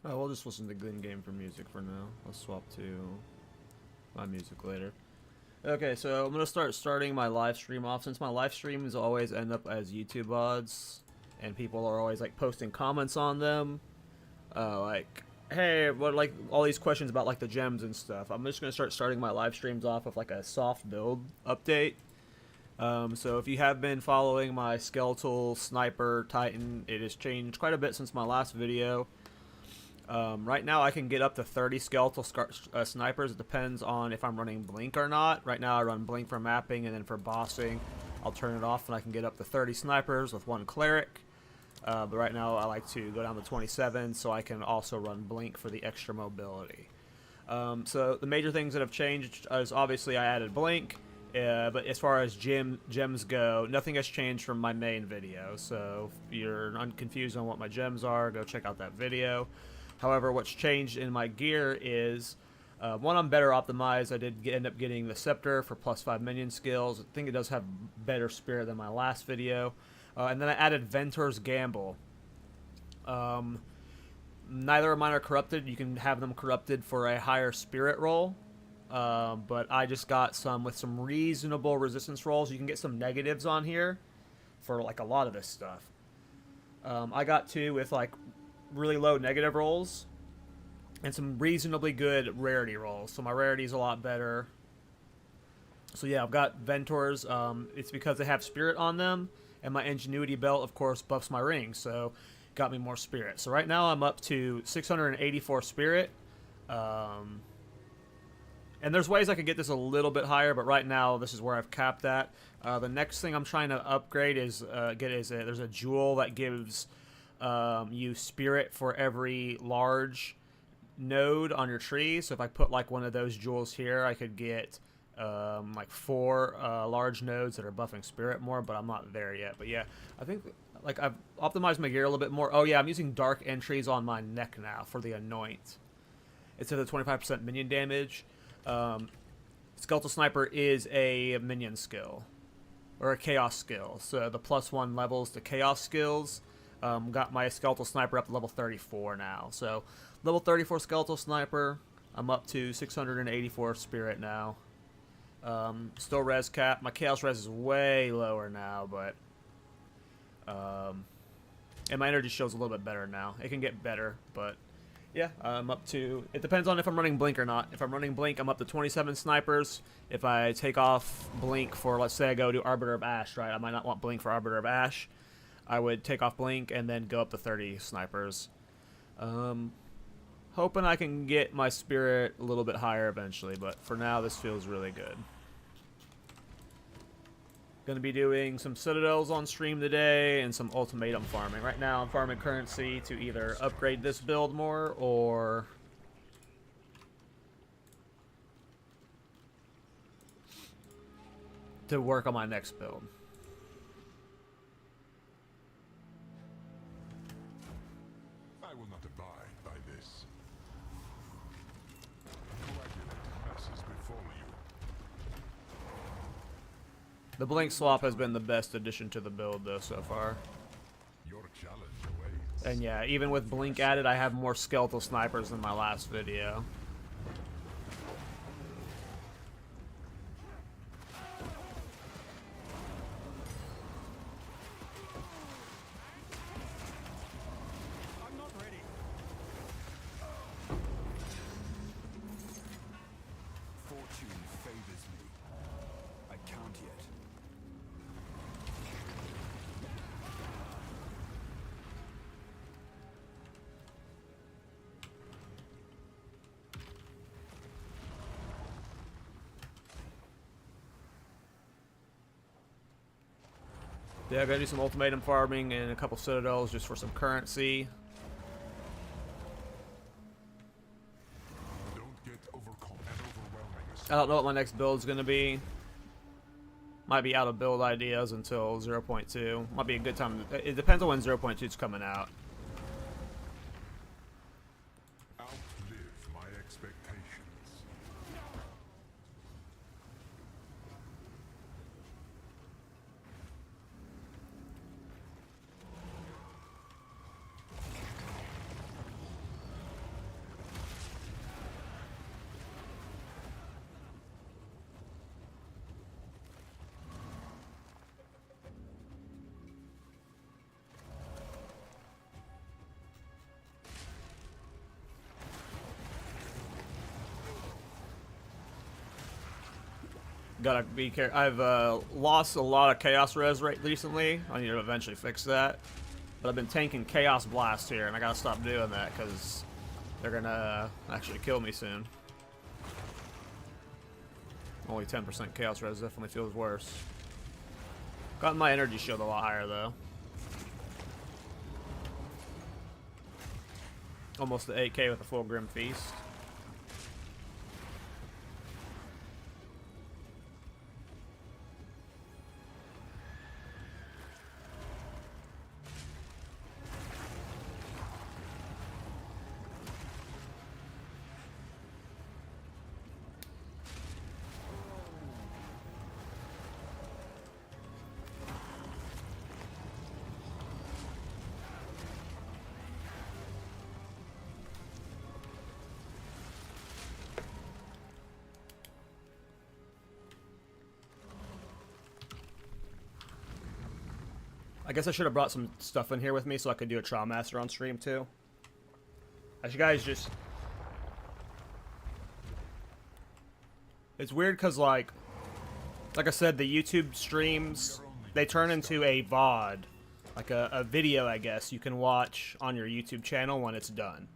Oh, we'll just listen to good game for music for now. I'll swap to my music later. Okay, so I'm gonna starting my live stream off. Since my live streams always end up as YouTube VODs, and people are always like posting comments on them, like, hey, what, like all these questions about like the gems and stuff. I'm just gonna starting my live streams off with like a soft build update. So if you have been following my Skeletal Sniper Titan, it has changed quite a bit since my last video. Right now I can get up to 30 Skeletal Snipers. It depends on if I'm running Blink or not. Right now I run Blink for mapping, and then for bossing I'll turn it off and I can get up to 30 Snipers with one Cleric. But right now I like to go down to 27 so I can also run Blink for the extra mobility. So the major things that have changed is obviously I added Blink. But as far as gems go, nothing has changed from my main video. So if you're confused on what my gems are, go check out that video. However, what's changed in my gear is, one, I'm better optimized. I did end up getting the Scepter for +5 minion skills. I think it does have better spirit than my last video. And then I added Ventor's Gamble. Neither of mine are corrupted. You can have them corrupted for a higher spirit roll. But I just got some with some reasonable resistance rolls. You can get some negatives on here for like a lot of this stuff. I got two with like really low negative rolls and some reasonably good rarity rolls. So my rarity is a lot better. So yeah, I've got Ventors. It's because they have spirit on them, and my Ingenuity belt, of course, buffs my ring, so got me more spirit. So right now I'm up to 684 spirit. And there's ways I could get this a little bit higher, but right now this is where I've capped at. The next thing I'm trying to upgrade is there's a jewel that gives you spirit for every large node on your tree. So if I put like one of those jewels here, I could get like 4 large nodes that are buffing spirit more, but I'm not there yet. But yeah, I think like I've optimized my gear a little bit more. Oh yeah, I'm using dark entries on my neck now for the anoint. It's at the 25% minion damage. Skeletal Sniper is a minion skill, or a chaos skill, so the +1 levels to chaos skills. Got my Skeletal Sniper up to level 34 now, so level 34 Skeletal Sniper, I'm up to 684 spirit now. Still res cap. My chaos res is way lower now, but and my energy show's a little bit better now. It can get better, but yeah, I'm up to... It depends on if I'm running Blink or not. If I'm running Blink, I'm up to 27 snipers. If I take off Blink for, let's say I go to Arbiter of Ash, right? I might not want Blink for Arbiter of Ash. I would take off Blink and then go up to 30 snipers. Hoping I can get my spirit a little bit higher eventually, but for now this feels really good. Going to be doing some Citadels on stream today and some ultimatum farming. Right now I'm farming currency to either upgrade this build more or to work on my next build. I will not abide by this. Coagulate passes before you. The Blink swap has been the best addition to the build though so far. Your challenge awaits. And yeah, even with Blink added, I have more Skeletal Snipers than my last video. I'm not ready. Fortune favors me. I can't yet. Yeah, I gotta do some ultimatum farming and a couple Citadels just for some currency. Don't get overcome and overwhelming. I don't know what my next build is gonna be. Might be out of build ideas until 0.2. Might be a good time. It depends on when 0.2 is coming out. Outlive my expectations. Gotta be careful. I've lost a lot of Chaos Res recently. I need to eventually fix that. But I've been tanking Chaos Blast here, and I gotta stop doing that because they're gonna actually kill me soon. Only 10% Chaos Res definitely feels worse. Got my energy shield a lot higher though. Almost to 8k with a full Grim Feast. I guess I should have brought some stuff in here with me so I could do a Trial Master on stream too. As you guys just... It's weird because like I said, the YouTube streams, they turn into a VOD. Like a video, I guess, you can watch on your YouTube channel when it's done.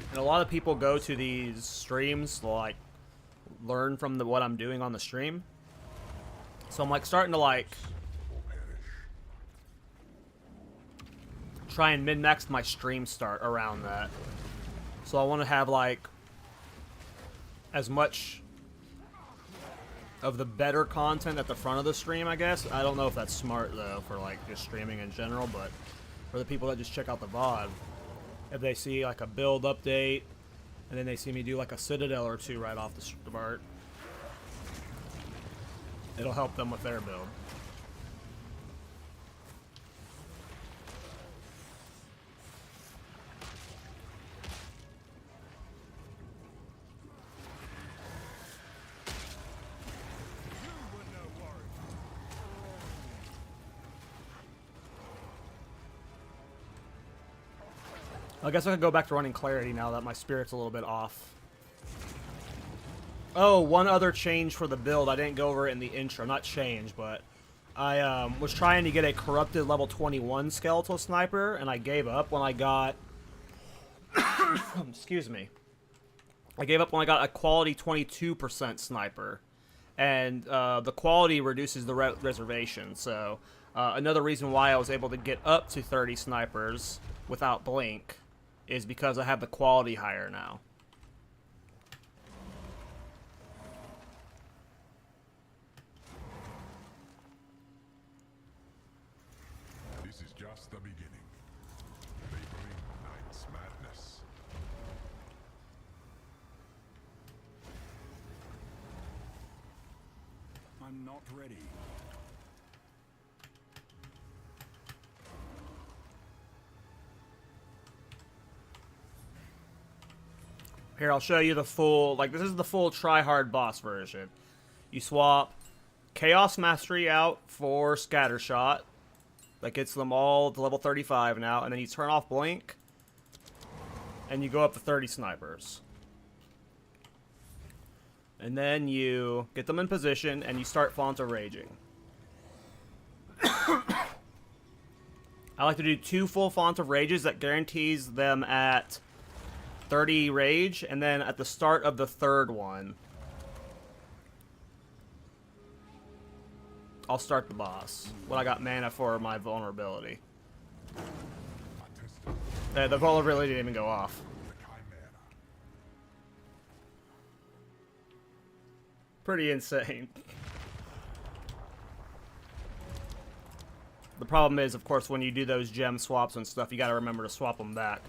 And a lot of people go to these streams to like learn from what I'm doing on the stream. So I'm like starting to like... try and min-max my stream start around that. So I want to have like as much of the better content at the front of the stream, I guess. I don't know if that's smart though for like just streaming in general, but for the people that just check out the VOD, if they see like a build update and then they see me do like a Citadel or two right off the start, it'll help them with their build. I guess I could go back to running Clarity now that my spirit's a little bit off. Oh, one other change for the build. I didn't go over it in the intro. Not change, but I was trying to get a corrupted level 21 Skeletal Sniper, and I gave up when I got... Excuse me. I gave up when I got a quality 22% Sniper. And the quality reduces the reservation, so... another reason why I was able to get up to 30 snipers without blink is because I have the quality higher now. This is just the beginning. Laboring night's madness. I'm not ready. Here, I'll show you the full, like, this is the full try-hard boss version. You swap Chaos Mastery out for Scattershot. That gets them all to level 35 now. And then you turn off Blink. And you go up to 30 snipers. And then you get them in position and you start Font of Raging. I like to do 2 full Font of Rages that guarantees them at 30 rage, and then at the start of the third one, I'll start the boss when I got mana for my vulnerability. The vulnerability didn't even go off. Pretty insane. The problem is, of course, when you do those gem swaps and stuff, you gotta remember to swap them back.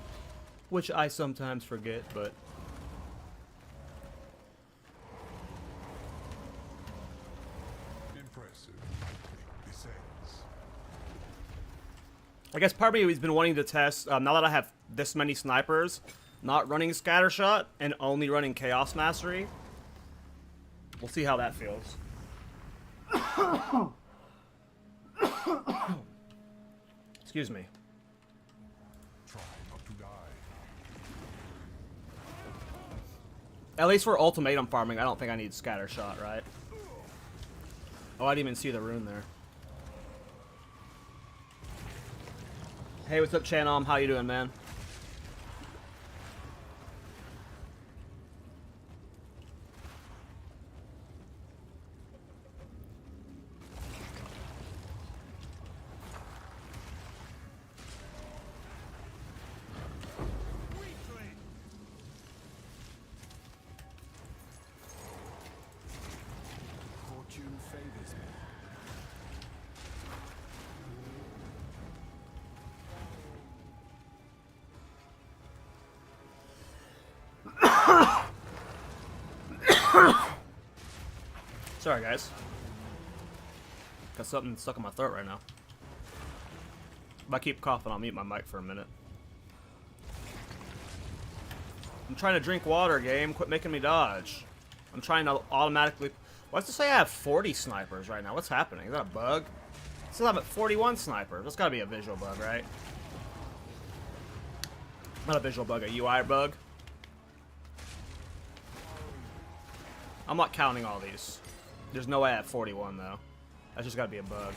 Which I sometimes forget, but... Impressive. Descends. I guess part of me has been wanting to test, now that I have this many snipers, not running Scattershot and only running Chaos Mastery. We'll see how that feels. Excuse me. Try not to die. At least for ultimatum farming, I don't think I need Scattershot, right? Oh, I didn't even see the rune there. Hey, what's up, Chanom? How you doing, man? Fortune favors me. Sorry, guys. Got something stuck in my throat right now. If I keep coughing, I'll mute my mic for a minute. I'm trying to drink water, game. Quit making me dodge. I'm trying to automatically... Why does it say I have 40 snipers right now? What's happening? Is that a bug? It says I'm at 41 snipers. That's gotta be a visual bug, right? Not a visual bug, a UI bug. I'm not counting all these. There's no way I have 41, though. That's just gotta be a bug.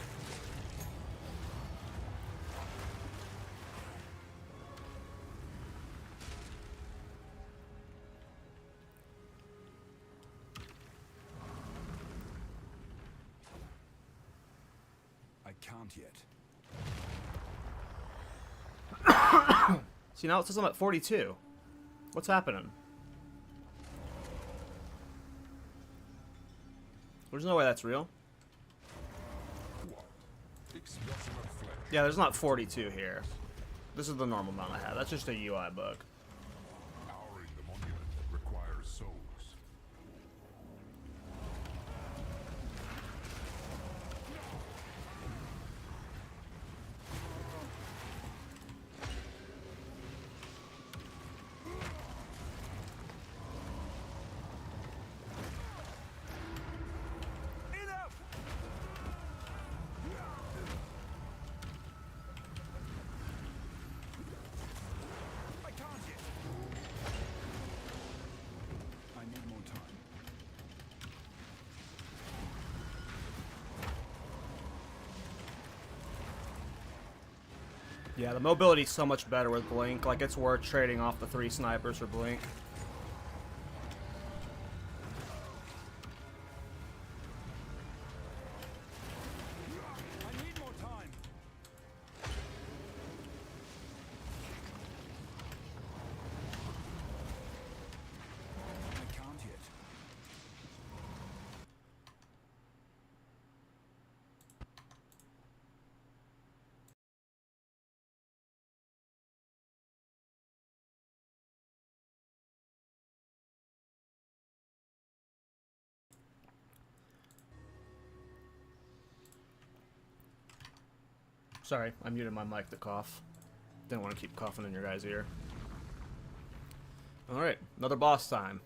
I can't yet. See, now it says I'm at 42. What's happening? There's no way that's real. What? Explosion of flesh. Yeah, there's not 42 here. This is the normal amount I have. That's just a UI bug. Powering the monument requires souls. Enough! I can't yet. I need more time. Yeah, the mobility's so much better with Blink. Like, it's worth trading off the 3 snipers for Blink. I need more time. I can't yet. Sorry, I muted my mic to cough. Didn't want to keep coughing in your guys' ear. Alright, another boss time.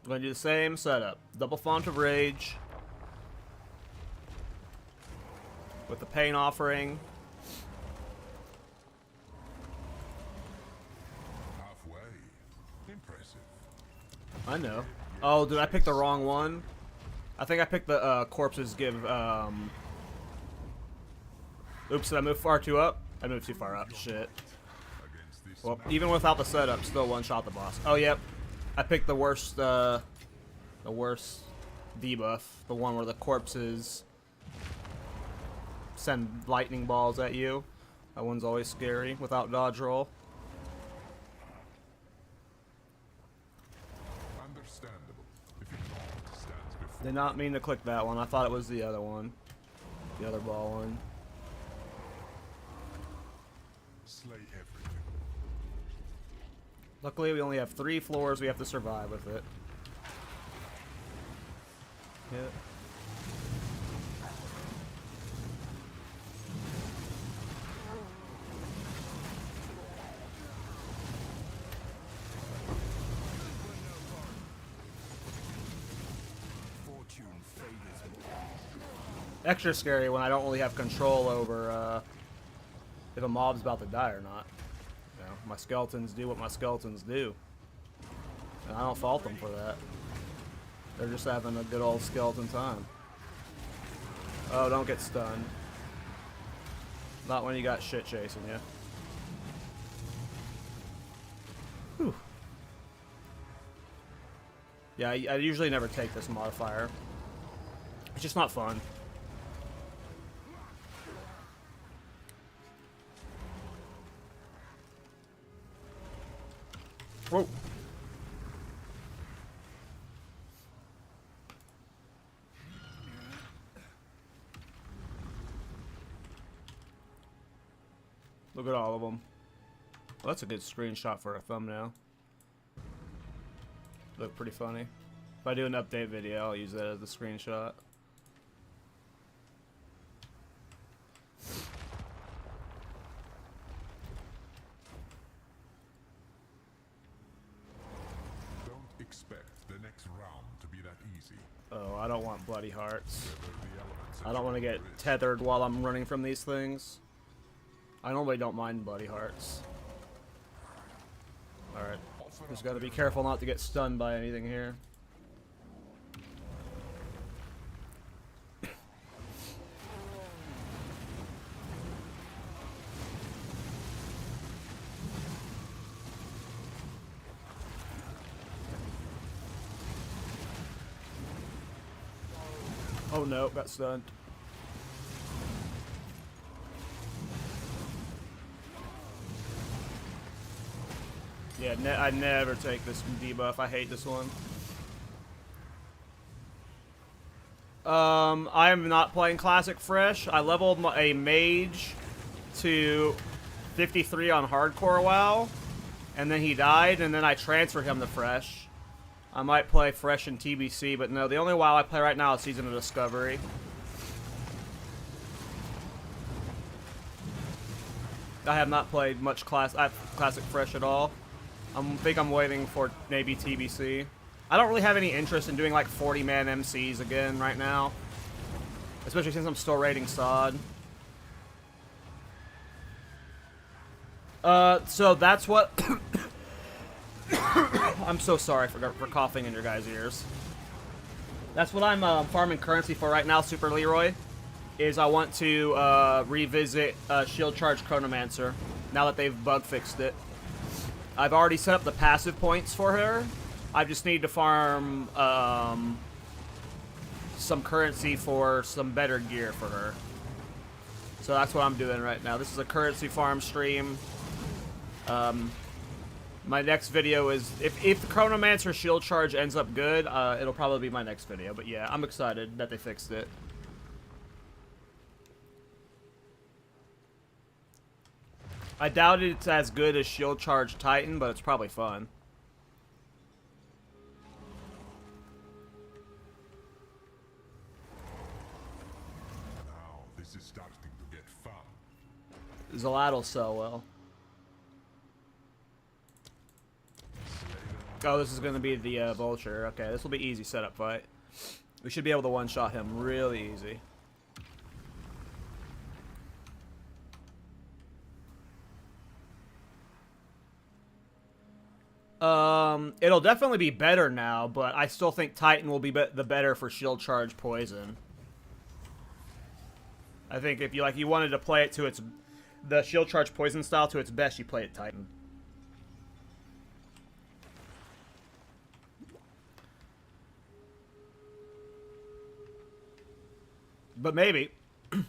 We're going to do the same setup. Double Font of Rage. With the Pain Offering. Halfway. Impressive. I know. Oh, did I pick the wrong one? I think I picked the corpses give... Oops, did I move far too up? I moved too far up. Shit. Against this Well, mountain. even without the setup, still one-shot the boss. Oh, yep. I picked the worst debuff. The one where the corpses send lightning balls at you. That one's always scary without dodge roll. Understandable. If it not stands before. Did not mean to click that one. I thought it was the other one. The other ball one. Slay everything. Luckily, we only have 3 floors we have to survive with it. Yep. Fortune favors me. Extra scary when I don't really have control over if a mob's about to die or not. You know, my skeletons do what my skeletons do. And I don't fault them for that. They're just having a good old skeleton time. Oh, don't get stunned. Not when you got shit chasing you. Whew. Yeah, I usually never take this modifier. It's just not fun. Whoa. Look at all of them. Well, that's a good screenshot for a thumbnail. Look pretty funny. If I do an update video, I'll use that as the screenshot. Don't expect the next round to be that easy. Oh, I don't want bloody hearts. Whether the elements I don't want to get tethered while I'm running from these things. I normally don't mind bloody hearts. Alright. Just gotta be careful not to get stunned by anything here. Oh no, got stunned. Yeah, I never take this debuff. I hate this one. I am not playing Classic Fresh. I leveled a mage to 53 on Hardcore WoW, and then he died, and then I transferred him to Fresh. I might play Fresh in TBC, but no, the only WoW I play right now is Season of Discovery. I have not played much Classic Fresh at all. I think I'm waiting for maybe TBC. I don't really have any interest in doing like 40-man MCs again right now. Especially since I'm still raiding SOD. So that's what... I'm so sorry for coughing in your guys' ears. That's what I'm farming currency for right now, Super Leroy. Is I want to revisit Shield Charge Chronomancer now that they've bug fixed it. I've already set up the passive points for her. I just need to farm some currency for some better gear for her. So that's what I'm doing right now. This is a currency farm stream. My next video is, if the Chronomancer Shield Charge ends up good, it'll probably be my next video. But yeah, I'm excited that they fixed it. I doubt it's as good as Shield Charge Titan, but it's probably fun. Now this is starting to get fun. Zelad'll sell well. Oh, this is going to be the Vulture. Okay, this will be easy setup fight. We should be able to one-shot him really easy. It'll definitely be better now, but I still think Titan will be the better for Shield Charge Poison. I think if you wanted to play it to the Shield Charge Poison style to its best, you play it Titan. But maybe. I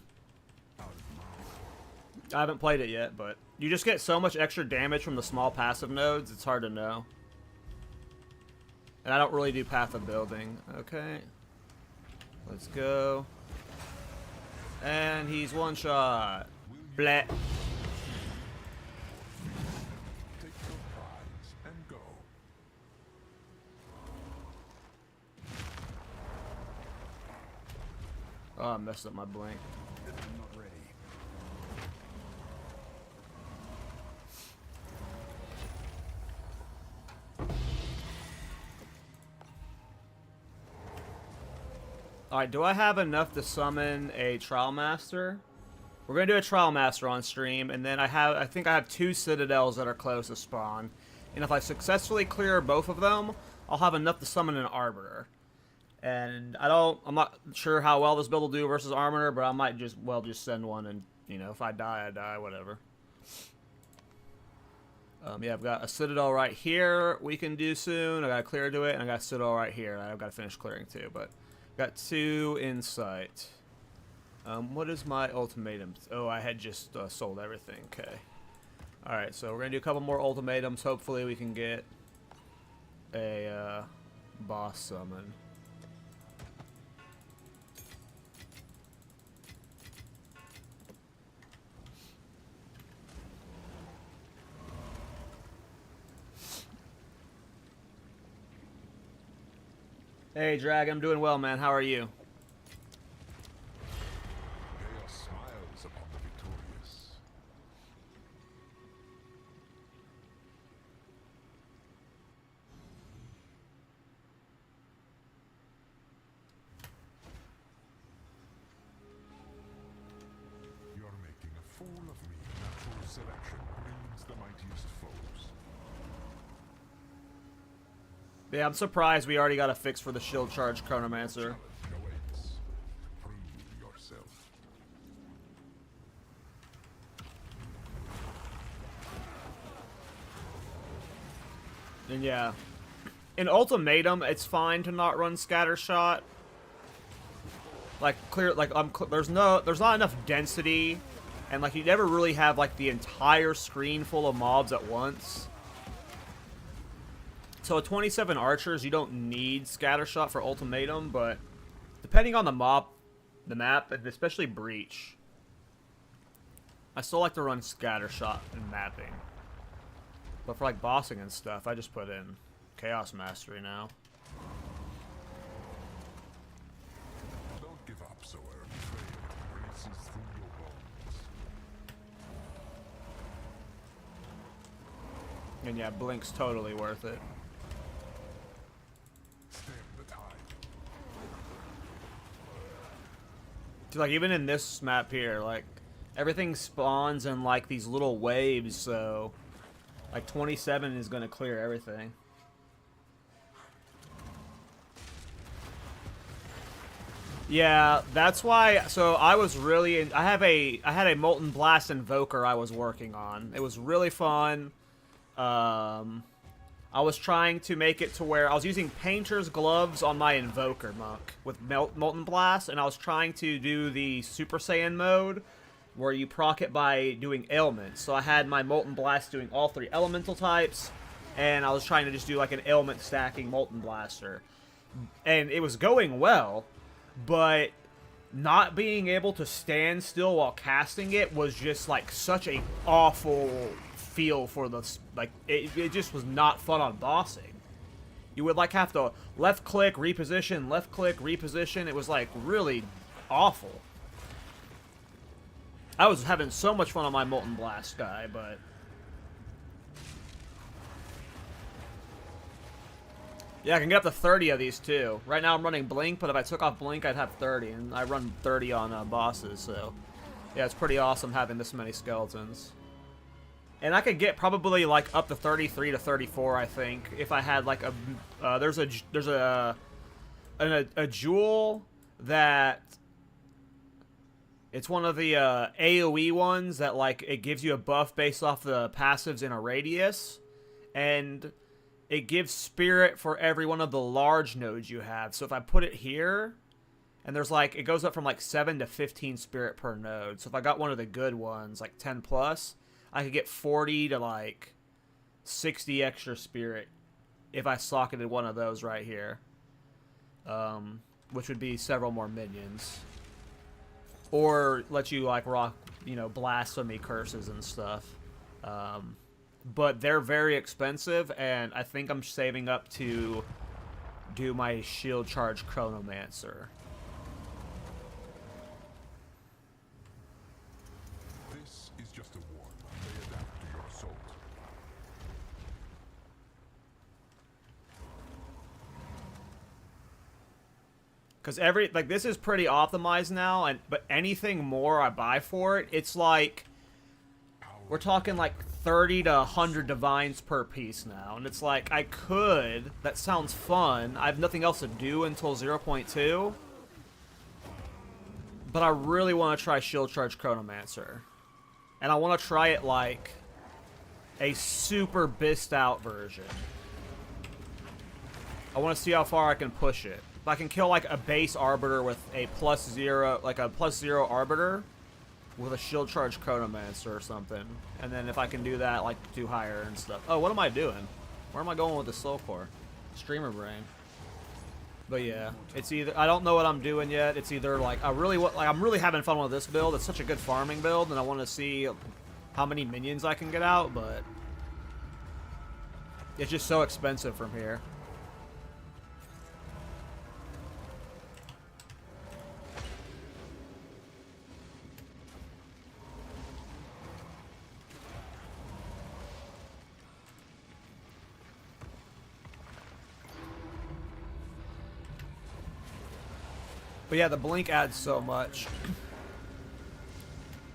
haven't played it yet, but you just get so much extra damage from the small passive nodes, it's hard to know. And I don't really do Path of Building. Okay. Let's go. And he's one shot. Blah. Take your prize and go. Oh, I messed up my blink. I'm not ready. Alright, do I have enough to summon a Trial Master? We're gonna do a Trial Master on stream, and then I think I have 2 Citadels that are close to spawn. And if I successfully clear both of them, I'll have enough to summon an Arbiter. And I'm not sure how well this build will do versus Arbiter, but I might just send one, and you know, if I die, I die, whatever. Yeah, I've got a Citadel right here we can do soon. I got a clear to it, and I got a Citadel right here. I've got to finish clearing too, but got 2 in sight. What is my ultimatum? Oh, I had just sold everything. Okay. Alright, so we're going to do a couple more ultimatums. Hopefully we can get a boss summon. Hey, Drag, I'm doing well, man. How are you? Chaos smiles upon the victorious. You're making a fool of me. Natural selection brings the mightiest foes. Yeah, I'm surprised we already got a fix for the shield charge Chronomancer. Awaits. Prove yourself. And yeah, in Ultimatum, it's fine to not run Scatter Shot. Like there's not enough density, and like you never really have like the entire screen full of mobs at once. So at 27 archers, you don't need Scattershot for Ultimatum, but depending on the map, and especially Breach, I still like to run Scattershot and mapping. But for like bossing and stuff, I just put in Chaos Mastery now. Don't give up so early. Betrayal races through your bones. And yeah, Blink's totally worth it. Stem the tide. So, like, even in this map here, like, everything spawns in, like, these little waves, so, like, 27 is going to clear everything. Yeah, that's why, so I was really, I had a Molten Blast Invoker I was working on. It was really fun. I was trying to make it to where I was using Painter's Gloves on my Invoker Monk with Molten Blast, and I was trying to do the Super Saiyan mode where you proc it by doing ailments. So I had my Molten Blast doing all 3 elemental types, and I was trying to just do like an ailment stacking Molten Blaster. And it was going well, but not being able to stand still while casting it was just like such a awful feel for the, like, it just was not fun on bossing. You would like have to left click, reposition. It was like really awful. I was having so much fun on my Molten Blast guy, but yeah, I can get up to 30 of these too. Right now I'm running Blink, but if I took off Blink, I'd have 30, and I run 30 on bosses, so yeah, it's pretty awesome having this many skeletons. And I could get probably like up to 33 to 34, I think, if I had like a there's a jewel that it's one of the AoE ones that like it gives you a buff based off the passives in a radius, and it gives spirit for every one of the large nodes you have. So if I put it here, and there's like, it goes up from like 7 to 15 spirit per node. So if I got one of the good ones, like 10 plus, I could get 40 to like 60 extra spirit if I socketed one of those right here. Which would be several more minions. Or let you like rock, you know, blasphemy curses and stuff. But they're very expensive, and I think I'm saving up to do my shield charge Chronomancer. This is just a warm. They adapt to your assault. Because like, this is pretty optimized now, but anything more I buy for it, it's like, we're talking like 30 to 100 divines per piece now. And it's like, I could. That sounds fun. I have nothing else to do until 0.2. But I really want to try Shield Charge Chronomancer. And I want to try it like a super bist out version. I want to see how far I can push it. If I can kill like a base Arbiter with a +0, like a +0 Arbiter with a Shield Charge Chronomancer or something. And then if I can do that, like do higher and stuff. Oh, what am I doing? Where am I going with the Soul Core? Streamer brain. But yeah, it's either, I don't know what I'm doing yet. It's either like I'm really having fun with this build. It's such a good farming build, and I want to see how many minions I can get out, but it's just so expensive from here. But yeah, the blink adds so much.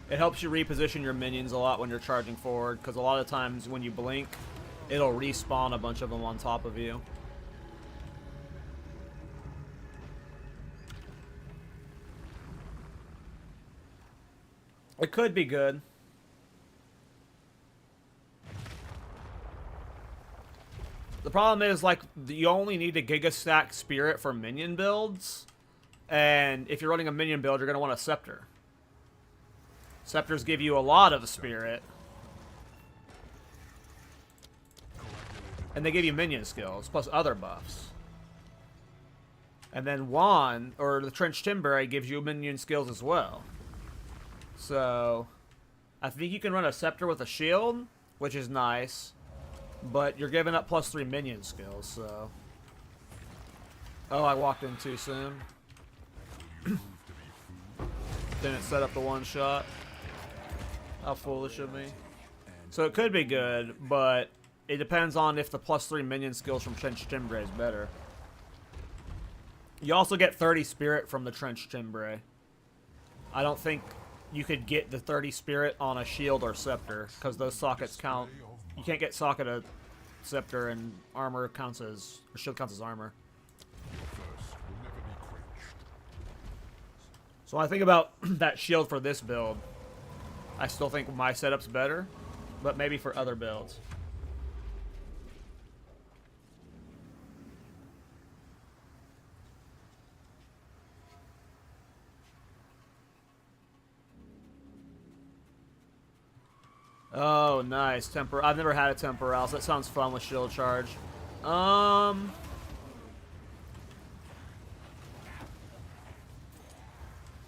It helps you reposition your minions a lot when you're charging forward, because a lot of times when you blink, it'll respawn a bunch of them on top of you. It could be good. The problem is, like, you only need to Giga Stack Spirit for minion builds. And if you're running a minion build, you're going to want a Scepter. Scepters give you a lot of Spirit. And they give you minion skills, plus other buffs. And then Wand, or the Trench Timber, gives you minion skills as well. So, I think you can run a Scepter with a shield, which is nice. But you're giving up +3 minion skills, so... Oh, I walked in too soon. Didn't set up the one shot. How foolish of me. So it could be good, but it depends on if the +3 minion skills from Trench Timbre is better. You also get 30 spirit from the Trench Timbre. I don't think you could get the 30 spirit on a shield or scepter, because those sockets count. You can't get socket a scepter, and armor counts as, or shield counts as armor. So when I think about that shield for this build, I still think my setup's better, but maybe for other builds. Oh, nice. I've never had a Temporal, so that sounds fun with shield charge.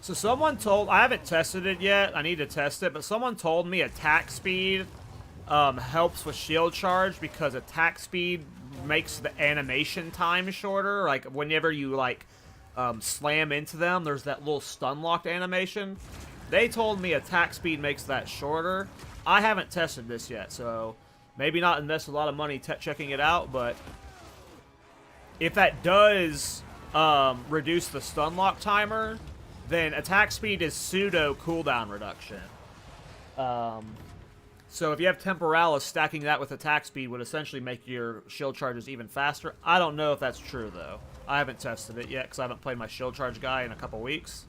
So someone told, I haven't tested it yet, I need to test it, but someone told me attack speed helps with shield charge because attack speed makes the animation time shorter. Like, whenever you, like, slam into them, there's that little stun locked animation. They told me attack speed makes that shorter. I haven't tested this yet, so maybe not invest a lot of money checking it out, but if that does reduce the stun lock timer, then attack speed is pseudo cooldown reduction. So if you have Temporalis, stacking that with attack speed would essentially make your shield charges even faster. I don't know if that's true, though. I haven't tested it yet because I haven't played my shield charge guy in a couple weeks.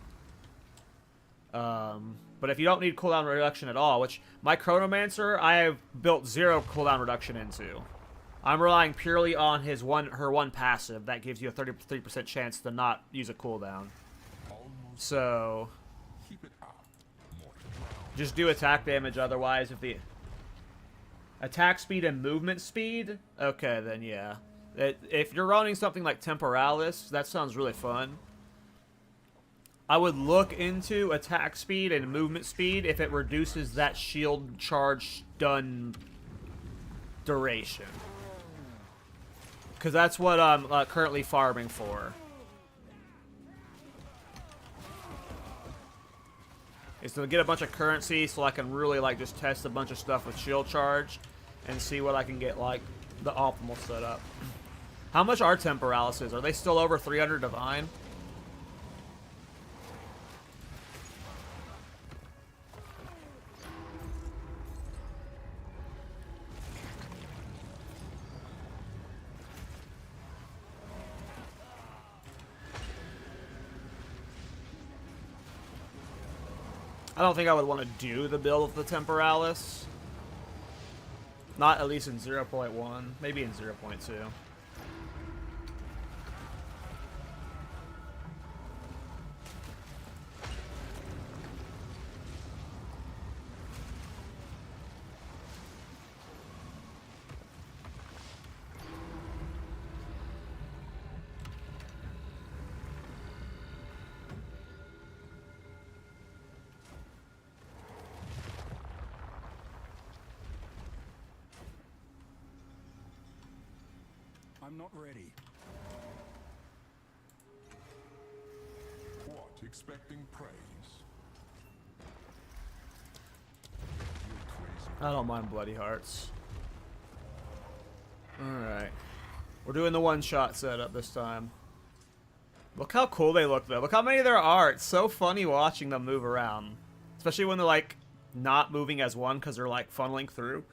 But if you don't need cooldown reduction at all, which my Chronomancer I have built 0 cooldown reduction into. I'm relying purely on her one passive that gives you a 33% chance to not use a cooldown. So just do attack damage otherwise. If the attack speed and movement speed, okay, then yeah. If you're running something like Temporalis, that sounds really fun. I would look into attack speed and movement speed if it reduces that shield charge stun duration. Because that's what I'm currently farming for. Is to get a bunch of currency so I can really, like, just test a bunch of stuff with shield charge and see what I can get, like, the optimal setup. How much are Temporalises? Are they still over 300 divine? I don't think I would want to do the build with the Temporalis. Not at least in 0.1. Maybe in 0.2. I'm not ready. What? Expecting praise? I don't mind Bloody Hearts. Alright. We're doing the one-shot setup this time. Look how cool they look, though. Look how many there are. It's so funny watching them move around. Especially when they're, like, not moving as one because they're, like, funneling through.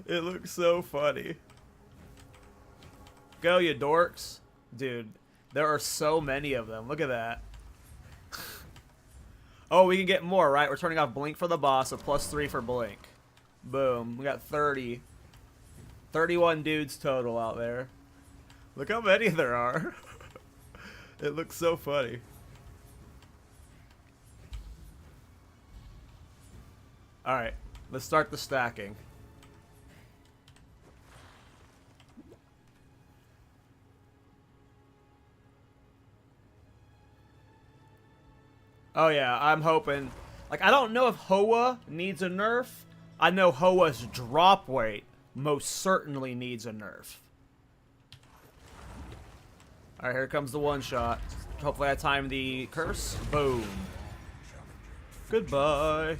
It looks so funny. Go, you dorks. Dude, there are so many of them. Look at that. Oh, we can get more, right? We're turning off Blink for the boss, so +3 for Blink. Boom. We got 30. 31 dudes total out there. Look how many there are. It looks so funny. Alright, let's start the stacking. Oh yeah, I'm hoping. Like, I don't know if Hoa needs a nerf. I know Hoa's drop weight most certainly needs a nerf. Alright, here comes the one shot. Hopefully I time the curse. Boom. Goodbye.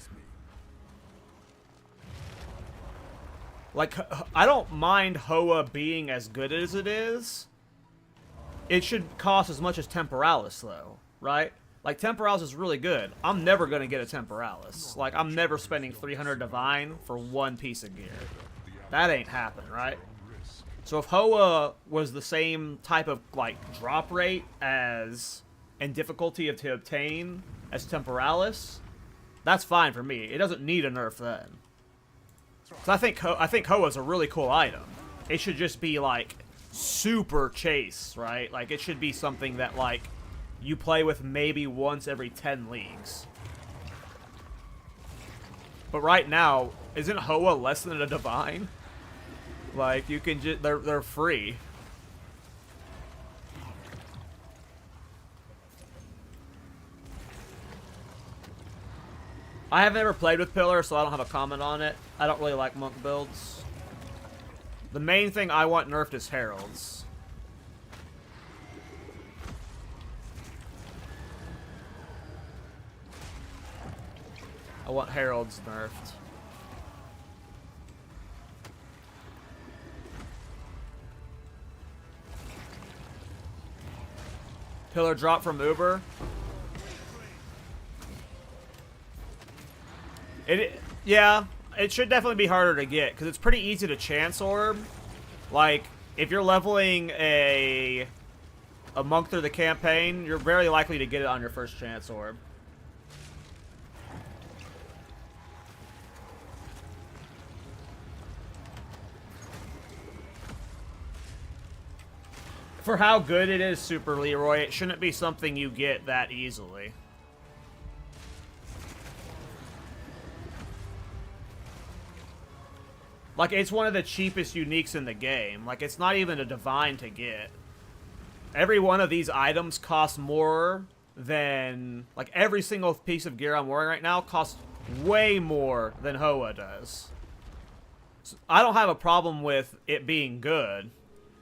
Like, I don't mind Hoa being as good as it is. It should cost as much as Temporalis, though, right? Like, Temporalis is really good. I'm never going to get a Temporalis. Like, I'm never spending 300 Divine for one piece of gear. That ain't happening, right? So if Hoa was the same type of, like, drop rate as, and difficulty to obtain as Temporalis, that's fine for me. It doesn't need a nerf then. So I think Hoa's a really cool item. It should just be, like, super chase, right? Like, it should be something that, like, you play with maybe once every 10 leagues. But right now, isn't Hoa less than a Divine? Like, you can just, they're free. I have never played with Pillar, so I don't have a comment on it. I don't really like monk builds. The main thing I want nerfed is Heralds. I want Heralds nerfed. Pillar drop from Uber. Yeah, it should definitely be harder to get, because it's pretty easy to chance orb. Like, if you're leveling a monk through the campaign, you're very likely to get it on your first chance orb. For how good it is, Super Leroy, it shouldn't be something you get that easily. Like, it's one of the cheapest uniques in the game. Like, it's not even a Divine to get. Every one of these items costs more than... Like, every single piece of gear I'm wearing right now costs way more than Hoa does. So I don't have a problem with it being good.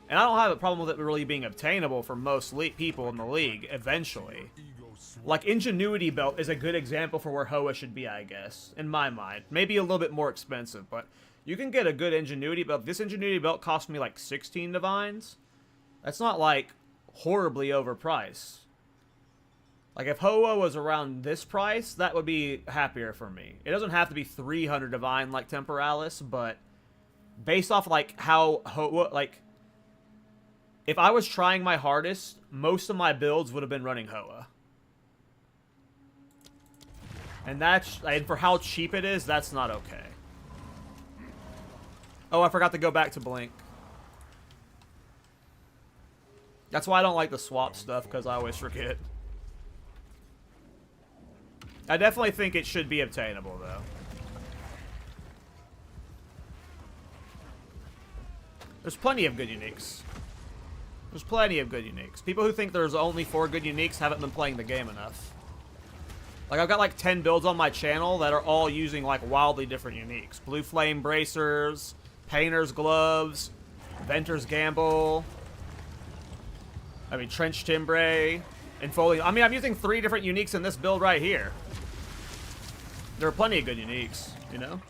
And I don't have a problem with it really being obtainable for most people in the league, eventually. Like, Ingenuity Belt is a good example for where Hoa should be, I guess, in my mind. Maybe a little bit more expensive, but you can get a good Ingenuity Belt. This Ingenuity Belt cost me like 16 Divines. That's not, like, horribly overpriced. Like, if Hoa was around this price, that would be happier for me. It doesn't have to be 300 Divine like Temporalis, but based off, like, how Hoa, like... if I was trying my hardest, most of my builds would have been running Hoa. And for how cheap it is, that's not okay. Oh, I forgot to go back to Blink. That's why I don't like the swap stuff, because I always forget. I definitely think it should be obtainable, though. There's plenty of good uniques. There's plenty of good uniques. People who think there's only 4 good uniques haven't been playing the game enough. Like, I've got like 10 builds on my channel that are all using like wildly different uniques. Blue Flame Bracers, Painter's Gloves, Venter's Gamble, I mean, Trench Timbre, and Foley. I mean, I'm using 3 different uniques in this build right here. There are plenty of good uniques, you know?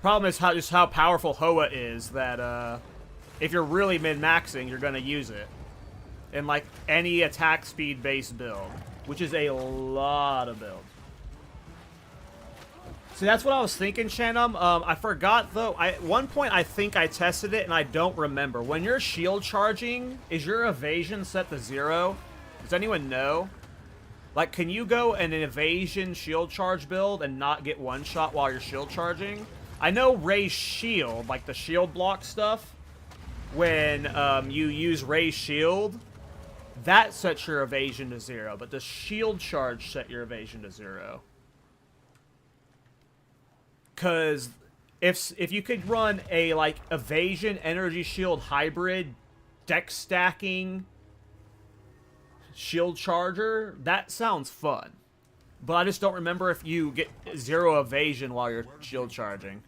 Problem is just how powerful Hoa is, that if you're really min-maxing, you're going to use it in like any attack speed based build, which is a lot of build. So that's what I was thinking, Shanum. I forgot though. At one point I think I tested it and I don't remember. When you're shield charging, is your evasion set to 0? Does anyone know? Like, can you go in an evasion shield charge build and not get one shot while you're shield charging? I know Ray's shield, like the shield block stuff, when you use Ray's shield, that sets your evasion to 0, but the shield charge set your evasion to 0. Because if you could run a like evasion energy shield hybrid deck stacking shield charger, that sounds fun. But I just don't remember if you get 0 evasion while you're shield charging.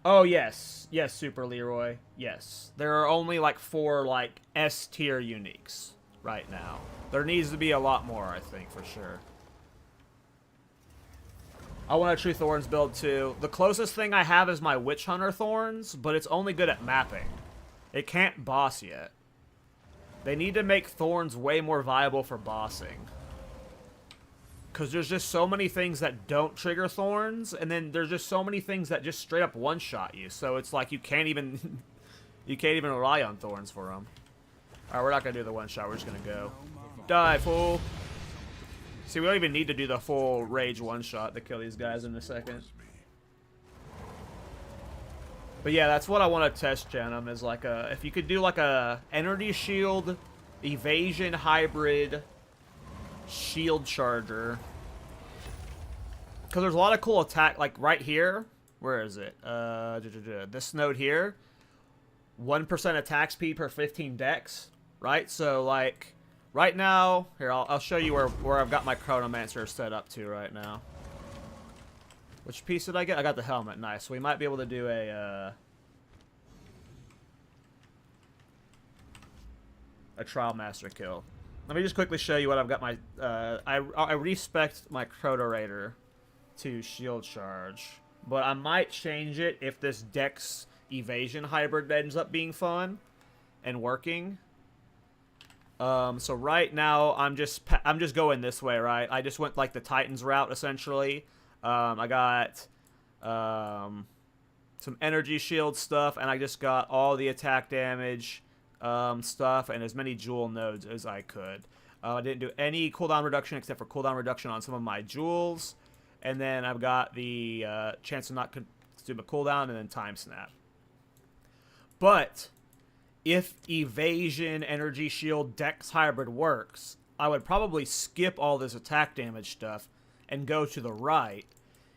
Oh, yes. Yes, Super Leroy. Yes. There are only like 4 like S tier uniques right now. There needs to be a lot more, I think, for sure. I want a True Thorns build too. The closest thing I have is my Witch Hunter Thorns, but it's only good at mapping. It can't boss yet. They need to make Thorns way more viable for bossing. Because there's just so many things that don't trigger Thorns, and then there's just so many things that just straight up one-shot you. So it's like you can't even you can't even rely on Thorns for them. Alright, we're not going to do the one-shot. We're just going to go. Die, fool! See, we don't even need to do the full Rage one-shot to kill these guys in a second. But yeah, that's what I want to test, Janum, is like a... If you could do like a Energy Shield, Evasion Hybrid, Shield Charger. Because there's a lot of cool attack, like right here. Where is it? This node here. 1% attack speed per 15 decks, right? So like, right now, here, I'll show you where I've got my Chronomancer set up to right now. Which piece did I get? I got the helmet. Nice. So we might be able to do a Trial Master kill. Let me just quickly show you what I've got my... I respect my Chronorator to shield charge. But I might change it if this Dex Evasion hybrid ends up being fun and working. So right now, I'm just going this way, right? I just went like the Titans route, essentially. I got some energy shield stuff, and I just got all the attack damage stuff and as many jewel nodes as I could. I didn't do any cooldown reduction except for cooldown reduction on some of my jewels, and then I've got the chance to not consume a cooldown and then time snap. But if evasion, energy shield, dex hybrid works, I would probably skip all this attack damage stuff and go to the right,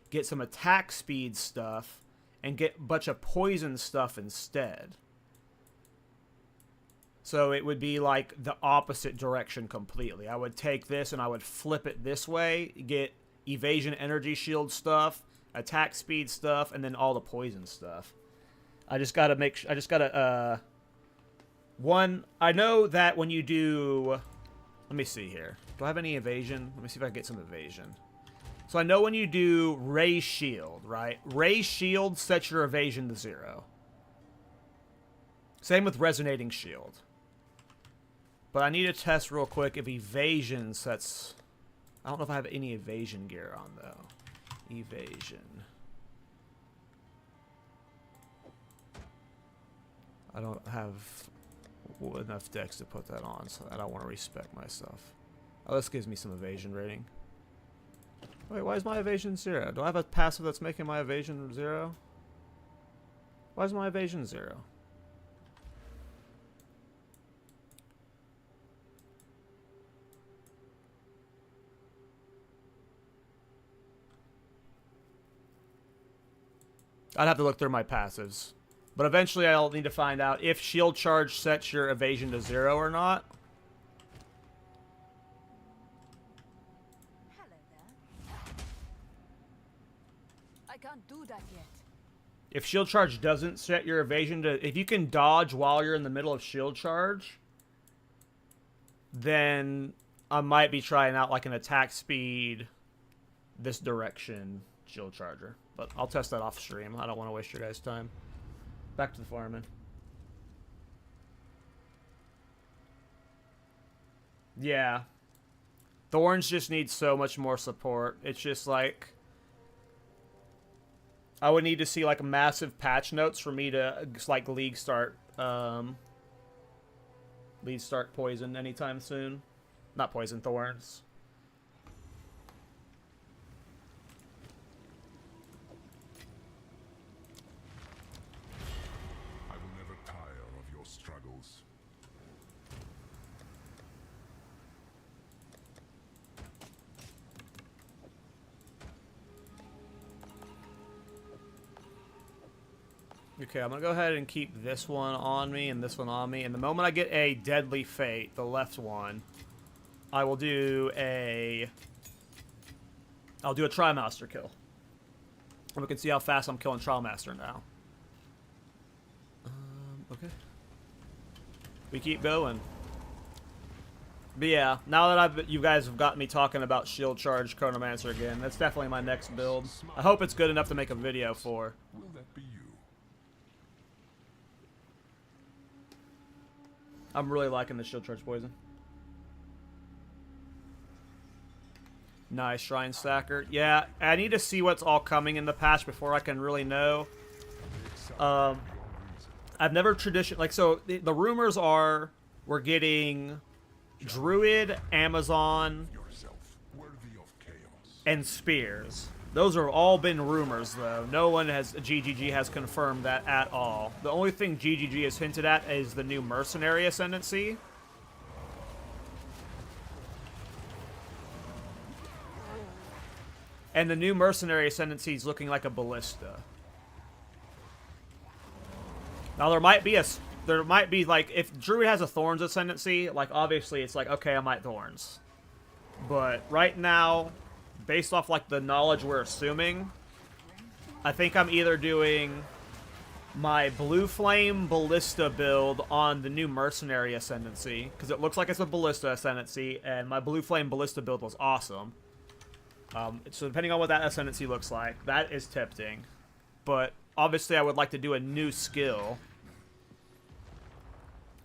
get some attack speed stuff, and get a bunch of poison stuff instead. So it would be like the opposite direction completely. I would take this and I would flip it this way, get evasion, energy shield stuff, attack speed stuff, and then all the poison stuff. I just gotta one, I know that when you do, let me see here. Do I have any evasion? Let me see if I can get some evasion. So I know when you do Ray Shield, right? Ray Shield sets your evasion to 0. Same with Resonating Shield. But I need to test real quick if evasion sets... I don't know if I have any evasion gear on, though. Evasion. I don't have enough dex to put that on, so I don't want to respec myself. Oh, this gives me some evasion rating. Wait, why is my evasion 0? Do I have a passive that's making my evasion 0? Why is my evasion 0? I'd have to look through my passives. But eventually I'll need to find out if shield charge sets your evasion to 0 or not. Hello there. I can't do that yet. If shield charge doesn't set your evasion to... If you can dodge while you're in the middle of shield charge, then I might be trying out like an attack speed this direction shield charger. But I'll test that off stream. I don't want to waste your guys' time. Back to the farming. Yeah. Thorns just need so much more support. It's just like... I would need to see like massive patch notes for me to like league start poison anytime soon. Not poison, thorns. I will never tire of your struggles. Okay, I'm gonna go ahead and keep this one on me and this one on me. And the moment I get a Deadly Fate, the left one, I will do a... I'll do a Trimaster kill. And we can see how fast I'm killing Trimaster now. Okay. We keep going. But yeah, now that you guys have got me talking about Shield Charge Chronomancer again, that's definitely my next build. I hope it's good enough to make a video for. Will that be you? I'm really liking the Shield Charge Poison. Nice, Shrine Stacker. Yeah, I need to see what's all coming in the patch before I can really know. I've never so the rumors are we're getting Druid, Amazon, Worthy of chaos. and Spears. Those have all been rumors, though. No one has, GGG has confirmed that at all. The only thing GGG has hinted at is the new Mercenary Ascendancy. And the new Mercenary Ascendancy is looking like a Ballista. Now, there might be, like, if Druid has a Thorns Ascendancy, like, obviously it's like, okay, I might Thorns. But right now, based off, like, the knowledge we're assuming, I think I'm either doing my Blue Flame Ballista build on the new Mercenary Ascendancy, because it looks like it's a Ballista Ascendancy, and my Blue Flame Ballista build was awesome. So depending on what that Ascendancy looks like, that is tempting. But obviously I would like to do a new skill.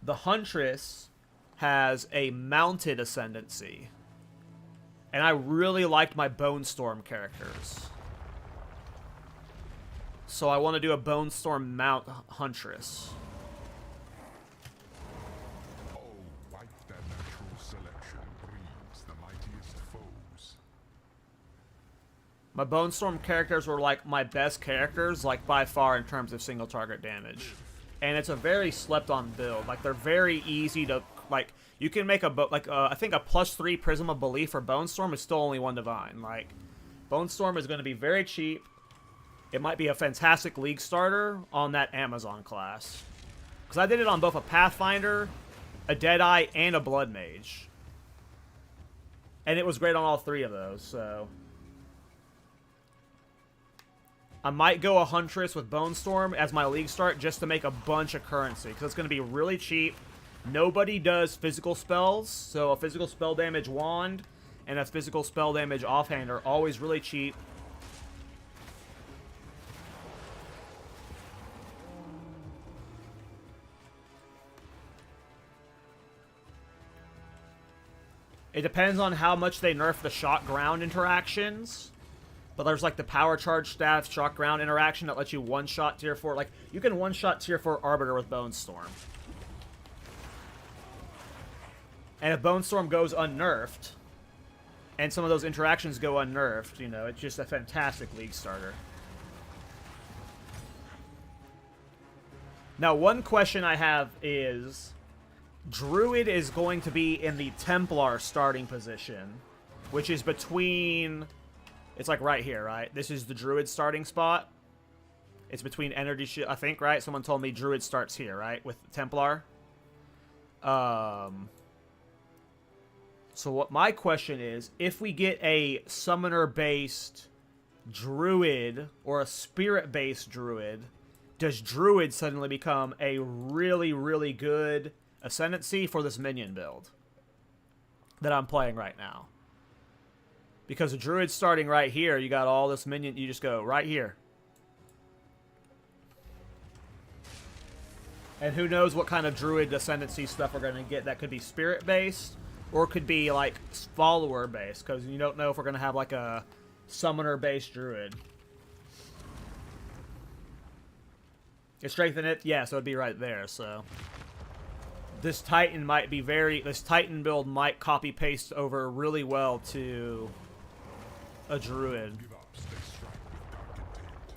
The Huntress has a mounted Ascendancy. And I really liked my Bone Storm characters. So I want to do a Bone Storm mount Huntress. Oh, like that natural selection breeds the mightiest foes. My Bone Storm characters were like my best characters, like by far in terms of single target damage. And it's a very slept on build. Like they're very easy to, like, you can make I think a +3 Prism of Belief for Bone Storm is still only 1 Divine. Like, Bone Storm is going to be very cheap. It might be a fantastic League starter on that Amazon class. Because I did it on both a Pathfinder, a Deadeye, and a Blood Mage. And it was great on all 3 of those, so... I might go a Huntress with Bone Storm as my League start just to make a bunch of currency. Because it's going to be really cheap. Nobody does physical spells, so a physical spell damage wand and a physical spell damage offhand are always really cheap. It depends on how much they nerf the shock ground interactions. But there's like the power charge staff shock ground interaction that lets you one-shot tier 4. Like, you can one-shot tier 4 Arbiter with Bone Storm. And if Bone Storm goes unnerfed, and some of those interactions go unnerfed, you know, it's just a fantastic League starter. Now, one question I have is, Druid is going to be in the Templar starting position, which is between... It's like right here, right? This is the Druid starting spot. It's between Energy Shield, I think, right? Someone told me Druid starts here, right? With Templar. So what my question is, if we get a Summoner-based Druid or a Spirit-based Druid, does Druid suddenly become a really, really good Ascendancy for this minion build that I'm playing right now? Because the Druid's starting right here, you got all this minion, you just go right here. And who knows what kind of Druid Ascendancy stuff we're going to get. That could be Spirit-based, or could be, like, Follower-based, because you don't know if we're going to have, like, a Summoner-based Druid. It strengthen it? Yeah, so it'd be right there, so... This Titan might be very... This Titan build might copy-paste over really well to... a Druid. Give up, stay strong with dark intent.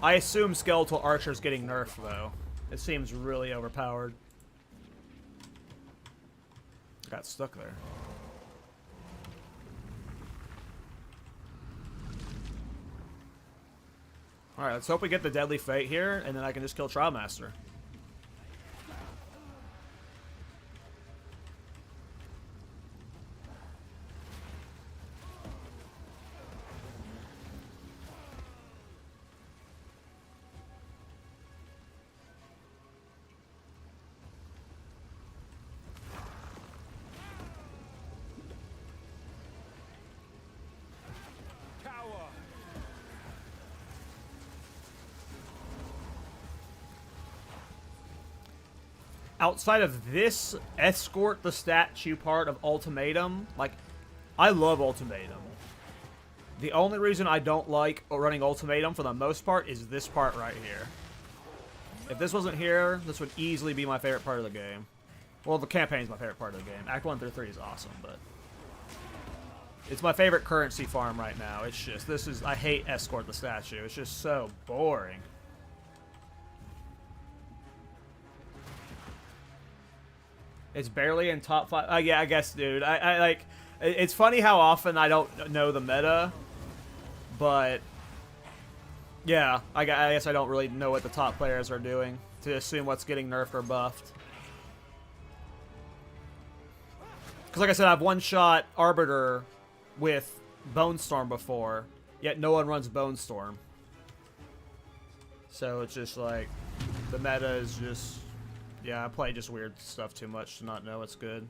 I assume Skeletal Archer's getting nerfed, though. It seems really overpowered. Got stuck there. Alright, let's hope we get the Deadly Fate here, and then I can just kill Trial Master. Outside of this escort the statue part of Ultimatum, like, I love Ultimatum. The only reason I don't like running Ultimatum for the most part is this part right here. If this wasn't here, this would easily be my favorite part of the game. Well, the campaign's my favorite part of the game. Act 1 through 3 is awesome, but... It's my favorite currency farm right now. It's just, this is, I hate escort the statue. It's just so boring. It's barely in top 5. Yeah, I guess, dude. I like... It's funny how often I don't know the meta, but... Yeah, I guess I don't really know what the top players are doing to assume what's getting nerfed or buffed. Because like I said, I've one-shot Arbiter with Bone Storm before, yet no one runs Bone Storm. So it's just like... The meta is just... Yeah, I play just weird stuff too much to not know it's good.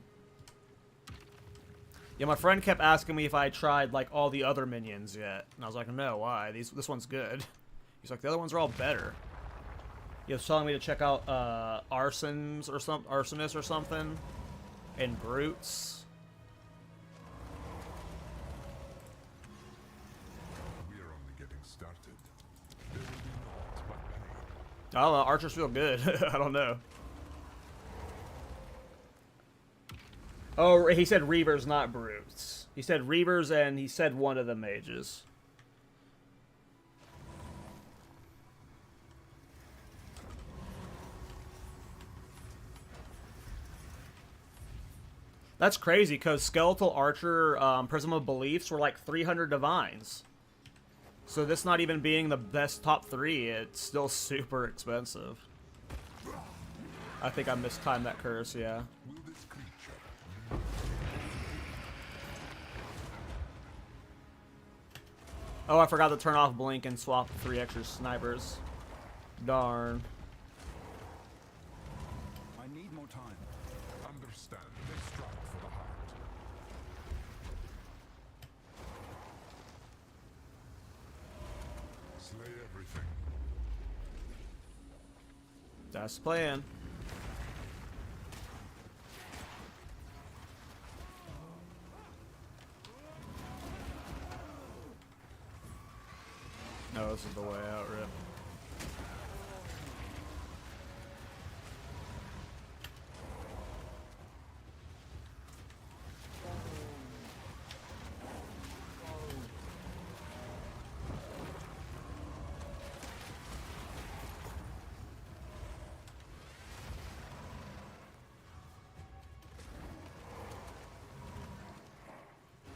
Yeah, my friend kept asking me if I tried, like, all the other minions yet. And I was like, no, why? This one's good. He's like, the other ones are all better. He was telling me to check out Arsonist or something. And Brutes. We're only getting started. There will be naught but pain. I don't know, Archers feel good. I don't know. Oh, he said Reavers, not Brutes. He said Reavers, and he said one of the mages. That's crazy, because Skeletal Archer Prism of Beliefs were like 300 divines. So this not even being the best top 3, it's still super expensive. I think I mistimed that curse, yeah. Will this creature Oh, I forgot to turn off Blink and swap 3 extra snipers. Darn. I need more time. understand? They strike for the heart. Slay everything. That's the plan. this is the way out, Rip.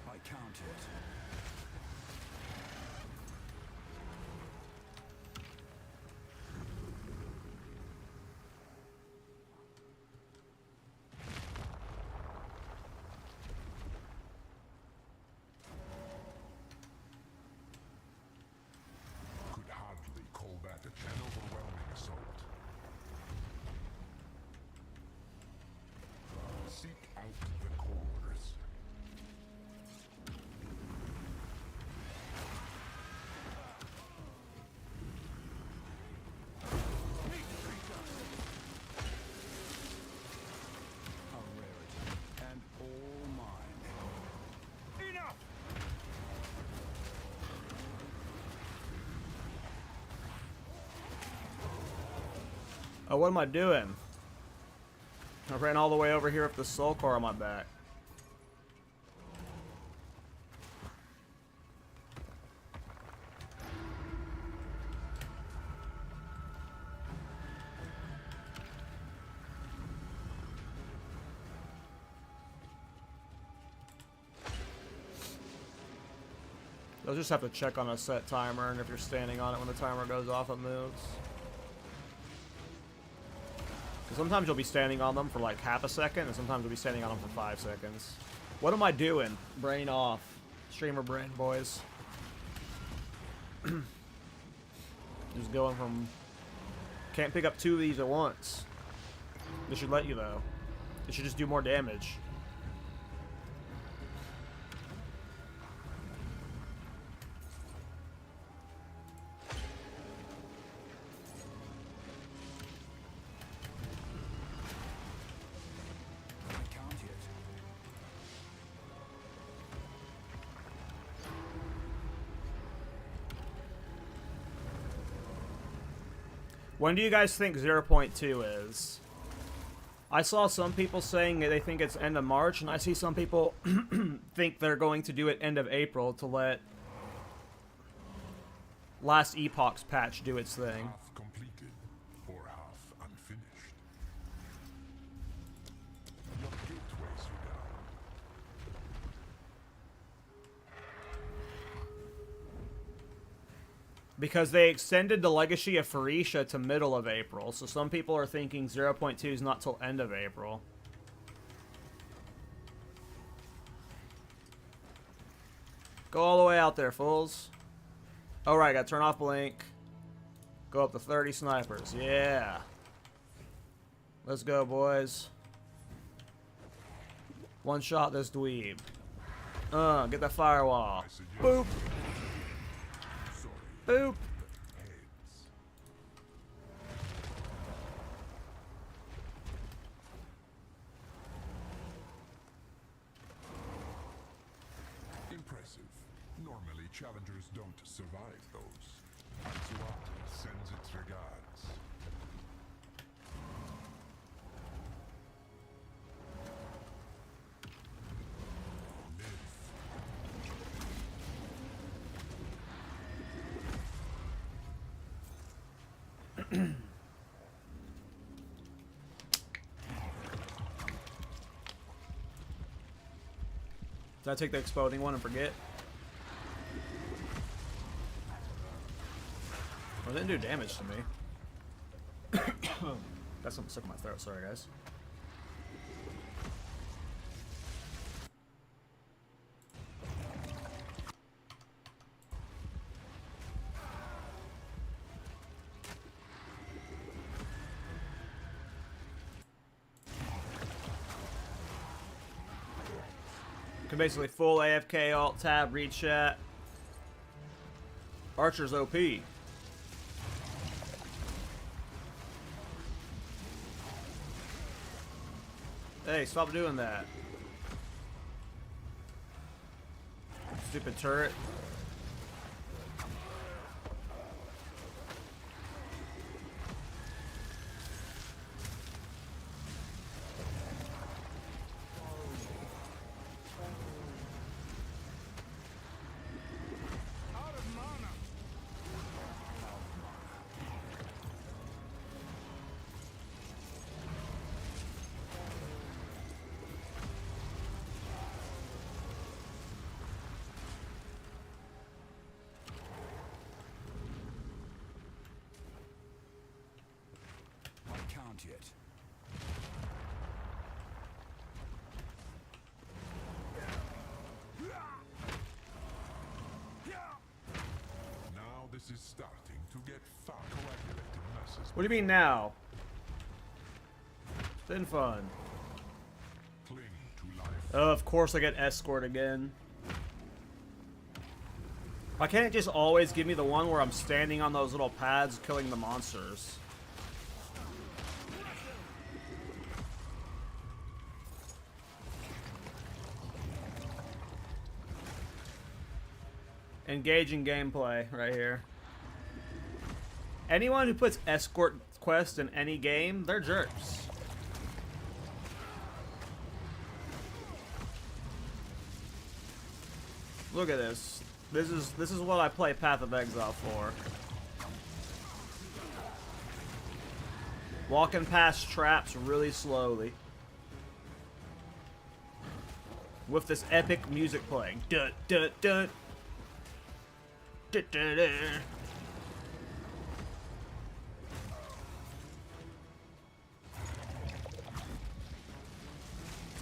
I count it. Could hardly call that an overwhelming assault. Seek out the cores. A rarity. And all mine. Enough! Oh, what am I doing? I ran all the way over here with the soul core on my back. You'll just have to check on a set timer, and if you're standing on it when the timer goes off, it moves. 'Cause sometimes you'll be standing on them for like half a second, and sometimes you'll be standing on them for 5 seconds. What am I doing? Brain off. Streamer brain, boys. Just going from... Can't pick up 2 of these at once. This should let you, though. It should just do more damage. I count it. When do you guys think 0.2 is? I saw some people saying that they think it's end of March, and I see some people think they're going to do it end of April to let Last Epoch's patch do its thing. Half completed or half unfinished. Your gateways are down. Because they extended the Legacy of Pharisha to middle of April, so some people are thinking 0.2 is not till end of April. Go all the way out there, fools. Alright, gotta turn off Blink. Go up to 30 snipers. Yeah. Let's go, boys. One shot this dweeb. Get that firewall. I suggest Boop. sorry. Boop. Heads. Impressive. Normally, challengers don't survive those. Anzuat sends its regards. Did I take the exploding one and forget? Well, it didn't do damage to me. Got something stuck in my throat. Sorry, guys. Can basically full AFK, alt tab, read chat. Archer's OP. Hey, stop doing that. Stupid turret. count yet. Now this is starting to get far. Coagulated masses. What do you mean now? It's been fun. Cling to life. Oh, of course I get escort again. Why can't it just always give me the one where I'm standing on those little pads killing the monsters? Engaging gameplay right here. Anyone who puts escort quest in any game, they're jerks. Look at this. This is what I play Path of Exile for. Walking past traps really slowly. With this epic music playing. Dun dun dun. Dun dun dun.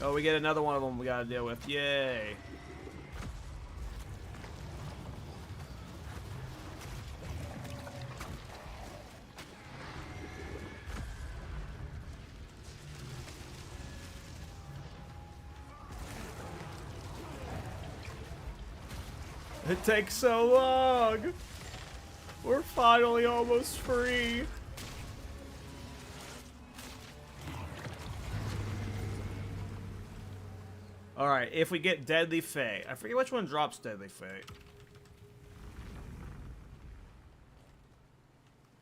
Oh, we get another one of them we gotta deal with. Yay. It takes so long. We're finally almost free. Alright, if we get Deadly Fate. I forget which one drops Deadly Fate.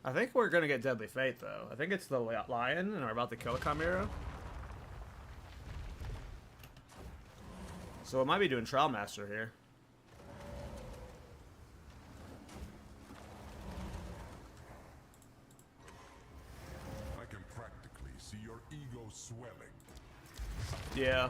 I think we're gonna get Deadly Fate, though. I think it's the lion, and we're about to kill a Chimera. So it might be doing Trial Master here. I can practically see your ego swelling. Yeah.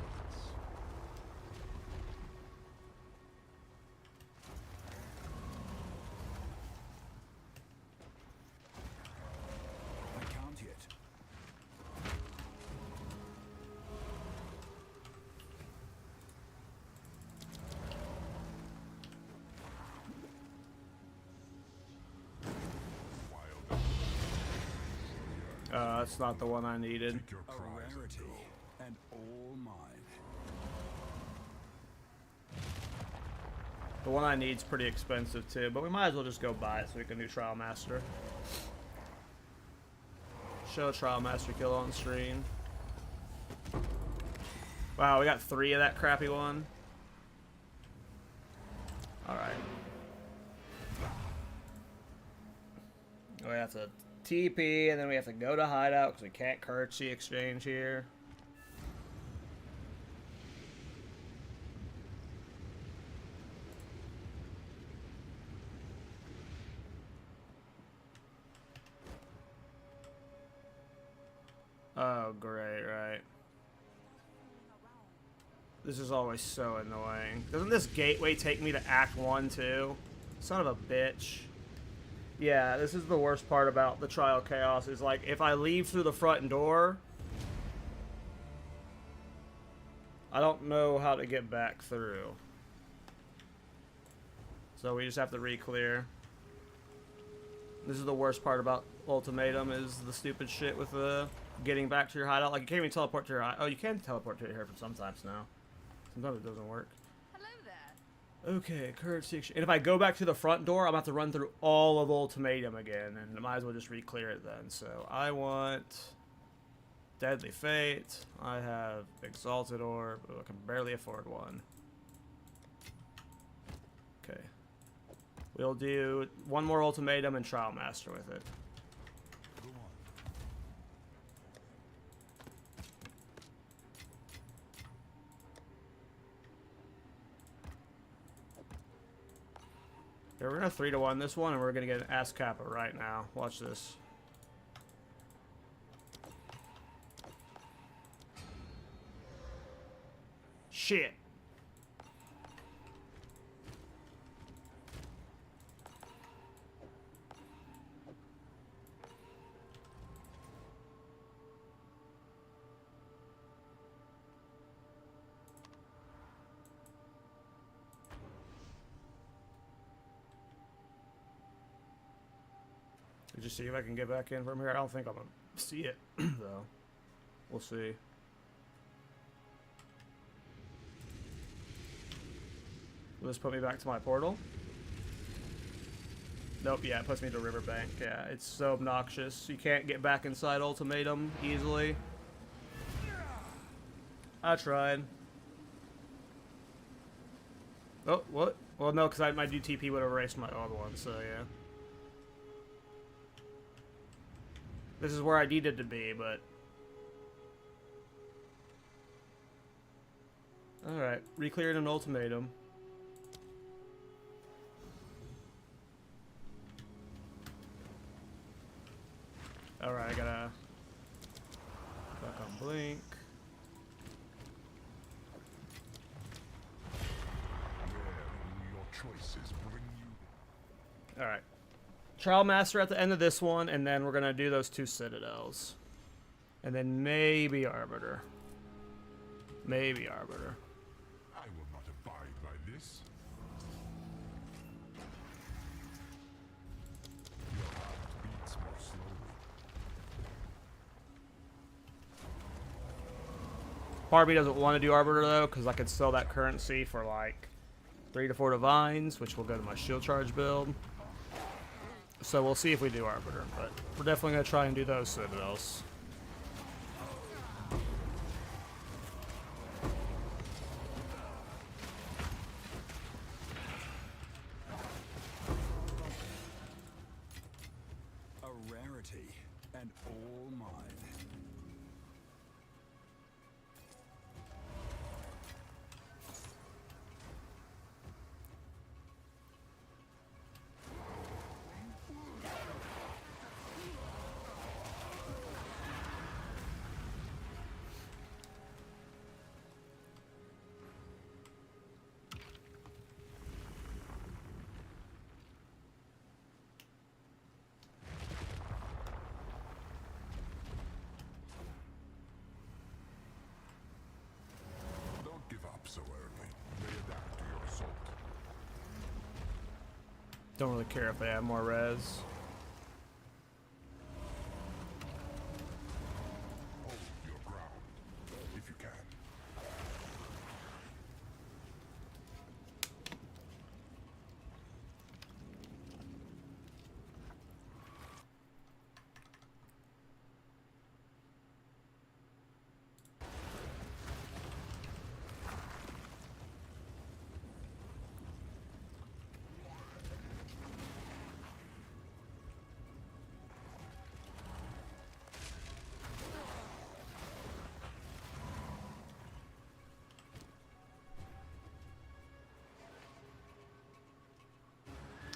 I can't yet. Wild. That's not the one I needed. Take your A prize. rarity, and all mine. The one I need's pretty expensive too, but we might as well just go buy it so we can do Trial Master. Show Trial Master kill on screen. Wow, we got 3 of that crappy one. Alright. We have to TP, and then we have to go to hideout because we can't currency exchange here. Oh, great, right. This is always so annoying. Doesn't this gateway take me to Act 1 too? Son of a bitch. Yeah, this is the worst part about the Trial Chaos, is like, if I leave through the front door, I don't know how to get back through. So we just have to re-clear. This is the worst part about Ultimatum, is the stupid shit with the getting back to your hideout. Like, you can't even teleport to your hideout. Oh, you can teleport to your hideout sometimes now. Sometimes it doesn't work. Hello there. Okay, currency exchange. And if I go back to the front door, I'm going to have to run through all of Ultimatum again, and I might as well just re-clear it then. So I want Deadly Fate. I have Exalted Orb. Oh, I can barely afford one. Okay. We'll do one more Ultimatum and Trial Master with it. Go on. Yeah, we're gonna 3-1 this one, and we're gonna get an ass kappa right now. Watch this. Shit. just see if I can get back in from here. I don't think I'm gonna see it though. We'll see. Will this put me back to my portal? Nope, yeah, it puts me to Riverbank. Yeah, it's so obnoxious. You can't get back inside Ultimatum easily. I tried. Oh, what? Well, no, because my DTP would have erased my other one, so yeah. This is where I needed to be, but... Alright, re-cleared an ultimatum. Alright, I gotta... Back on Blink. Alright. Trial Master at the end of this one, and then we're gonna do those 2 Citadels. And then maybe Arbiter. Maybe Arbiter. I will not abide by this. Your heart beats more slowly. Part of me doesn't want to do Arbiter though, because I could sell that currency for like 3 to 4 Divines, which will go to my shield charge build. So we'll see if we do Arbiter, but we're definitely going to try and do those Citadels. A rarity, and all mine. Don't give up so early. They adapt to your assault. Don't really care if they have more res. Hold your ground, if you can.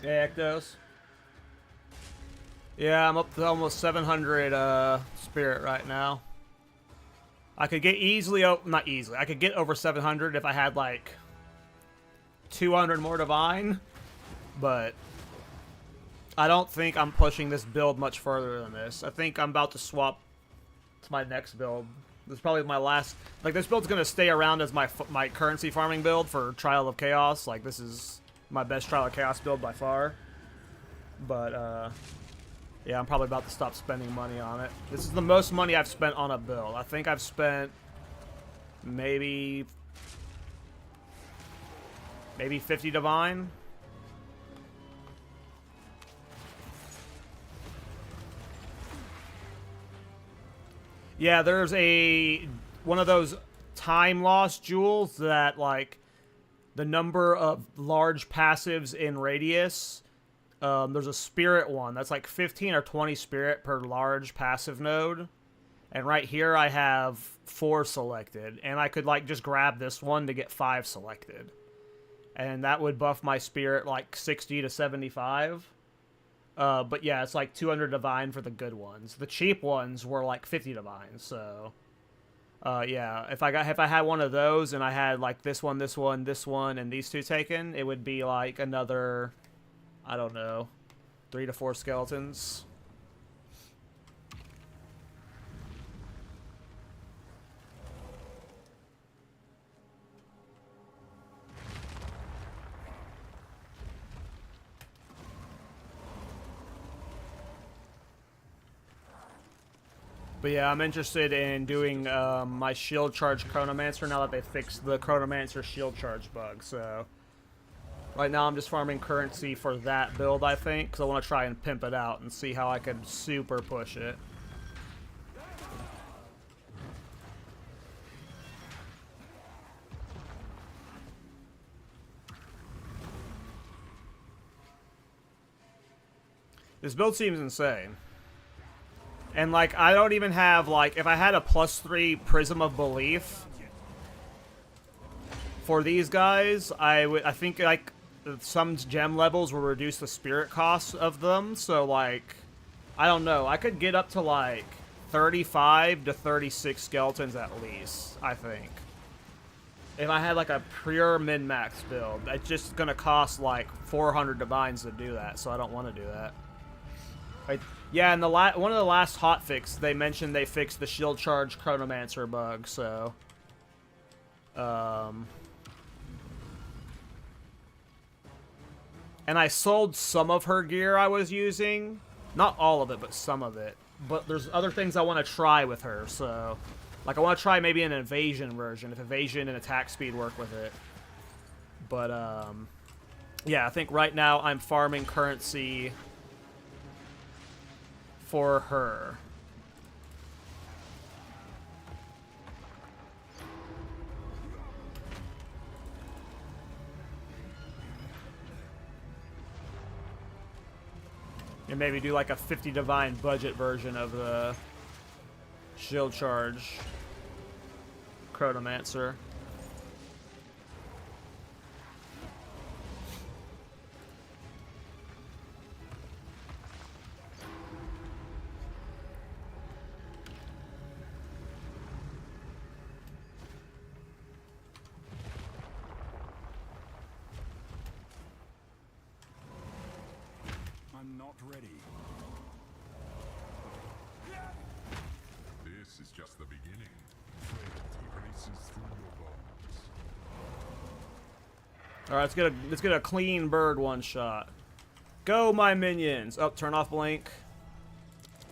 Yeah, Ectos. Yeah, I'm up to almost 700 spirit right now. I could get easily, not easily, I could get over 700 if I had like 200 more divine, but I don't think I'm pushing this build much further than this. I think I'm about to swap to my next build. This is probably my last, like this build's gonna stay around as my currency farming build for Trial of Chaos. Like this is my best Trial of Chaos build by far. But, yeah, I'm probably about to stop spending money on it. This is the most money I've spent on a build. I think I've spent maybe 50 divine. Yeah, there's one of those time loss jewels that, like, the number of large passives in radius, there's a spirit one that's like 15 or 20 spirit per large passive node. And right here I have 4 selected, and I could like just grab this one to get 5 selected. And that would buff my spirit like 60 to 75. But yeah, it's like 200 divine for the good ones. The cheap ones were like 50 divine, so... yeah, if I had one of those and I had like this one, and these 2 taken, it would be like another, I don't know, 3 to 4 skeletons. But yeah, I'm interested in doing my shield charge Chronomancer now that they fixed the Chronomancer shield charge bug. So right now I'm just farming currency for that build, I think, because I want to try and pimp it out and see how I can super push it. This build seems insane. And, like, I don't even have, like, if I had a +3 Prism of Belief for these guys, I think, like, some gem levels will reduce the spirit costs of them. So, like, I don't know. I could get up to, like, 35 to 36 skeletons at least, I think. If I had, like, a pure min-max build. It's just gonna cost, like, 400 divines to do that, so I don't want to do that. Yeah, and one of the last hotfix, they mentioned they fixed the shield charge Chronomancer bug, so... And I sold some of her gear I was using. Not all of it, but some of it. But there's other things I want to try with her, so... Like, I want to try maybe an evasion version, if evasion and attack speed work with it. But, yeah, I think right now I'm farming currency for her. And maybe do like a 50 divine budget version of the shield charge Chronomancer. I'm not ready. This is just the beginning. Frailty races through your bones. Alright, let's get a clean bird one shot. Go, my minions! Oh, turn off blink.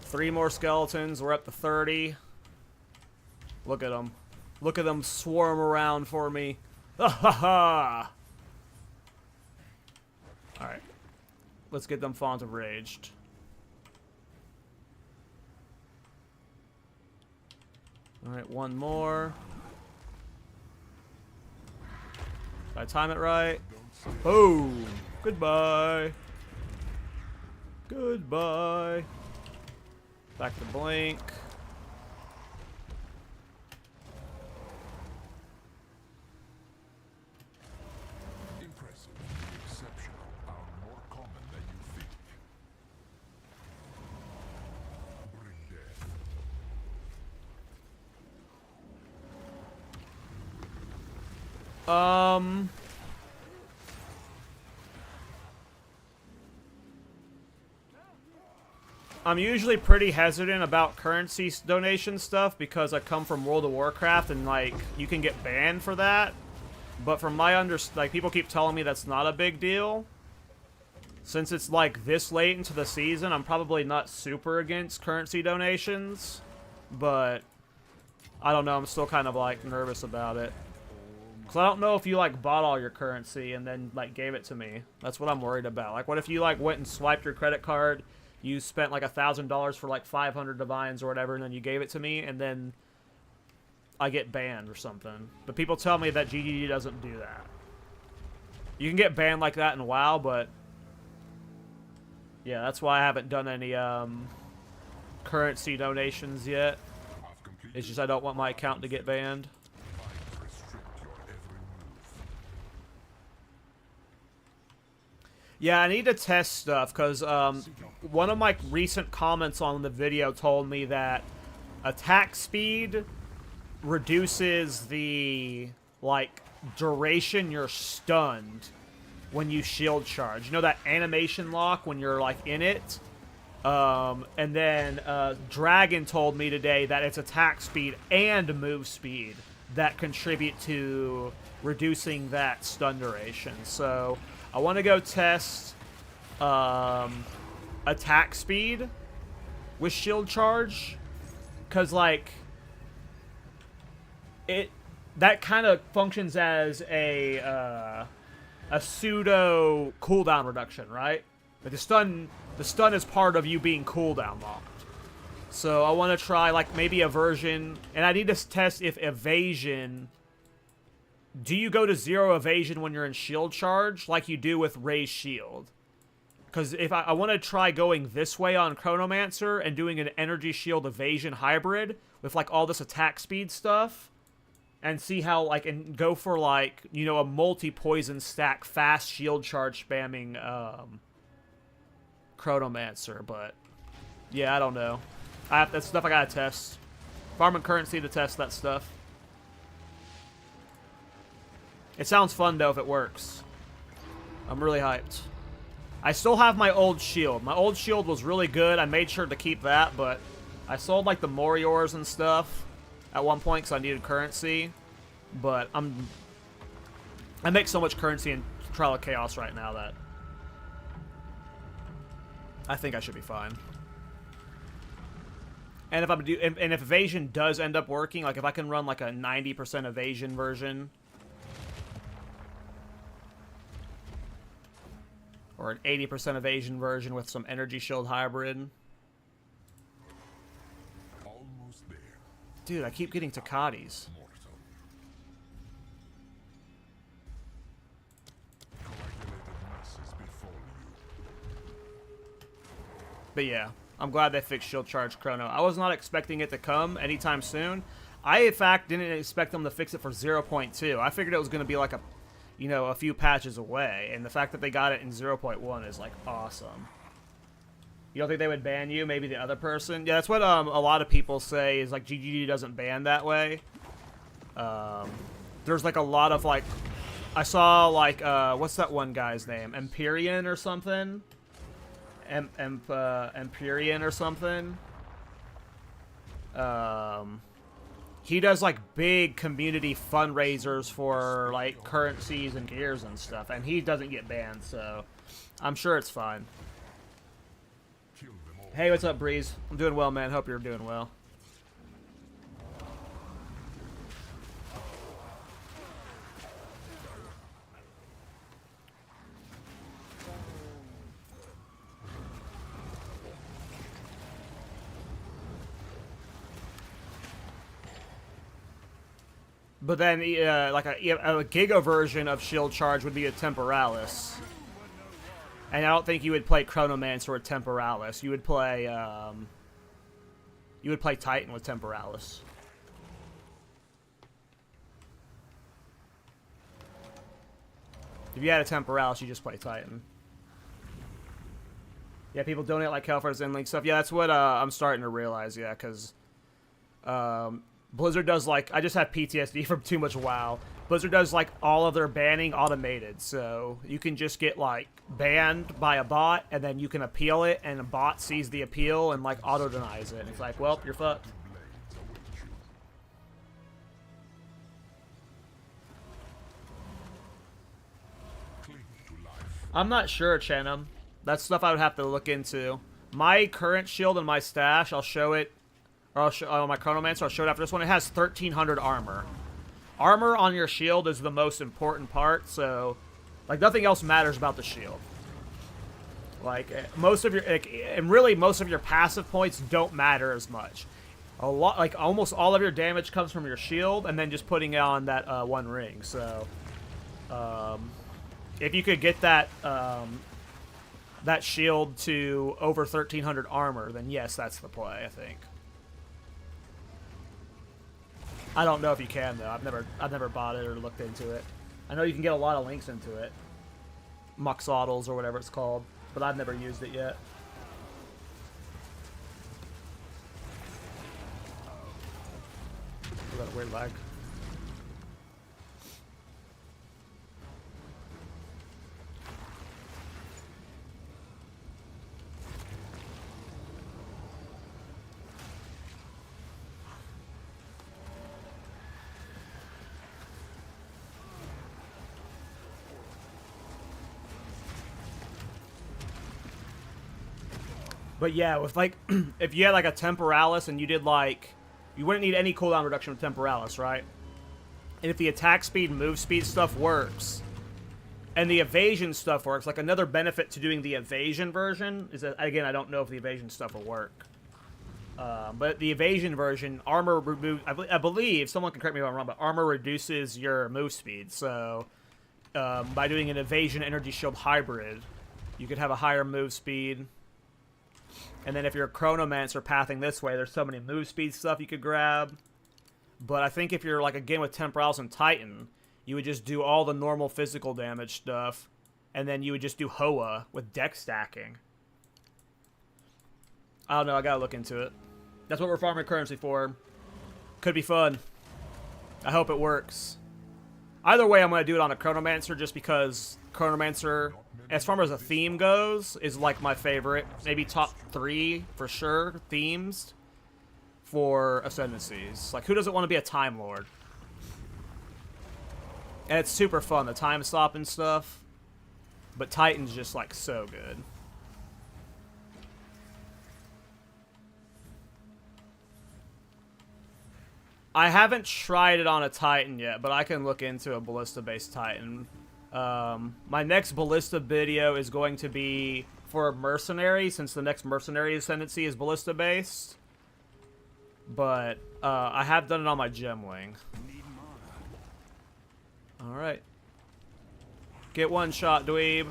3 more skeletons. We're up to 30. Look at them. Look at them swarm around for me. Ha ha ha! Alright. Let's get them Font of Raged. Alright, one more. Did I time it right? Boom! Goodbye! Goodbye! Back to blink. Impressive, exceptional, are more common than you think. Bring death. I'm usually pretty hesitant about currency donation stuff because I come from World of Warcraft and, like, you can get banned for that. But from my like, people keep telling me that's not a big deal. Since it's, like, this late into the season, I'm probably not super against currency donations. But, I don't know, I'm still kind of, like, nervous about it. Because I don't know if you, like, bought all your currency and then, like, gave it to me. That's what I'm worried about. Like, what if you, like, went and swiped your credit card, you spent, like, $1,000 for, like, 500 divines or whatever, and then you gave it to me, and then I get banned or something. But people tell me that GGG doesn't do that. You can get banned like that in WoW, but yeah, that's why I haven't done any currency donations yet. It's just I don't want my account to get banned. Yeah, I need to test stuff, because one of my recent comments on the video told me that attack speed reduces the, like, duration you're stunned when you shield charge. You know that animation lock when you're, like, in it? And then Dragon told me today that it's attack speed and move speed that contribute to reducing that stun duration. So I want to go test attack speed with shield charge Because, like, that kind of functions as a pseudo cooldown reduction, right? But the stun is part of you being cooldown locked. So I want to try, like, maybe a version, and I need to test if evasion. Do you go to 0 evasion when you're in shield charge, like you do with raised shield? Because if I want to try going this way on Chronomancer and doing an energy shield evasion hybrid with, like, all this attack speed stuff, and see how, like, and go for, like, you know, a multi-poison stack fast shield charge spamming Chronomancer, but yeah, I don't know. That's stuff I gotta test. Farming currency to test that stuff. It sounds fun though if it works. I'm really hyped. I still have my old shield. My old shield was really good. I made sure to keep that, but I sold, like, the Moriors and stuff at one point because I needed currency. But I make so much currency in Trial of Chaos right now that I think I should be fine. And if evasion does end up working, like if I can run like a 90% evasion version, or an 80% evasion version with some energy shield hybrid. Almost there. Dude, I keep getting Takatis. Mortal. Coagulated masses befall you. But yeah, I'm glad they fixed shield charge chrono. I was not expecting it to come anytime soon. I, in fact, didn't expect them to fix it for 0.2. I figured it was going to be like a, you know, a few patches away. And the fact that they got it in 0.1 is, like, awesome. You don't think they would ban you? Maybe the other person? Yeah, that's what a lot of people say is, like, GGG doesn't ban that way. There's, like, a lot of, like... I saw, like, what's that one guy's name? Empyrean or something? Empyrean or something? He does, like, big community fundraisers for, like, currencies and gears and stuff, and he doesn't get banned, so I'm sure it's fine. Kill them all. Hey, what's up, Breeze? I'm doing well, man. Hope you're doing well. But then, like a Giga version of Shield Charge would be a Temporalis. And I don't think you would play Chronomancer with Temporalis. You would play Titan with Temporalis. If you had a Temporalis, you just play Titan. Yeah, people donate like hell for this in-link stuff. Yeah, that's what I'm starting to realize, yeah, because Blizzard does, like, I just have PTSD from too much WoW. Blizzard does, like, all of their banning automated, so you can just get, like, banned by a bot, and then you can appeal it, and a bot sees the appeal and, like, auto-denies it. And it's like, well, you're fucked. Cling to life. I'm not sure, Chanum. That's stuff I would have to look into. My current shield and my stash, I'll show it, or I'll show my Chronomancer, I'll show it after this one. It has 1,300 armor. Armor on your shield is the most important part, so, like, nothing else matters about the shield. Like, most of your, and really most of your passive points don't matter as much. A lot, like, almost all of your damage comes from your shield, and then just putting on that one ring. So, if you could get that that shield to over 1,300 armor, then yes, that's the play, I think. I don't know if you can though. I've never bought it or looked into it. I know you can get a lot of links into it, Muxoddles or whatever it's called, but I've never used it yet. We got a weird lag. But yeah, with, like, if you had, like, a Temporalis and you did, like, you wouldn't need any cooldown reduction with Temporalis, right? And if the attack speed, move speed stuff works, and the evasion stuff works, like another benefit to doing the evasion version is that, again, I don't know if the evasion stuff will work. But the evasion version, armor I believe, someone can correct me if I'm wrong, but armor reduces your move speed. So by doing an evasion energy shield hybrid, you could have a higher move speed. And then if you're a Chronomancer pathing this way, there's so many move speed stuff you could grab. But I think if you're like again with Temporalis and Titan, you would just do all the normal physical damage stuff, and then you would just do Hoa with deck stacking. I don't know, I gotta look into it. That's what we're farming currency for. Could be fun. I hope it works. Either way, I'm gonna do it on a Chronomancer just because Chronomancer, as far as a theme goes, is like my favorite. Maybe top 3 for sure themes for Ascendancies. Like, who doesn't want to be a Time Lord? And it's super fun, the time stop and stuff. But Titan's just like so good. I haven't tried it on a Titan yet, but I can look into a Ballista-based Titan. My next Ballista video is going to be for a Mercenary, since the next Mercenary Ascendancy is Ballista-based. But I have done it on my Gemwing. Alright. Get one shot, dweeb. A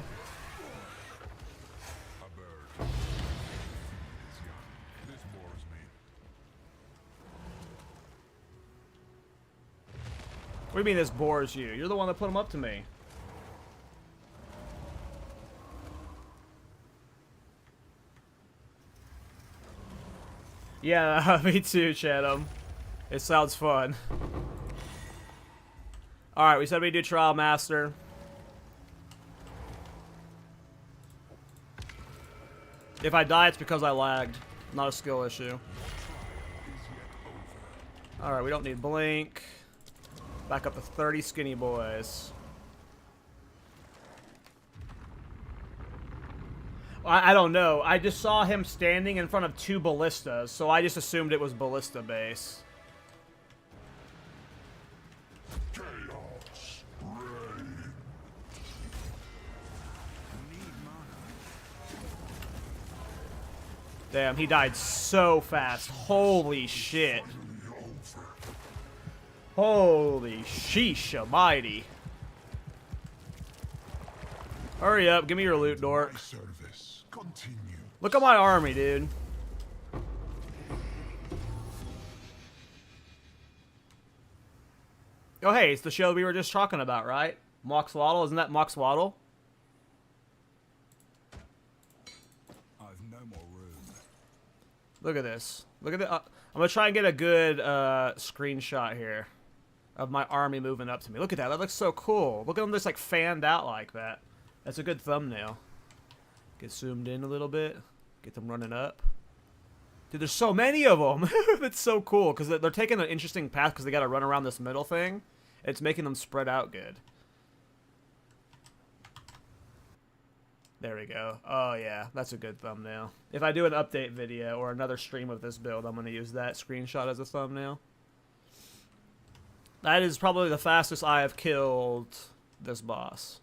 bird. It's young. This bores me. What do you mean this bores you? You're the one that put them up to me. Yeah, me too, Chatham. It sounds fun. Alright, we said we'd do Trial Master. If I die, it's because I lagged. Not a skill issue. Alright, we don't need Blink. Back up to 30 skinny boys. I don't know. I just saw him standing in front of 2 ballistas, so I just assumed it was ballista base. Chaos reign. Damn, he died so fast. Holy shit. Holy sheesh almighty. Hurry up, give me your loot, dork. My service continue. Look at my army, dude. Oh, hey, it's the show we were just talking about, right? Moxwaddle, isn't that Moxwaddle? I've no more room. Look at this. Look at the. I'm gonna try and get a good screenshot here of my army moving up to me. Look at that. That looks so cool. Look at them just like fanned out like that. That's a good thumbnail. Get zoomed in a little bit. Get them running up. Dude, there's so many of them. That's so cool because they're taking an interesting path because they got to run around this middle thing. It's making them spread out good. There we go. Oh, yeah. That's a good thumbnail. If I do an update video or another stream of this build, I'm going to use that screenshot as a thumbnail. That is probably the fastest I have killed this boss.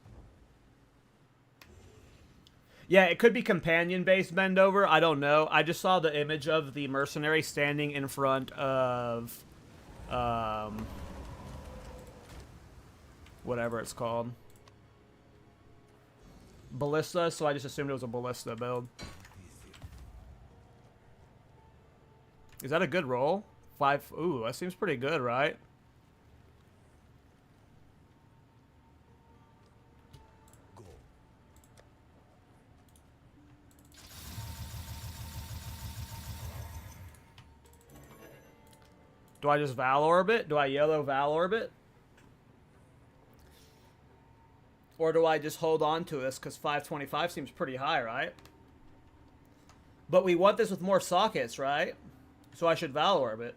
Yeah, it could be companion-based bend over. I don't know. I just saw the image of the mercenary standing in front of... whatever it's called. Ballista, so I just assumed it was a ballista build. Is that a good roll? 5... Ooh, that seems pretty good, right? Do I just Val Orbit? Do I yellow Val Orbit? Or do I just hold on to this? Because 525 seems pretty high, right? But we want this with more sockets, right? So I should Val Orbit.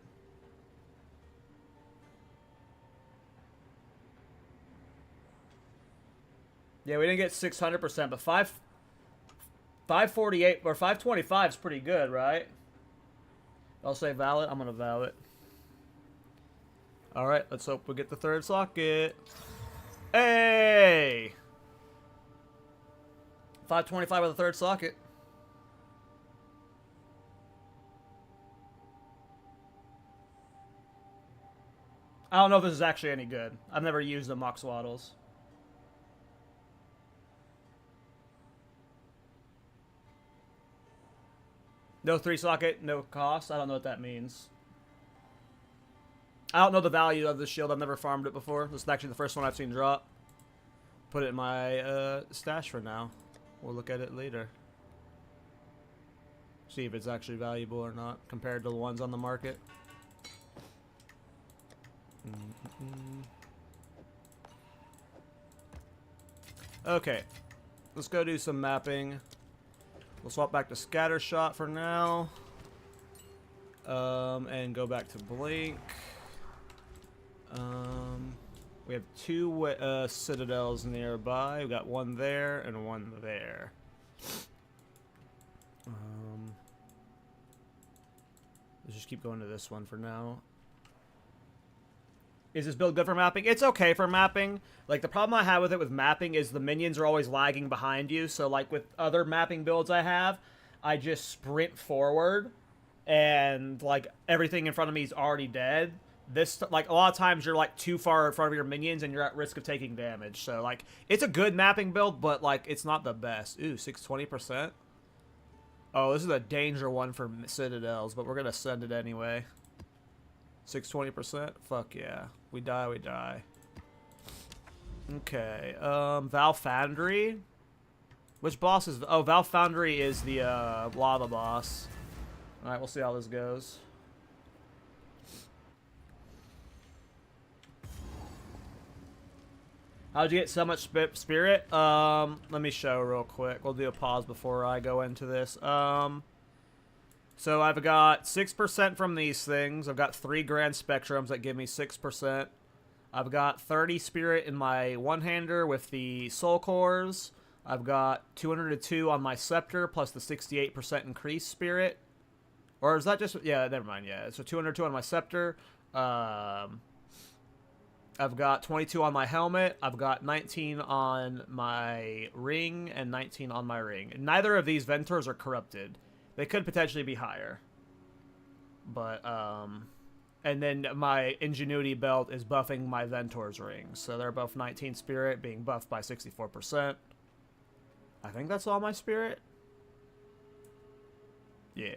Yeah, we didn't get 600%, but 548 or 525 is pretty good, right? I'll say Val it. I'm going to Val it. Alright, let's hope we get the third socket. Hey! 525 with the third socket. I don't know if this is actually any good. I've never used the Mox Waddles. No 3-socket, no cost. I don't know what that means. I don't know the value of this shield. I've never farmed it before. This is actually the first one I've seen drop. Put it in my stash for now. We'll look at it later. See if it's actually valuable or not compared to the ones on the market. Okay, let's go do some mapping. We'll swap back to Scattershot for now. And go back to Blink. We have 2 citadels nearby. We got one there and one there. Let's just keep going to this one for now. Is this build good for mapping? It's okay for mapping. Like, the problem I have with it with mapping is the minions are always lagging behind you. So, like, with other mapping builds I have, I just sprint forward and, like, everything in front of me is already dead. This, like, a lot of times you're, like, too far in front of your minions and you're at risk of taking damage. So, like, it's a good mapping build, but, like, it's not the best. Ooh, 620%. Oh, this is a danger one for citadels, but we're going to send it anyway. 620%? Fuck yeah. We die, we die. Okay, Val Foundry? Which boss is... Oh, Val Foundry is the, lava boss. Alright, we'll see how this goes. How'd you get so much spirit? Let me show real quick. We'll do a pause before I go into this. So I've got 6% from these things. I've got 3 Grand Spectrums that give me 6%. I've got 30 spirit in my one-hander with the soul cores. I've got 202 on my scepter plus the 68% increased spirit. Or is that just... Yeah, never mind. Yeah, so 202 on my scepter. I've got 22 on my helmet. I've got 19 on my ring and 19 on my ring. Neither of these Ventors are corrupted. They could potentially be higher. But, and then my Ingenuity belt is buffing my Ventor's rings. So they're both 19 spirit, being buffed by 64%. I think that's all my spirit. Yeah.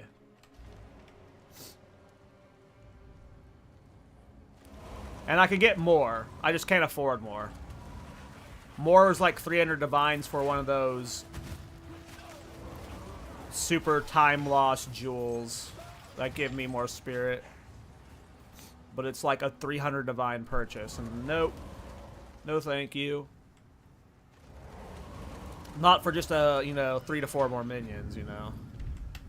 And I could get more. I just can't afford more. More is like 300 divines for one of those super time lost jewels that give me more spirit. But it's like a 300 divine purchase. And nope. No thank you. Not for just a, you know, 3 to 4 more minions, you know.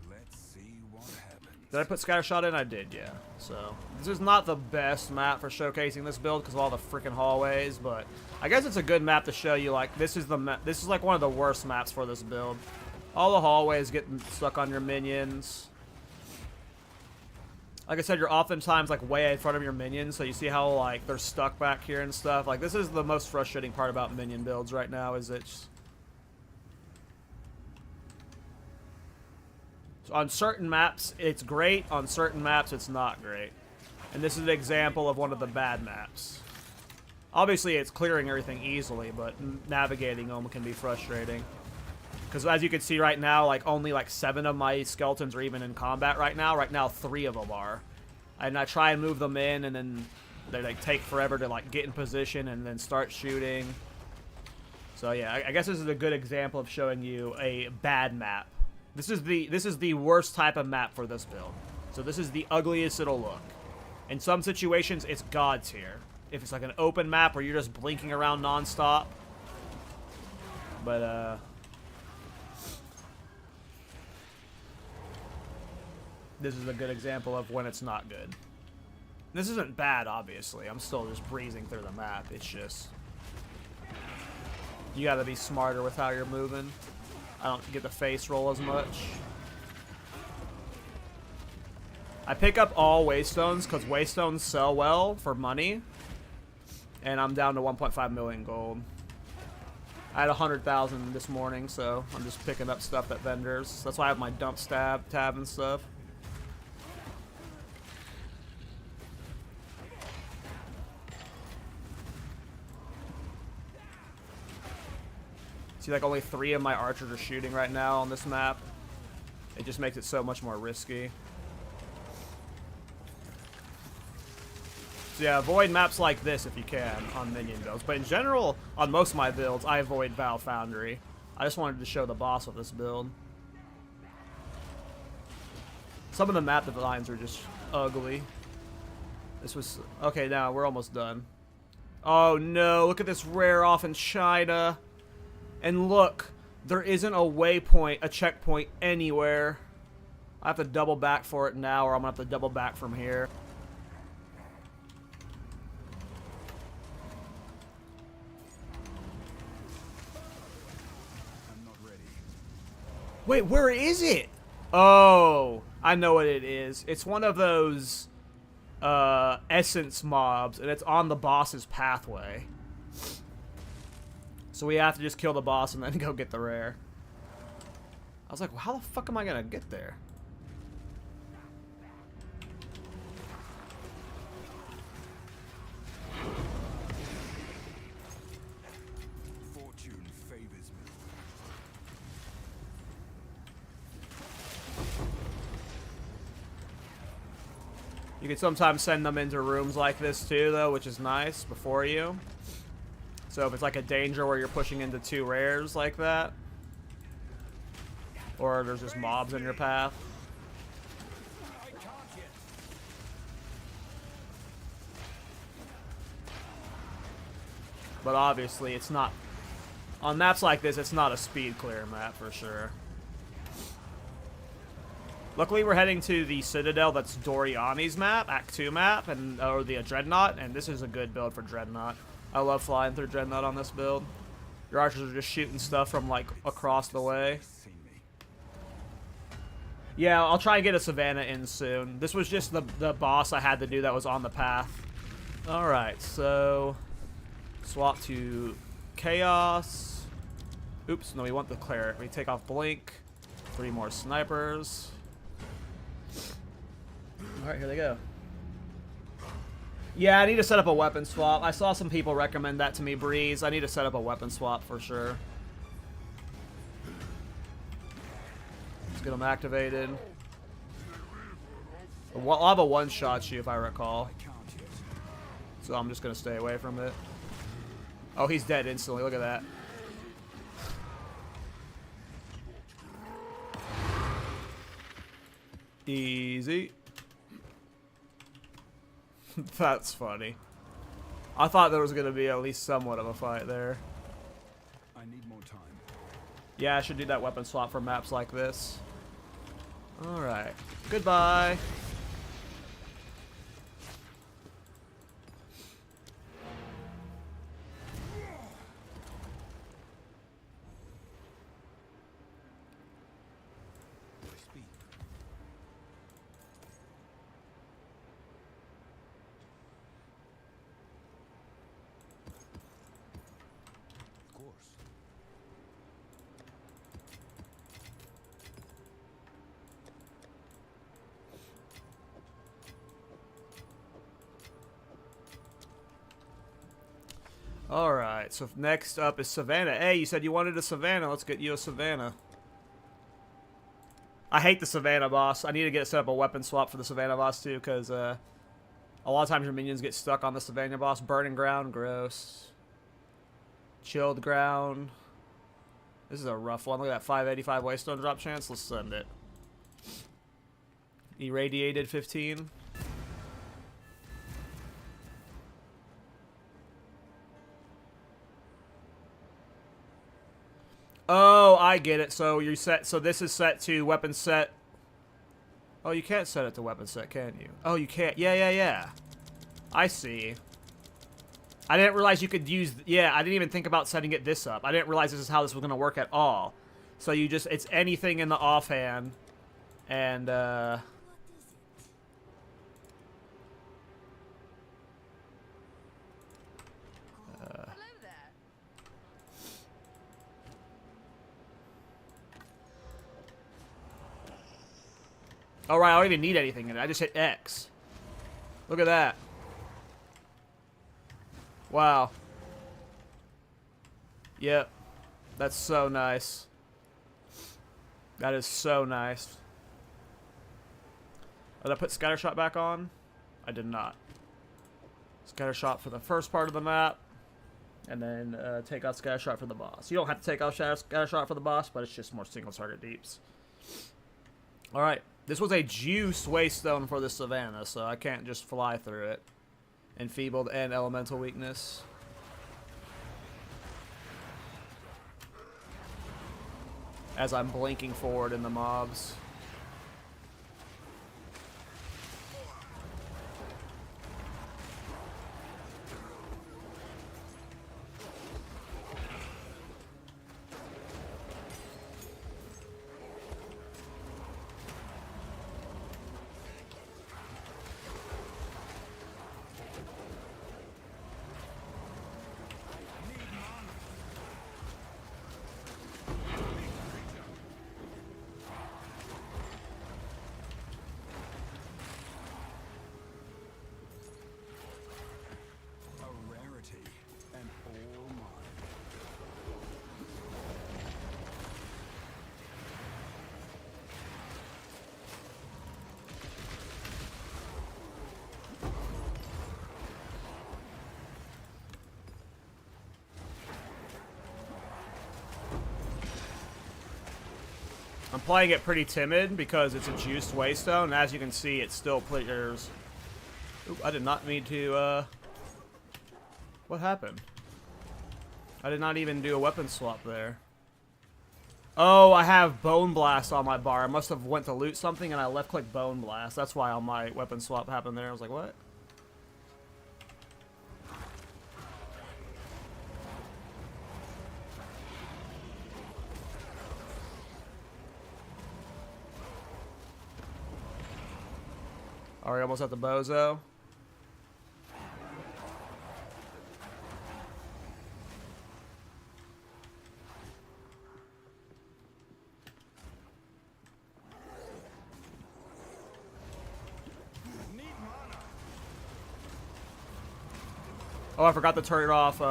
Let's see what happens. Did I put Scattershot in? I did, yeah. So, this is not the best map for showcasing this build because of all the freaking hallways, but I guess it's a good map to show you, like, this is like one of the worst maps for this build. All the hallways getting stuck on your minions. Like I said, you're oftentimes, like, way in front of your minions, so you see how, like, they're stuck back here and stuff. Like, this is the most frustrating part about minion builds right now, is it's... So on certain maps, it's great. On certain maps, it's not great. And this is an example of one of the bad maps. Obviously, it's clearing everything easily, but navigating them can be frustrating. Because as you can see right now, like, only like 7 of my skeletons are even in combat right now. Right now, 3 of them are. And I try and move them in, and then they like take forever to like get in position and then start shooting. So yeah, I guess this is a good example of showing you a bad map. This is the worst type of map for this build. So this is the ugliest it'll look. In some situations, it's god tier. If it's like an open map where you're just blinking around non-stop. But this is a good example of when it's not good. This isn't bad, obviously. I'm still just breezing through the map. It's just... you gotta be smarter with how you're moving. I don't get the face roll as much. I pick up all waystones because waystones sell well for money. And I'm down to 1.5 million gold. I had 100,000 this morning, so I'm just picking up stuff at vendors. That's why I have my dump tab and stuff. See, like, only 3 of my archers are shooting right now on this map. It just makes it so much more risky. So yeah, avoid maps like this if you can on minion builds. But in general, on most of my builds, I avoid Val Foundry. I just wanted to show the boss of this build. Some of the map designs are just ugly. This was... Okay, now we're almost done. Oh no, look at this rare off in China. And look, there isn't a waypoint, a checkpoint anywhere. I have to double back for it now, or I'm going to have to double back from here. I'm not ready. Wait, where is it? Oh, I know what it is. It's one of those essence mobs, and it's on the boss's pathway. So we have to just kill the boss and then go get the rare. I was like, well, how the fuck am I gonna get there? Fortune favors me. You can sometimes send them into rooms like this too, though, which is nice, before you. So if it's like a danger where you're pushing into 2 rares like that, or there's just mobs in your path. But obviously it's not, on maps like this, it's not a speed clear map for sure. Luckily we're heading to the Citadel, that's Doriani's map, Act 2 map, and or the Dreadnought, and this is a good build for Dreadnought. I love flying through Dreadnought on this build. Your archers are just shooting stuff from, like, across the way. Yeah, I'll try and get a Savannah in soon. This was just the boss I had to do that was on the path. Alright, so... swap to Chaos. Oops, no, we want the Cleric. We take off Blink. 3 more snipers. Alright, here they go. Yeah, I need to set up a weapon swap. I saw some people recommend that to me, Breeze. I need to set up a weapon swap for sure. Let's get them activated. I'll have a one-shot you if I recall. So I'm just going to stay away from it. Oh, he's dead instantly. Look at that. Easy. That's funny. I thought there was going to be at least somewhat of a fight there. I need more time. Yeah, I should do that weapon swap for maps like this. Alright. Goodbye. Speak. Of course. Alright, so next up is Savannah. Hey, you said you wanted a Savannah. Let's get you a Savannah. I hate the Savannah boss. I need to get set up a weapon swap for the Savannah boss too, because a lot of times your minions get stuck on the Savannah boss. Burning Ground, gross. Chilled Ground. This is a rough one. Look at that 585 Waystone drop chance. Let's send it. Irradiated 15. Oh, I get it. So you set. So this is set to weapon set. Oh, you can't set it to weapon set, can you? Oh, you can't. Yeah. I see. I didn't realize you could use. Yeah, I didn't even think about setting it this up. I didn't realize this is how this was gonna work at all. So you just. It's anything in the offhand, and Oh, right, I don't even need anything in it. I just hit X. Look at that. Wow. Yep. That's so nice. That is so nice. Did I put Scattershot back on? I did not. Scattershot for the first part of the map. And then take out Scattershot for the boss. You don't have to take out Scattershot for the boss, but it's just more single target deeps. Alright. This was a juice waystone for the Savannah, so I can't just fly through it. Enfeebled and elemental weakness. As I'm blinking forward in the mobs. I'm playing it pretty timid because it's a juiced waystone, and as you can see, it still clears. Oop, I did not mean to, what happened? I did not even do a weapon swap there. Oh, I have Bone Blast on my bar. I must have went to loot something, and I left-click Bone Blast. That's why all my weapon swap happened there. I was like, what? Alright, almost at the bozo. Oh, I forgot to turn it off.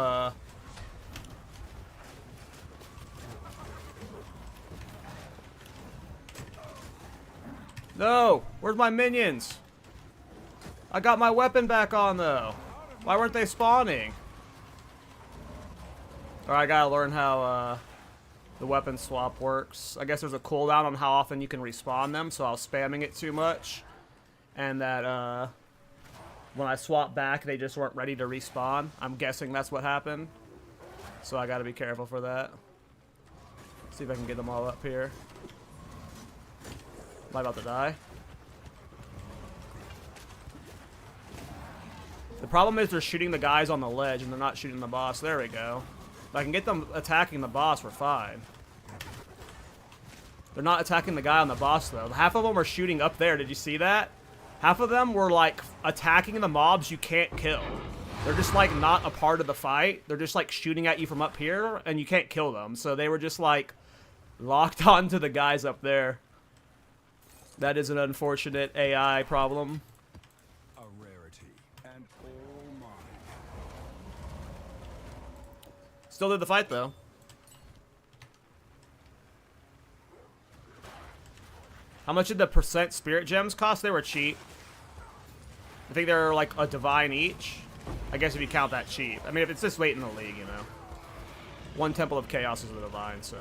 No! Where's my minions? I got my weapon back on, though. Why weren't they spawning? Alright, I gotta learn how the weapon swap works. I guess there's a cooldown on how often you can respawn them, so I was spamming it too much. And that, when I swap back, they just weren't ready to respawn. I'm guessing that's what happened. So I gotta be careful for that. See if I can get them all up here. Am I about to die? The problem is they're shooting the guys on the ledge and they're not shooting the boss. There we go. If I can get them attacking the boss, we're fine. They're not attacking the guy on the boss, though. Half of them are shooting up there. Did you see that? Half of them were, like, attacking the mobs you can't kill. They're just, like, not a part of the fight. They're just, like, shooting at you from up here, and you can't kill them. So they were just, like, locked onto the guys up there. That is an unfortunate AI problem. Still did the fight, though. How much did the percent spirit gems cost? They were cheap. I think they were like a divine each. I guess if you count that cheap. I mean, if it's this late in the league, you know. One Temple of Chaos is a divine, so.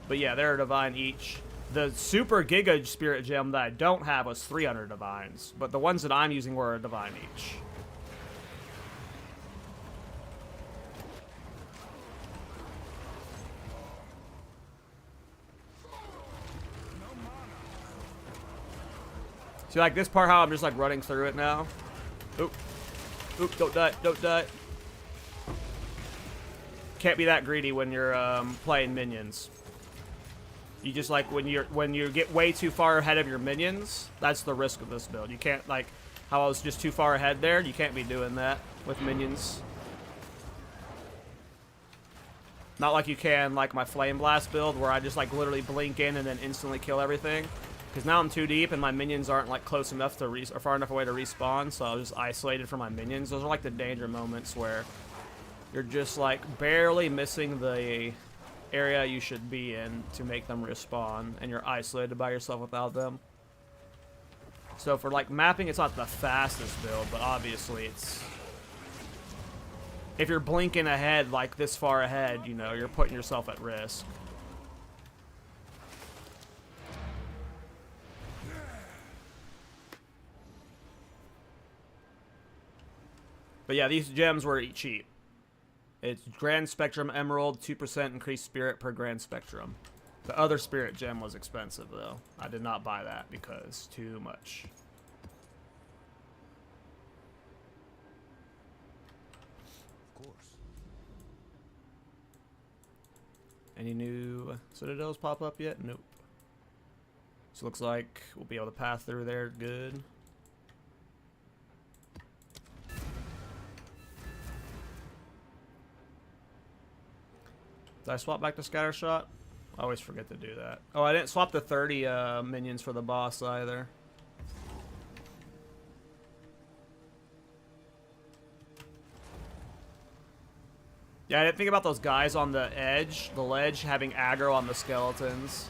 But yeah, they're a divine each. The super giga spirit gem that I don't have was 300 divines. But the ones that I'm using were a divine each. See, like, this part, how I'm just, like, running through it now. Oop. Oop, don't die, don't die. Can't be that greedy when you're, playing minions. You just, like, when you get way too far ahead of your minions, that's the risk of this build. You can't, like, how I was just too far ahead there, you can't be doing that with minions. Not like you can, like, my Flame Blast build, where I just, like, literally blink in and then instantly kill everything. Because now I'm too deep and my minions aren't like close enough to or far enough away to respawn, so I was just isolated from my minions. Those are like the danger moments where you're just like barely missing the area you should be in to make them respawn, and you're isolated by yourself without them. So for like mapping, it's not the fastest build, but obviously it's... If you're blinking ahead, like this far ahead, you know, you're putting yourself at risk. But yeah, these gems were cheap. It's Grand Spectrum Emerald, 2% increased spirit per Grand Spectrum. The other spirit gem was expensive, though. I did not buy that because too much. Of course. Any new citadels pop up yet? Nope. So looks like we'll be able to pass through there good. Did I swap back to Scattershot? I always forget to do that. Oh, I didn't swap the 30 minions for the boss either. Yeah, I didn't think about those guys on the edge, the ledge, having aggro on the skeletons.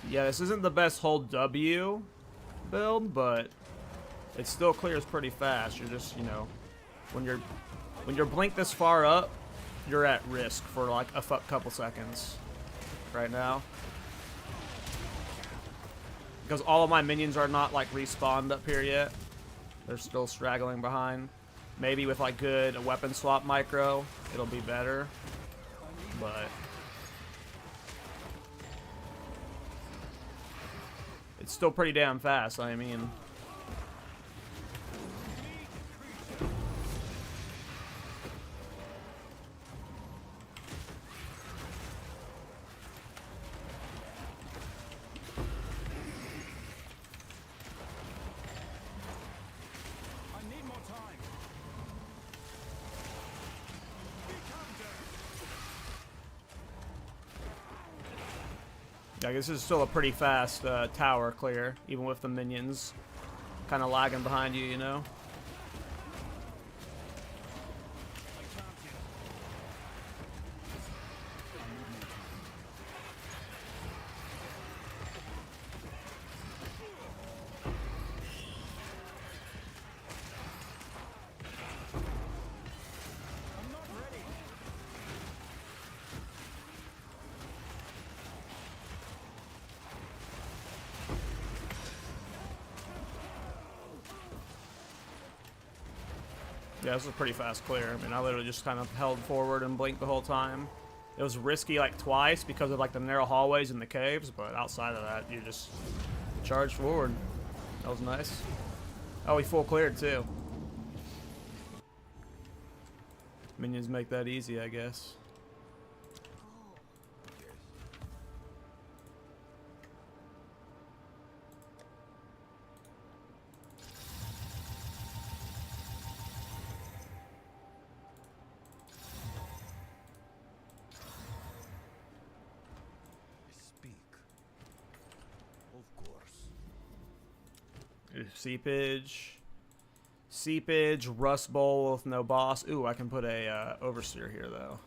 Yeah, this isn't the best hold W build, but it still clears pretty fast. You're just, you know... When you're blinked this far up, you're at risk for like a couple seconds right now. Because all of my minions are not like respawned up here yet. They're still straggling behind. Maybe with like good weapon swap micro, it'll be better. But it's still pretty damn fast, I mean. Yeah, this is still a pretty fast tower clear, even with the minions kind of lagging behind you, you know? Yeah, this was a pretty fast clear. I mean, I literally just kind of held forward and blinked the whole time. It was risky like twice because of like the narrow hallways and the caves, but outside of that, you just charge forward. That was nice. Oh, he full cleared too. Minions make that easy, I guess. Seepage, Rust Bowl with no boss. Ooh, I can put a Overseer here, though.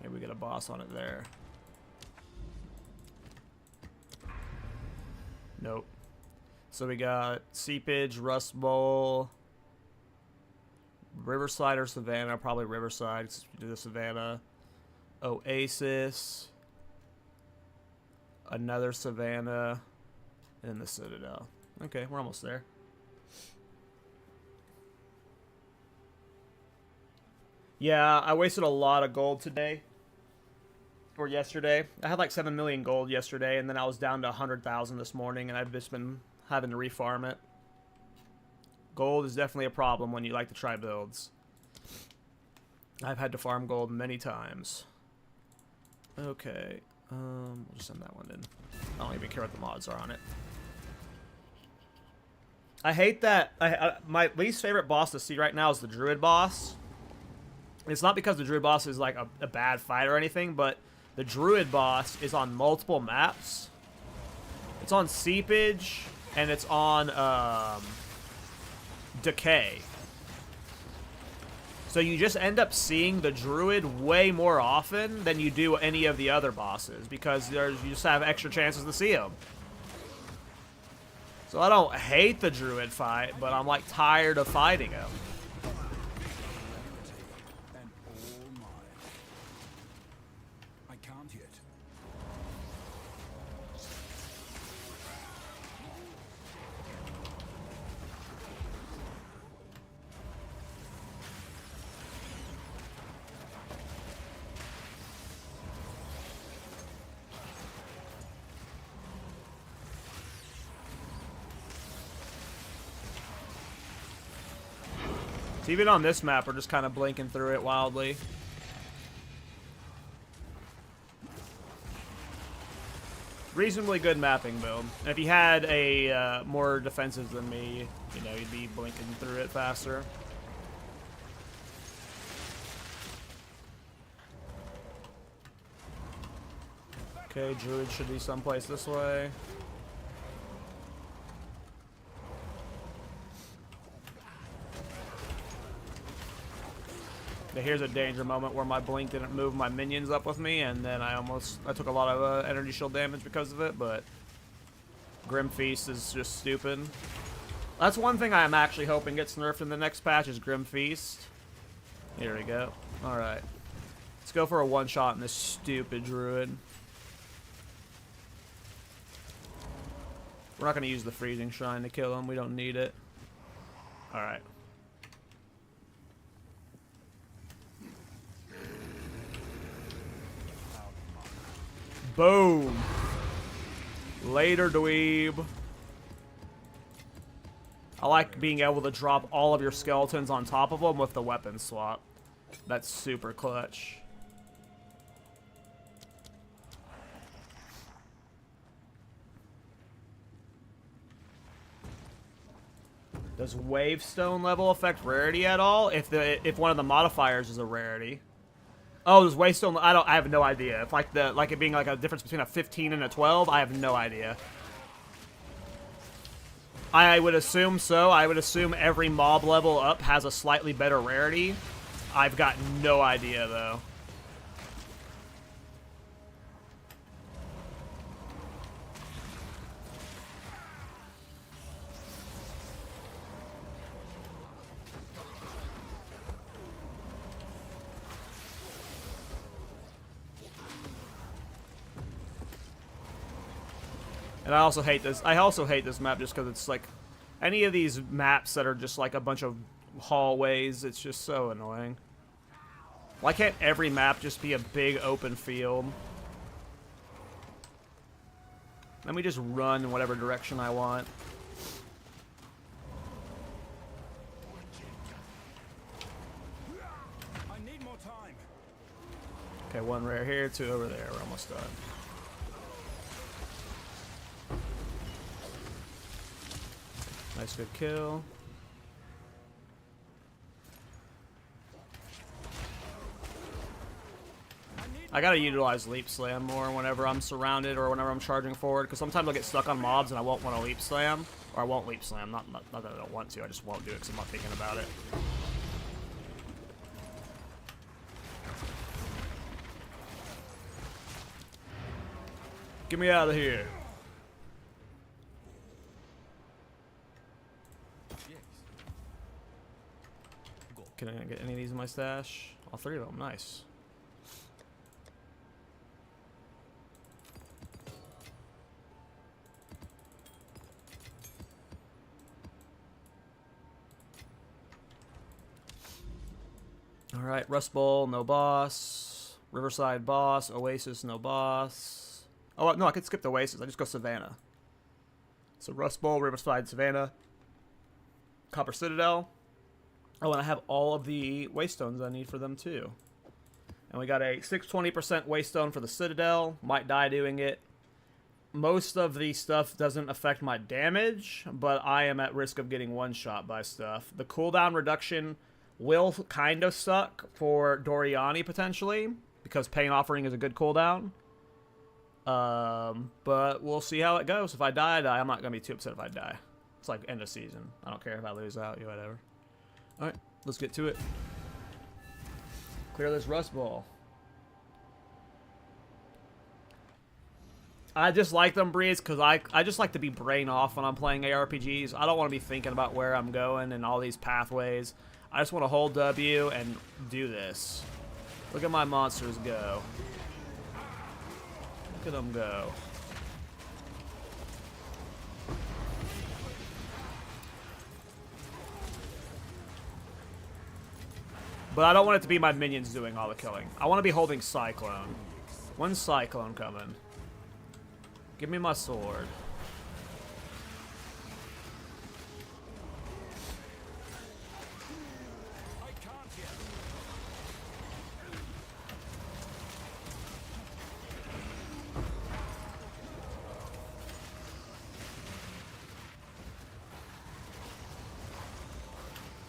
Maybe we get a boss on it there. Nope. So we got Seepage, Rust Bowl, Riverside or Savannah. Probably Riverside, because we do the Savannah. Oasis. Another Savannah. And the Citadel. Okay, we're almost there. Yeah, I wasted a lot of gold today. Or yesterday. I had like 7 million gold yesterday, and then I was down to 100,000 this morning, and I've just been having to refarm it. Gold is definitely a problem when you like to try builds. I've had to farm gold many times. Okay. We'll just send that one in. I don't even care what the mods are on it. I hate that. My least favorite boss to see right now is the Druid boss. It's not because the Druid boss is like a bad fight or anything, but the Druid boss is on multiple maps. It's on Seepage, and it's on Decay. So you just end up seeing the Druid way more often than you do any of the other bosses, because you just have extra chances to see them. So I don't hate the Druid fight, but I'm like tired of fighting him. And all mine. I can't yet. Even on this map, we're just kind of blinking through it wildly. Reasonably good mapping build. And if you had a more defensive than me, you know, you'd be blinking through it faster. Okay, Druid should be someplace this way. Okay, here's a danger moment where my blink didn't move my minions up with me, and then I took a lot of energy shield damage because of it, but Grim Feast is just stupid. That's one thing I'm actually hoping gets nerfed in the next patch is Grim Feast. Here we go. Alright. Let's go for a one-shot in this stupid Druid. We're not going to use the Freezing Shrine to kill him. We don't need it. Alright. Boom. Later, dweeb. I like being able to drop all of your skeletons on top of them with the weapon swap. That's super clutch. Does Wavestone level affect rarity at all? If one of the modifiers is a rarity. Oh, does Wavestone? I have no idea. If like it being like a difference between a 15 and a 12, I have no idea. I would assume so. I would assume every mob level up has a slightly better rarity. I've got no idea though. And I also hate this. I also hate this map just because it's like any of these maps that are just like a bunch of hallways. It's just so annoying. Why can't every map just be a big open field? Let me just run in whatever direction I want. I need more time. Okay, one rare here, two over there. We're almost done. Nice, good kill. I gotta utilize Leap Slam more whenever I'm surrounded or whenever I'm charging forward, because sometimes I'll get stuck on mobs and I won't want to Leap Slam. Or I won't Leap Slam, not that I don't want to, I just won't do it because I'm not thinking about it. Get me out of here. Can I get any of these in my stash? All three of them, nice. Alright, Rust Bowl, no boss. Riverside boss. Oasis, no boss. Oh, no, I could skip the Oasis. I just go Savannah. So Rust Bowl, Riverside, Savannah. Copper Citadel. Oh, and I have all of the Waystones I need for them, too. And we got a 620% Waystone for the Citadel. Might die doing it. Most of the stuff doesn't affect my damage, but I am at risk of getting one-shot by stuff. The cooldown reduction will kind of suck for Doriani, potentially. because Pain Offering is a good cooldown. But we'll see how it goes. If I die, I die. I'm not gonna be too upset if I die. It's like end of season. I don't care if I lose out, you whatever. Alright, let's get to it. Clear this rust ball. I just like them breeds because I just like to be brain off when I'm playing ARPGs. I don't want to be thinking about where I'm going and all these pathways. I just want to hold W and do this. Look at my monsters go. Look at them go. But I don't want it to be my minions doing all the killing. I want to be holding Cyclone. When's Cyclone coming? Give me my sword. I can't yet.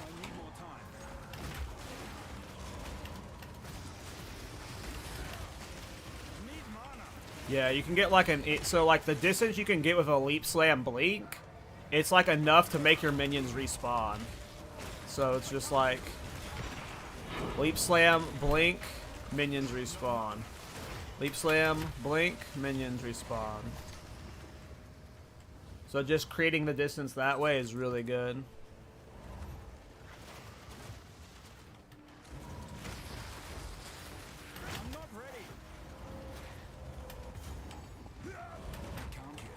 I need more time. I need mana. Yeah, you can get like so like the distance you can get with a Leap Slam Blink, it's like enough to make your minions respawn. So it's just like Leap Slam, Blink, minions respawn. Leap Slam, Blink, minions respawn. So just creating the distance that way is really good. I'm not ready. I can't yet.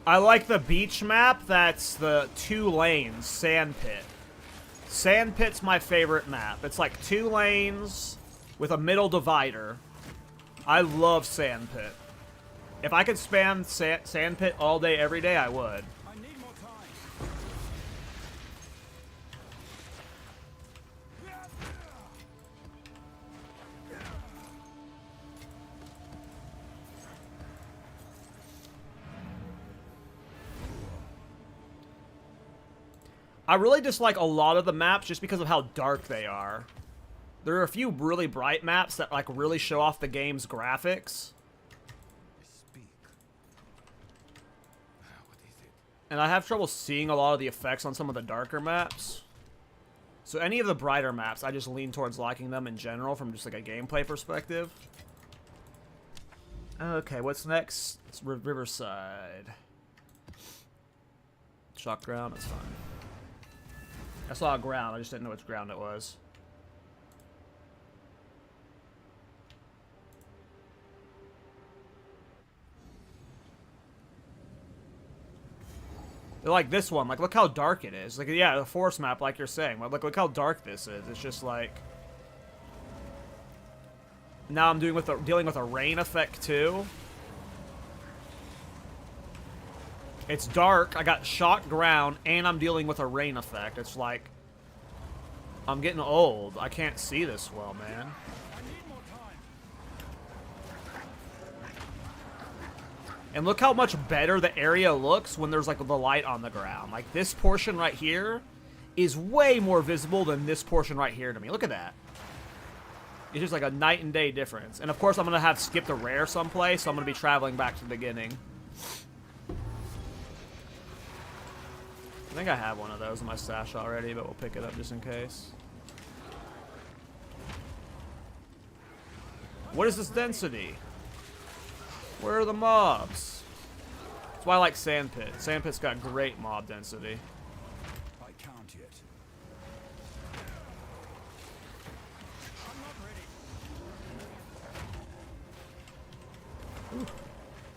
I like the beach map that's the 2 lanes, Sandpit. Sandpit's my favorite map. It's like 2 lanes with a middle divider. I love Sandpit. If I could spam Sandpit all day, every day, I would. I need more time. I really dislike a lot of the maps just because of how dark they are. There are a few really bright maps that like really show off the game's graphics. Speak. What is it? And I have trouble seeing a lot of the effects on some of the darker maps. So any of the brighter maps, I just lean towards liking them in general from just like a gameplay perspective. Okay, what's next? It's Riverside. Shock ground, that's fine. I saw a ground, I just didn't know which ground it was. They're like this one, like look how dark it is. Like yeah, the forest map like you're saying. But look how dark this is. It's just like now I'm dealing with a rain effect too. It's dark, I got shock ground, and I'm dealing with a rain effect. It's like I'm getting old. I can't see this well, man. I need more time. And look how much better the area looks when there's like the light on the ground. Like this portion right here is way more visible than this portion right here to me. Look at that. It's just like a night and day difference. And of course I'm going to have skipped a rare someplace, so I'm going to be traveling back to the beginning. I think I have one of those in my stash already, but we'll pick it up just in case. What is this density? Where are the mobs? That's why I like Sandpit. Sandpit's got great mob density. I can't yet. I'm not ready.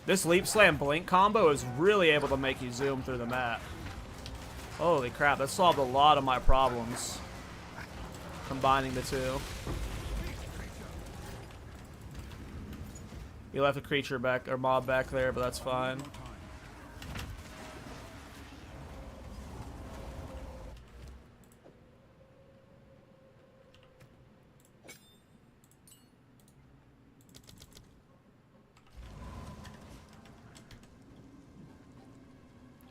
This Leap Slam Blink combo is really able to make you zoom through the map. Holy crap, that solved a lot of my problems. Combining the two. You left a creature back, or mob back there, but that's fine.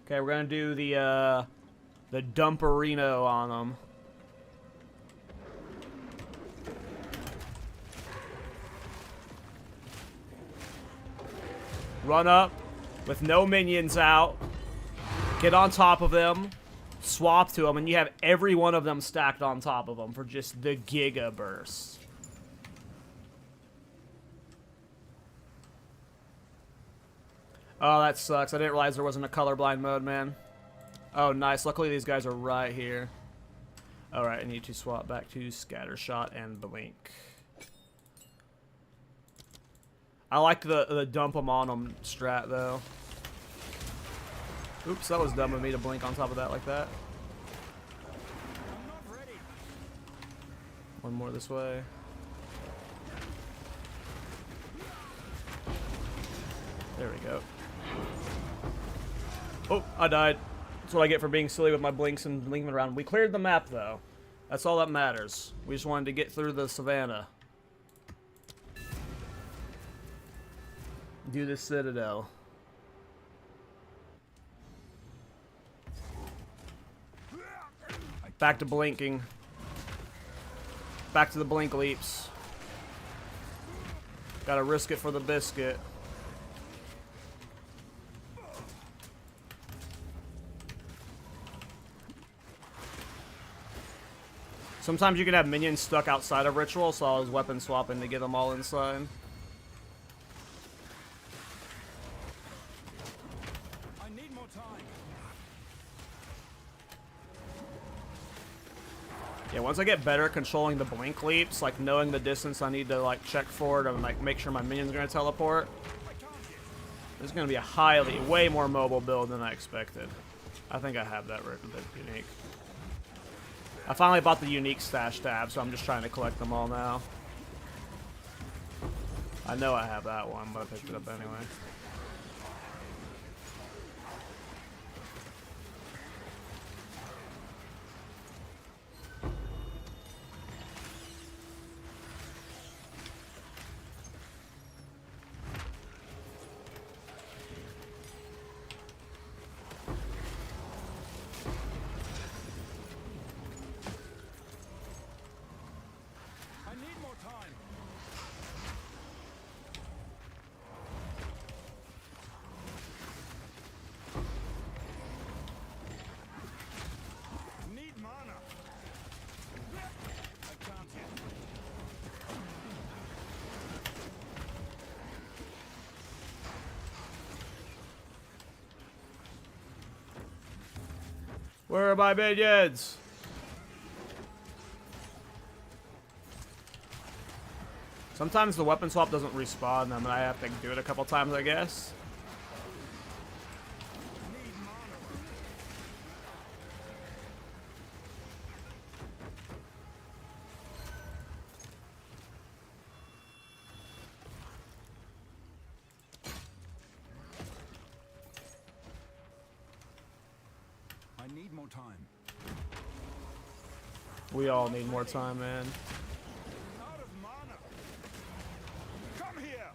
Okay, we're gonna do the The Dumperino on them. Run up with no minions out. Get on top of them. Swap to them, and you have every one of them stacked on top of them for just the Giga Burst. Oh, that sucks. I didn't realize there wasn't a colorblind mode, man. Oh, nice. Luckily, these guys are right here. Alright, I need to swap back to Scattershot and Blink. I like the dump them on them strat, though. Oops, that was dumb of me to blink on top of that like that. I'm not ready. One more this way. There we go. Oh, I died. That's what I get for being silly with my blinks and blinking around. We cleared the map, though. That's all that matters. We just wanted to get through the savannah. Do the Citadel. Back to blinking. Back to the blink leaps. Gotta risk it for the biscuit. Sometimes you can have minions stuck outside of ritual, so I was weapon swapping to get them all inside. I need more time. Yeah, once I get better at controlling the blink leaps, like knowing the distance I need to like check for to like make sure my minion's gonna teleport, this is gonna be a way more mobile build than I expected. I think I have that unique. I finally bought the unique stash tab, so I'm just trying to collect them all now. I know I have that one, but I picked it up anyway. I need more time. Need mana. I can't yet. Where are my minions? Sometimes the weapon swap doesn't respawn them, and I have to do it a couple times, I guess. Need mana. I need more time. We all need more time, man. Out of mana. Come here.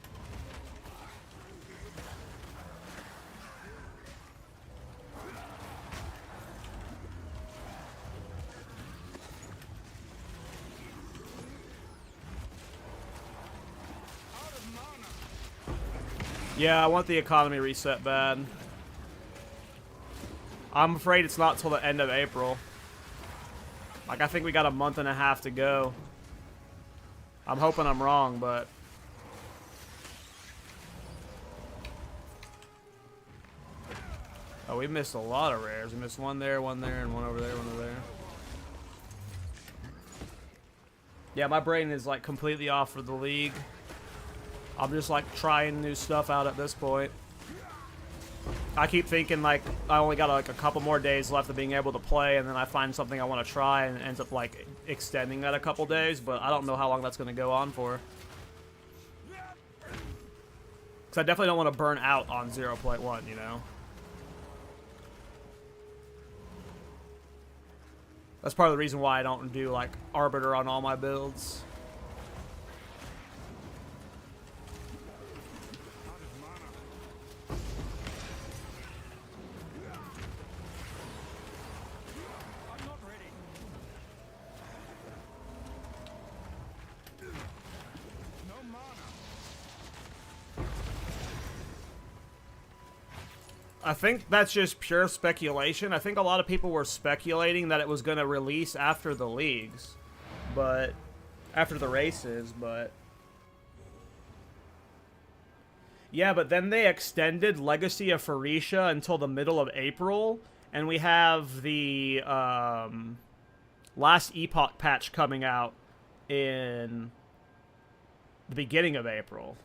Out of mana. Yeah, I want the economy reset bad. I'm afraid it's not till the end of April. Like, I think we got a month and a half to go. I'm hoping I'm wrong, but... Oh, we missed a lot of rares. We missed one there, and one over there, one over there. Yeah, my brain is, like, completely off for the league. I'm just, like, trying new stuff out at this point. I keep thinking, like, I only got, like, a couple more days left of being able to play, and then I find something I want to try, and it ends up, like, extending that a couple days, but I don't know how long that's going to go on for. Because I definitely don't want to burn out on 0.1, you know? That's part of the reason why I don't do, like, Arbiter on all my builds. I think that's just pure speculation. I think a lot of people were speculating that it was going to release after the leagues, but after the races, but yeah, but then they extended Legacy of Phoenicia until the middle of April, and we have the Last Epoch patch coming out in the beginning of April.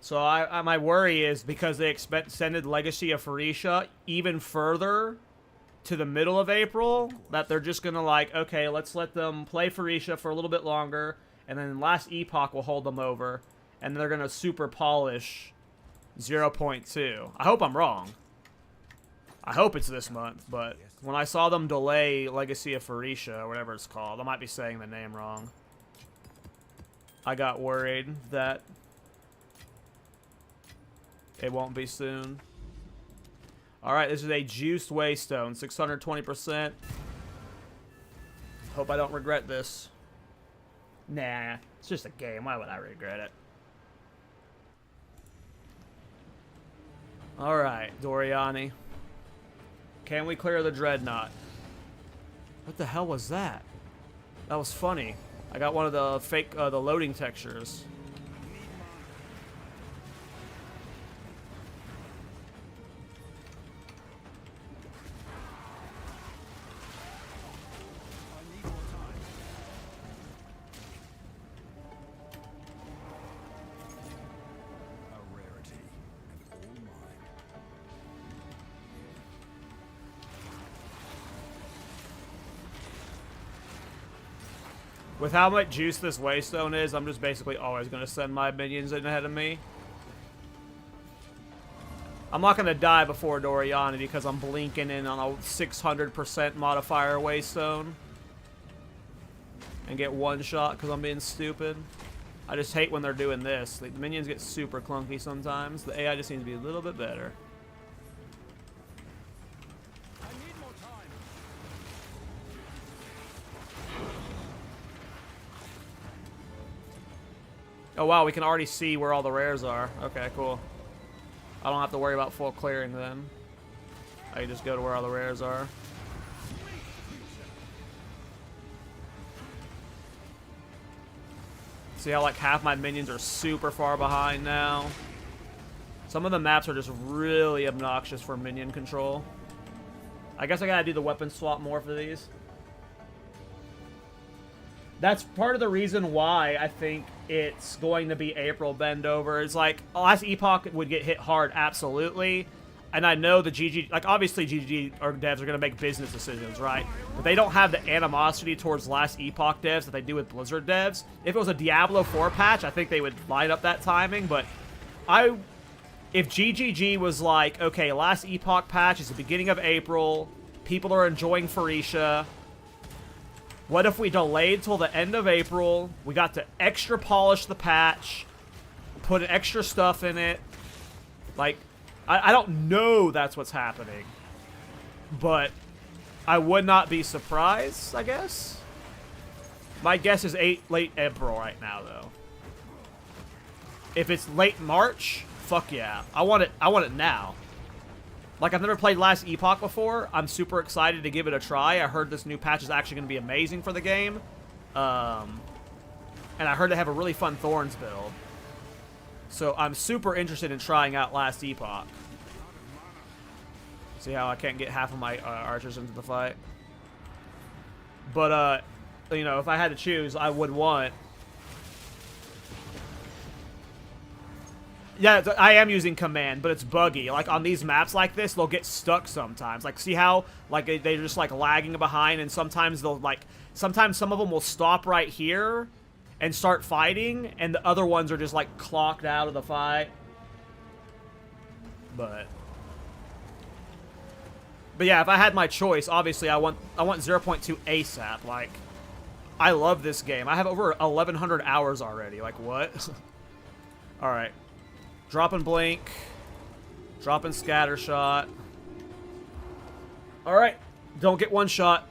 So my worry is because they extended Legacy of Phoenicia even further to the middle of April, that they're just going to like, okay, let's let them play Phoenicia for a little bit longer, and then Last Epoch will hold them over, and they're going to super polish 0.2. I hope I'm wrong. I hope it's this month, but when I saw them delay Legacy of Phoenicia, or whatever it's called, I might be saying the name wrong, I got worried that it won't be soon. Alright, this is a juiced Waystone, 620%. Hope I don't regret this. Nah, it's just a game. Why would I regret it? Alright, Doriani. Can we clear the Dreadnought? What the hell was that? That was funny. I got one of the fake, the loading textures. With how much juice this Waystone is, I'm just basically always going to send my minions in ahead of me. I'm not going to die before Doriani because I'm blinking in on a 600% modifier Waystone. And get one shot because I'm being stupid. I just hate when they're doing this. The minions get super clunky sometimes. The AI just needs to be a little bit better. Oh wow, we can already see where all the rares are. Okay, cool. I don't have to worry about full clearing then. I can just go to where all the rares are. See how like half my minions are super far behind now? Some of the maps are just really obnoxious for minion control. I guess I gotta do the weapon swap more for these. That's part of the reason why I think it's going to be April bend over. It's like, Last Epoch would get hit hard, absolutely. And I know the GG, like obviously GG or devs are going to make business decisions, right? But they don't have the animosity towards Last Epoch devs that they do with Blizzard devs. If it was a Diablo 4 patch, I think they would line up that timing. But if GGG was like, okay, Last Epoch patch is the beginning of April, people are enjoying Phoenicia. What if we delayed till the end of April? We got to extra polish the patch, put extra stuff in it. Like, I don't know that's what's happening, but I would not be surprised, I guess. My guess is late April right now, though. If it's late March, fuck yeah. I want it now. Like, I've never played Last Epoch before. I'm super excited to give it a try. I heard this new patch is actually going to be amazing for the game. And I heard they have a really fun Thorns build. So I'm super interested in trying out Last Epoch. See how I can't get half of my archers into the fight? But, you know, if I had to choose, I would want... Yeah, I am using command, but it's buggy. Like, on these maps like this, they'll get stuck sometimes. Like, see how, like, they're just, like, lagging behind, and sometimes they'll, like... Sometimes some of them will stop right here and start fighting, and the other ones are just, like, clocked out of the fight. But yeah, if I had my choice, obviously I want 0.2 ASAP. Like, I love this game. I have over 1,100 hours already. Like, what? Alright. Dropping Blink. Dropping Scattershot. Alright. Don't get one shot.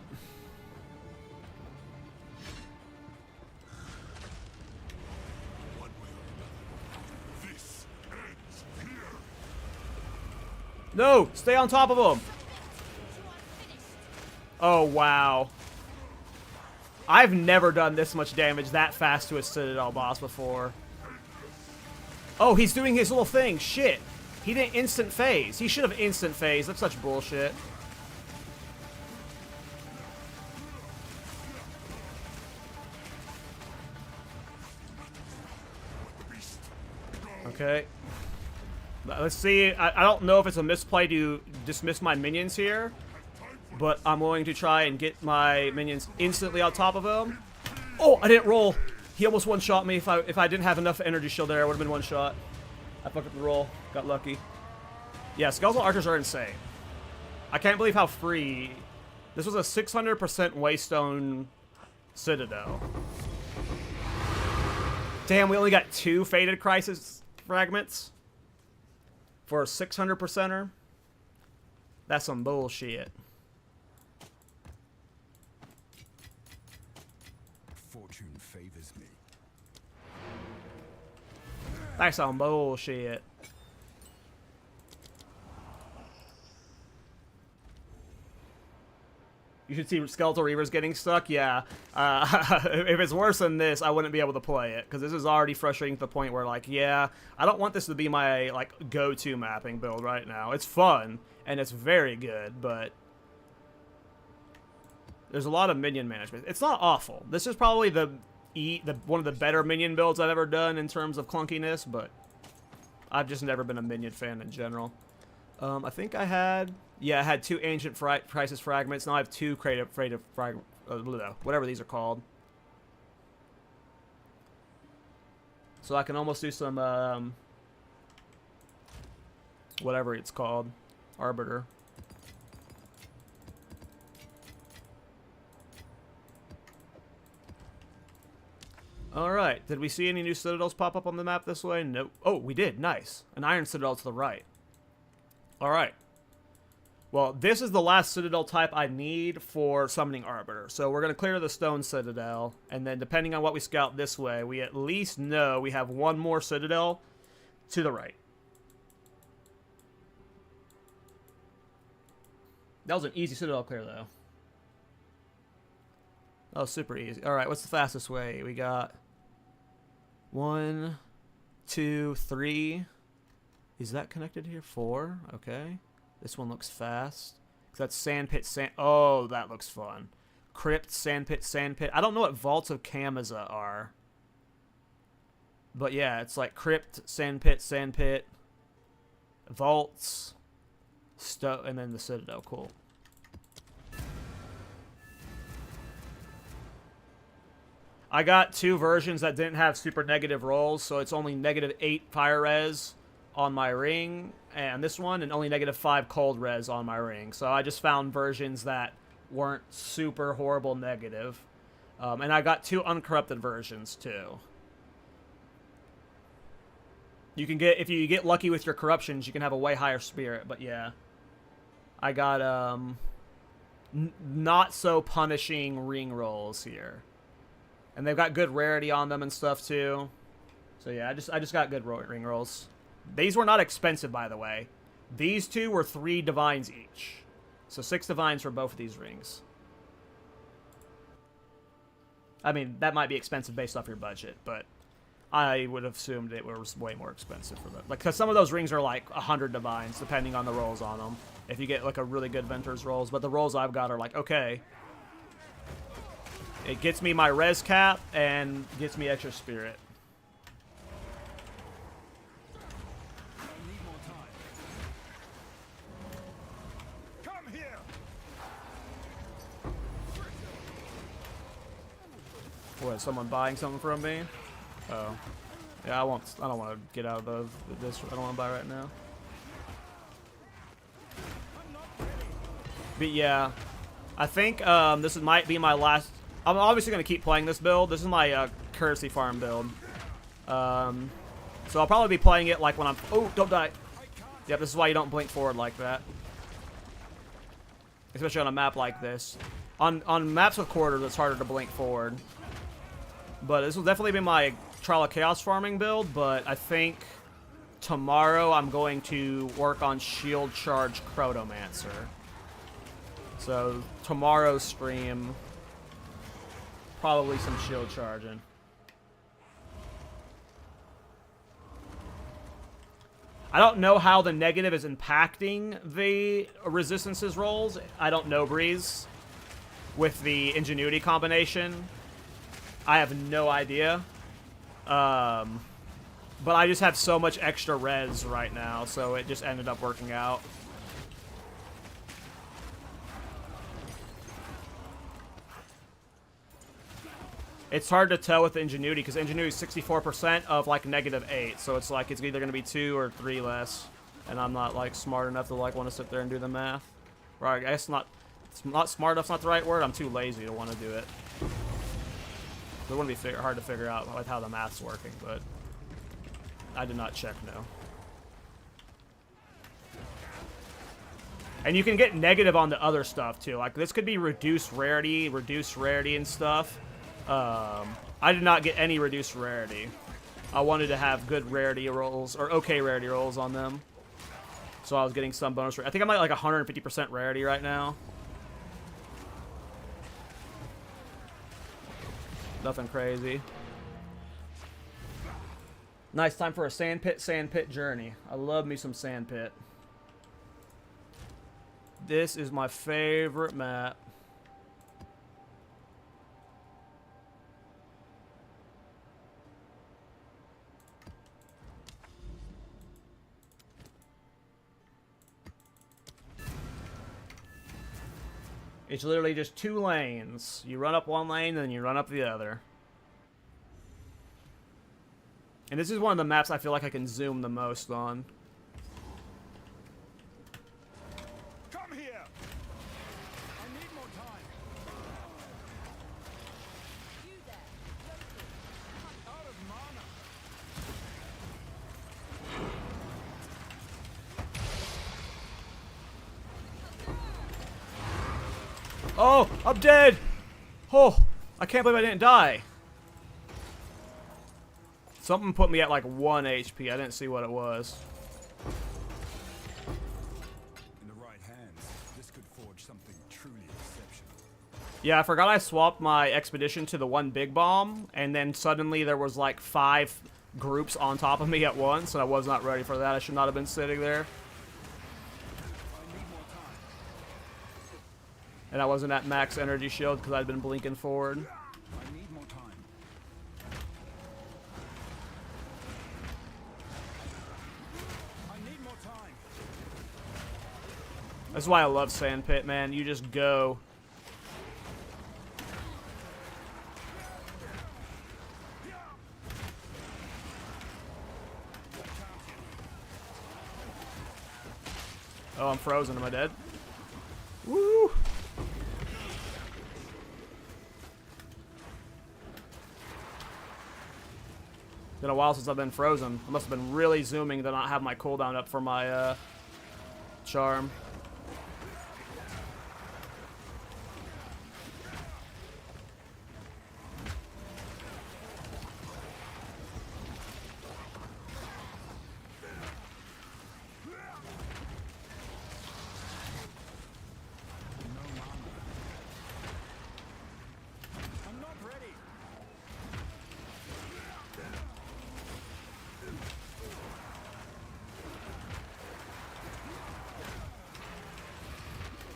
This ends here. No! Stay on top of him! Oh, wow. I've never done this much damage that fast to a Citadel boss before. Oh, he's doing his little thing. Shit. He didn't instant phase. He should have instant phase. That's such bullshit. Okay. Let's see. I don't know if it's a misplay to dismiss my minions here, but I'm going to try and get my minions instantly on top of him. Oh, I didn't roll. He almost one-shot me. If I didn't have enough energy shield there, I would have been one-shot. I fucked up the roll. Got lucky. Yeah, Skeletal Archers are insane. I can't believe how free... This was a 600% Waystone Citadel. Damn, we only got 2 Fated Crisis fragments for a 600%er. That's some bullshit. Fortune favors me. That's some bullshit. You should see Skeletal Reavers getting stuck. Yeah. If it's worse than this, I wouldn't be able to play it, because this is already frustrating to the point where, like, yeah, I don't want this to be my, like, go-to mapping build right now. It's fun, and it's very good, but there's a lot of minion management. It's not awful. This is probably one of the better minion builds I've ever done in terms of clunkiness, but I've just never been a minion fan in general. I think I had... Yeah, I had 2 Ancient Crisis Fragments. Now I have 2 Creative Fragments. Whatever these are called. So I can almost do some... whatever it's called. Arbiter. Alright, did we see any new Citadels pop up on the map this way? Nope. Oh, we did. Nice. An Iron Citadel to the right. Alright. Well, this is the last Citadel type I need for summoning Arbiter. So we're going to clear the Stone Citadel, and then depending on what we scout this way, we at least know we have 1 more Citadel to the right. That was an easy Citadel clear, though. That was super easy. Alright, what's the fastest way? We got 1, 2, 3. Is that connected here? 4. Okay. This one looks fast. That's Sandpit, Oh, that looks fun. Crypt, Sandpit, Sandpit. I don't know what Vaults of Kamiza are. But yeah, it's like Crypt, Sandpit, Sandpit. Vaults. And then the Citadel. Cool. I got 2 versions that didn't have super negative rolls, so it's only -8 fire res on my ring, and this one, and only -5 cold res on my ring. So I just found versions that weren't super horrible negative. And I got 2 uncorrupted versions, too. You can get, if you get lucky with your corruptions, you can have a way higher spirit, but yeah. I got, not so punishing ring rolls here. And they've got good rarity on them and stuff, too. So yeah, I just got good ring rolls. These were not expensive, by the way. These 2 were 3 divines each. So 6 divines for both of these rings. I mean, that might be expensive based off your budget, but I would have assumed it was way more expensive for them. Like, because some of those rings are like 100 divines, depending on the rolls on them. If you get like a really good Venter's rolls. But the rolls I've got are like, okay. It gets me my res cap and gets me extra spirit. What, is someone buying something from me? Oh. Yeah, I don't want to get out of this. I don't want to buy right now. But yeah, I think this might be my last... I'm obviously going to keep playing this build. This is my courtesy farm build. So I'll probably be playing it like when I'm... Oh, don't die. Yep, this is why you don't blink forward like that. Especially on a map like this. On maps with quarters, it's harder to blink forward. But this will definitely be my Trial of Chaos farming build, but I think tomorrow I'm going to work on Shield Charge Chronomancer. So tomorrow's stream, probably some shield charging. I don't know how the negative is impacting the resistances rolls. I don't know, Breeze. With the Ingenuity combination, I have no idea. But I just have so much extra res right now, so it just ended up working out. It's hard to tell with the Ingenuity, because Ingenuity is 64% of, like, -8. So it's like, it's either going to be 2 or 3 less. And I'm not, like, smart enough to, like, want to sit there and do the math. Or I guess not smart enough's not the right word. I'm too lazy to want to do it. It wouldn't be hard to figure out with how the math's working, but I did not check, no. And you can get negative on the other stuff, too. Like, this could be reduced rarity and stuff. I did not get any reduced rarity. I wanted to have good rarity rolls, or okay rarity rolls on them. So I was getting some bonus rarity. I think I'm at like 150% rarity right now. Nothing crazy. Nice time for a sandpit journey. I love me some sandpit. This is my favorite map. It's literally just 2 lanes. You run up one lane, then you run up the other. And this is one of the maps I feel like I can zoom the most on. Come here. I need more time. You there. Out of mana. Oh, I'm dead! Oh, I can't believe I didn't die. Something put me at like 1 HP. I didn't see what it was. In the right hands, this could forge something truly exceptional. Yeah, I forgot I swapped my expedition to the one big bomb, and then suddenly there was like 5 groups on top of me at once, and I was not ready for that. I should not have been sitting there. And I wasn't at max energy shield because I'd been blinking forward. I need more time. I need more time. That's why I love Sandpit, man. You just go. Oh, I'm frozen. Am I dead? Woo! Been a while since I've been frozen. I must have been really zooming to not have my cooldown up for my charm. I'm not ready.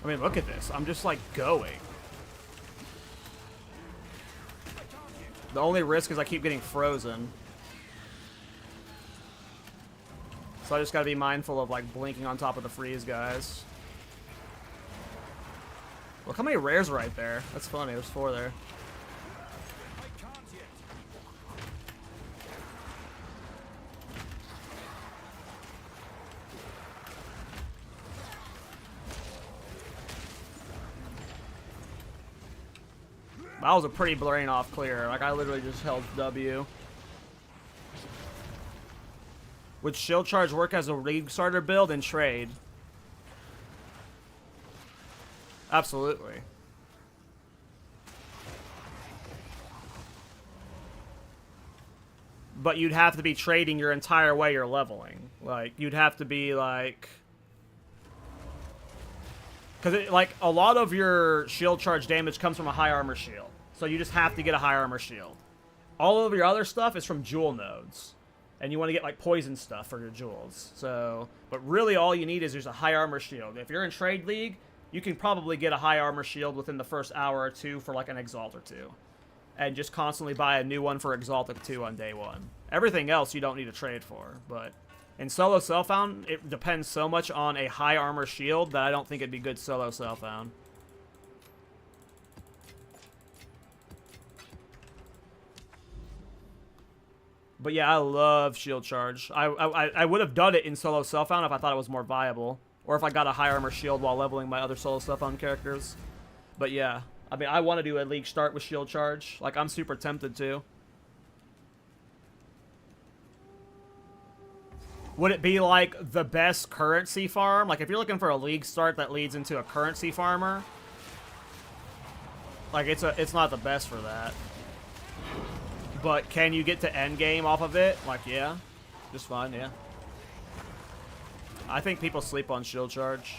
I mean, look at this. I'm just, like, going. The only risk is I keep getting frozen. So I just gotta be mindful of, like, blinking on top of the freeze guys. Look how many rares are right there. That's funny. There's 4 there. I can't yet. That was a pretty brain off clear. Like, I literally just held W. Would shield charge work as a league starter build and trade? Absolutely. but you'd have to be trading your entire way you're leveling. Like, you'd have to be, like... Because, like, a lot of your shield charge damage comes from a high armor shield. So you just have to get a high armor shield. All of your other stuff is from jewel nodes. And you want to get, like, poison stuff for your jewels. So, but really all you need is just a high armor shield. If you're in Trade League, you can probably get a high armor shield within the first hour or two for, like, an Exalt or two. And just constantly buy a new one for Exalted 2 on day 1. Everything else you don't need to trade for, but in solo Self-Found, it depends so much on a high armor shield that I don't think it'd be good solo Self-Found. But yeah, I love shield charge. I would have done it in solo Self-Found if I thought it was more viable, or if I got a high armor shield while leveling my other solo Self-Found characters. But yeah. I mean, I want to do a league start with shield charge. Like, I'm super tempted to. Would it be, like, the best currency farm? Like, if you're looking for a league start that leads into a currency farmer, like, it's not the best for that. But can you get to endgame off of it? Like, yeah. Just fine, yeah. I think people sleep on shield charge.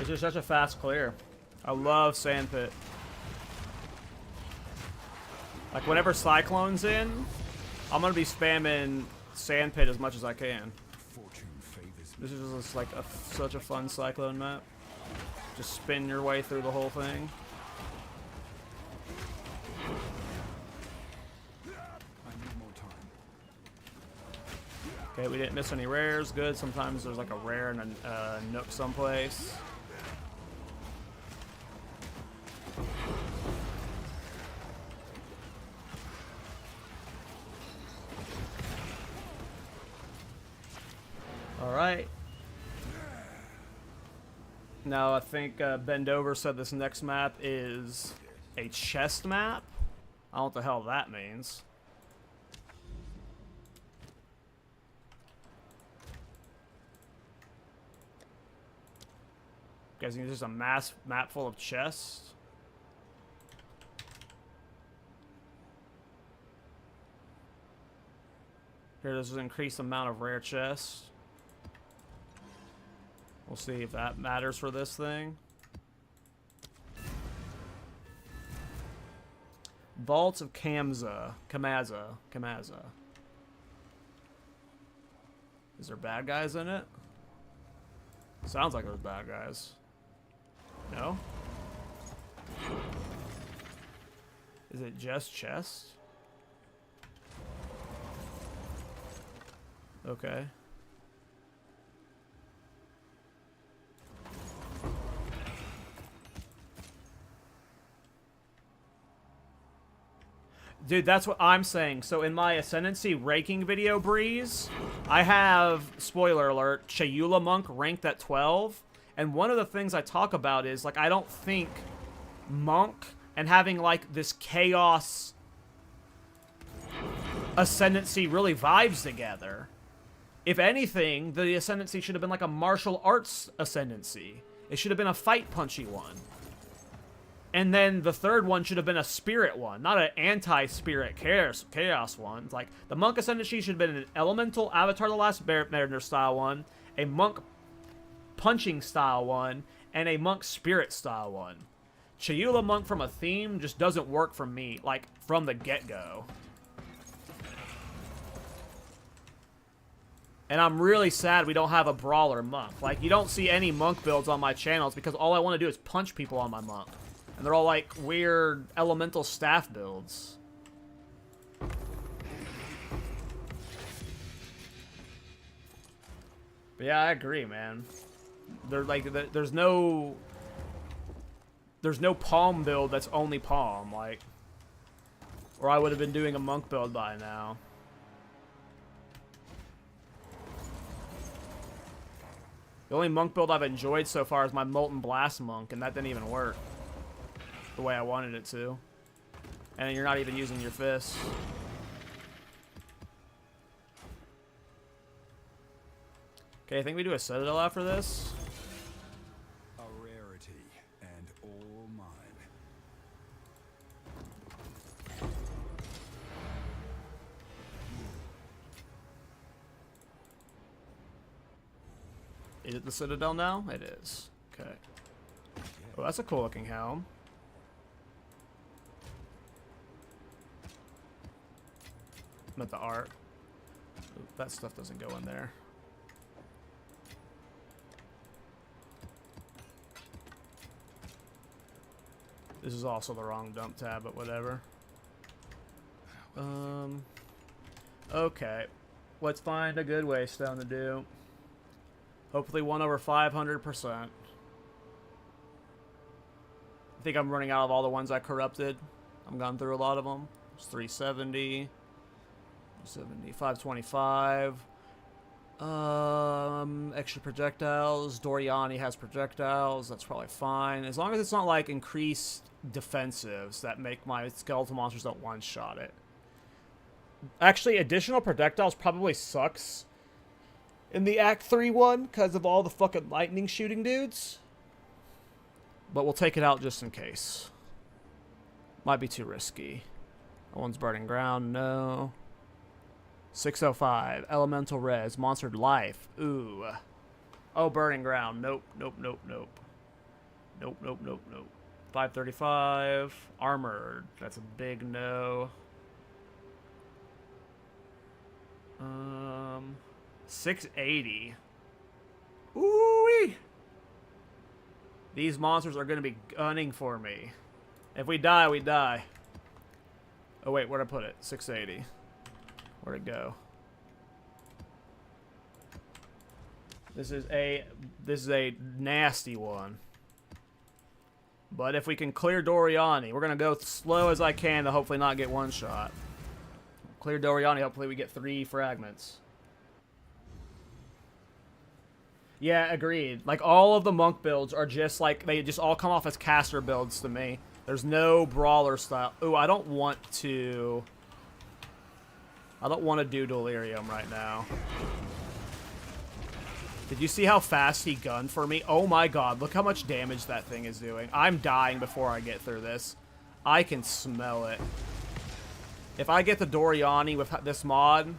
It's just such a fast clear. I love Sandpit. Like, whenever Cyclone's in, I'm gonna be spamming Sandpit as much as I can. This is just like such a fun Cyclone map. Just spin your way through the whole thing. Okay, we didn't miss any rares. Good. Sometimes there's like a rare and a nook someplace. Alright. Now I think Bendover said this next map is a chest map. I don't know what the hell that means. Guys, it's just a mass map full of chests. Here, this is an increased amount of rare chests. We'll see if that matters for this thing. Vaults of Kamaza. Is there bad guys in it? Sounds like there's bad guys. No? Is it just chest? Okay. Dude, that's what I'm saying. So in my Ascendancy raking video, Breeze, I have, spoiler alert, Chayula Monk ranked at 12. And one of the things I talk about is, like, I don't think Monk and having, like, this chaos Ascendancy really vibes together. If anything, the Ascendancy should have been like a martial arts Ascendancy. It should have been a fight punchy one. And then the third one should have been a spirit one, not an anti-spirit chaos one. Like, the Monk Ascendancy should have been an elemental Avatar the Last Airbender style one, a Monk punching style one, and a Monk spirit style one. Chayula Monk from a theme just doesn't work for me, like, from the get-go. And I'm really sad we don't have a Brawler Monk. Like, you don't see any Monk builds on my channels because all I want to do is punch people on my Monk. And And they're all like weird elemental staff builds. But yeah, I agree, man. They're like, there's no palm build that's only palm, like, or I would have been doing a monk build by now. The only monk build I've enjoyed so far is my Molten Blast monk, and that didn't even work the way I wanted it to. And you're not even using your fists. Okay, I think we do a Citadel after this. A rarity and all mine. Is it the Citadel now? It is. Okay. Oh, that's a cool looking helm. Meant the art. Ooh, that stuff doesn't go in there. This is also the wrong dump tab, but whatever. Okay. Let's find a good waystone to do. Hopefully 1 over 500%. I think I'm running out of all the ones I corrupted. I've gone through a lot of them. It's 370. 70, 525. Extra projectiles. Doriani has projectiles. That's probably fine. As long as it's not like increased defensives that make my skeletal monsters don't one-shot it. Actually, additional projectiles probably sucks in the Act 3 one because of all the fucking lightning shooting dudes. But we'll take it out just in case. Might be too risky. That one's burning ground. No. 605. Elemental res. Monster life. Ooh. Oh, burning ground. Nope. Nope. Nope. Nope. Nope. Nope. Nope. Nope. 535. Armored. That's a big no. 680. Ooh-wee. These monsters are going to be gunning for me. If we die, we die. Oh, wait. Where'd I put it? 680. Where'd it go? This is a nasty one. But if we can clear Doriani, we're gonna go slow as I can to hopefully not get one shot. Clear Doriani, hopefully we get 3 fragments. Yeah, agreed. Like all of the monk builds are just like, they just all come off as caster builds to me. There's no brawler style. Ooh, I don't want to do Delirium right now. Did you see how fast he gunned for me? Oh my god, look how much damage that thing is doing. I'm dying before I get through this. I can smell it. If I get the Doriani with this mod...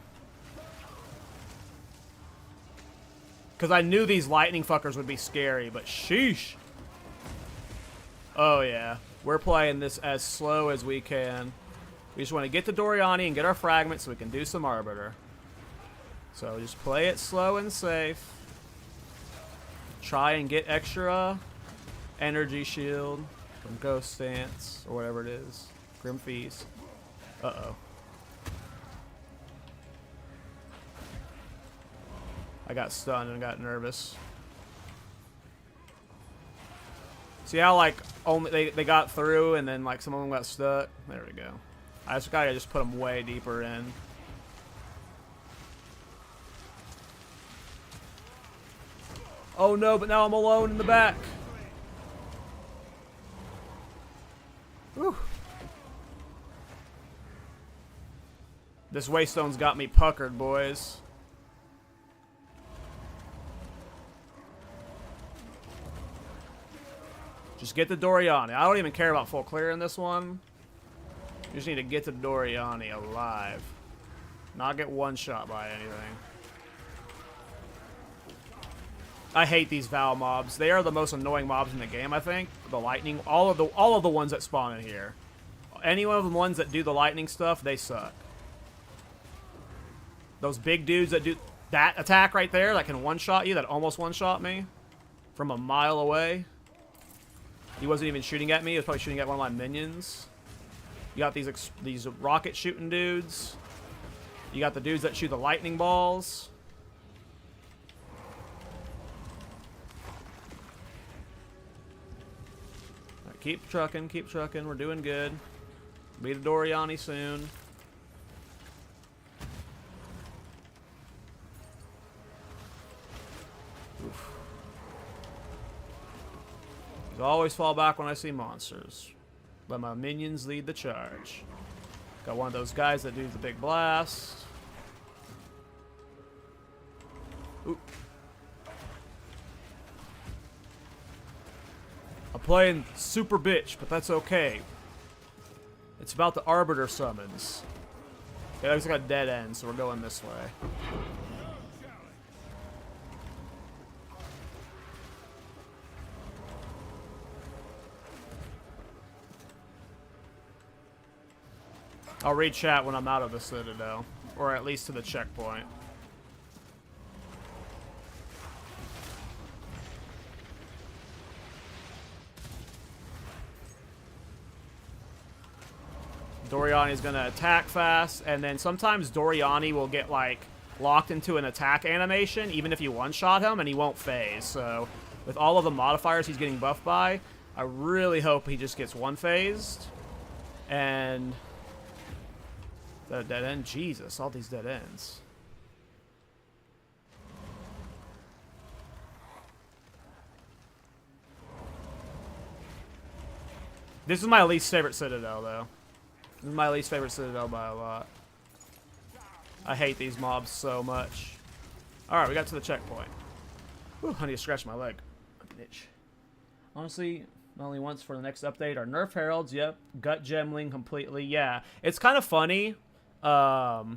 Because I knew these lightning fuckers would be scary, but sheesh. Oh yeah, we're playing this as slow as we can. We just want to get to Doriani and get our fragments so we can do some Arbiter. So just play it slow and safe. Try and get extra energy shield from Ghost Stance or whatever it is. Grim Feast. Uh-oh. I got stunned and got nervous. See how like only they got through and then like some of them got stuck? There we go. I just gotta just put them way deeper in. Oh no, but now I'm alone in the back. Whew. This Waystone's got me puckered, boys. Just get the Doriani. I don't even care about full clear in this one. You just need to get the Doriani alive. Not get one shot by anything. I hate these Val mobs. They are the most annoying mobs in the game, I think. The lightning, all of the ones that spawn in here. Any one of the ones that do the lightning stuff, they suck. Those big dudes that do that attack right there, that can one-shot you, that almost one-shot me from a mile away. He wasn't even shooting at me. He was probably shooting at one of my minions. You got these rocket shooting dudes. You got the dudes that shoot the lightning balls. All right, keep trucking, keep trucking. We're doing good. Beat a Doriani soon. Oof. I always fall back when I see monsters. Let my minions lead the charge. Got one of those guys that do the big blast. Oop. I'm playing super bitch, but that's okay. It's about the Arbiter summons. Okay, looks like a dead end, so we're going this way. I'll read chat when I'm out of the Citadel, or at least to the checkpoint. Doriani's gonna attack fast, and then sometimes Doriani will get, like, locked into an attack animation, even if you one-shot him, and he won't phase. So, with all of the modifiers he's getting buffed by, I really hope he just gets one-phased. And... the dead end? Jesus, all these dead ends. This is my least favorite Citadel, though. This is my least favorite Citadel by a lot. I hate these mobs so much. Alright, we got to the checkpoint. Whew, I need to scratch my leg. Itch. Honestly, only once for the next update. Our Nerf Heralds, yep. Gut Gemling completely, yeah. It's kind of funny. Gemling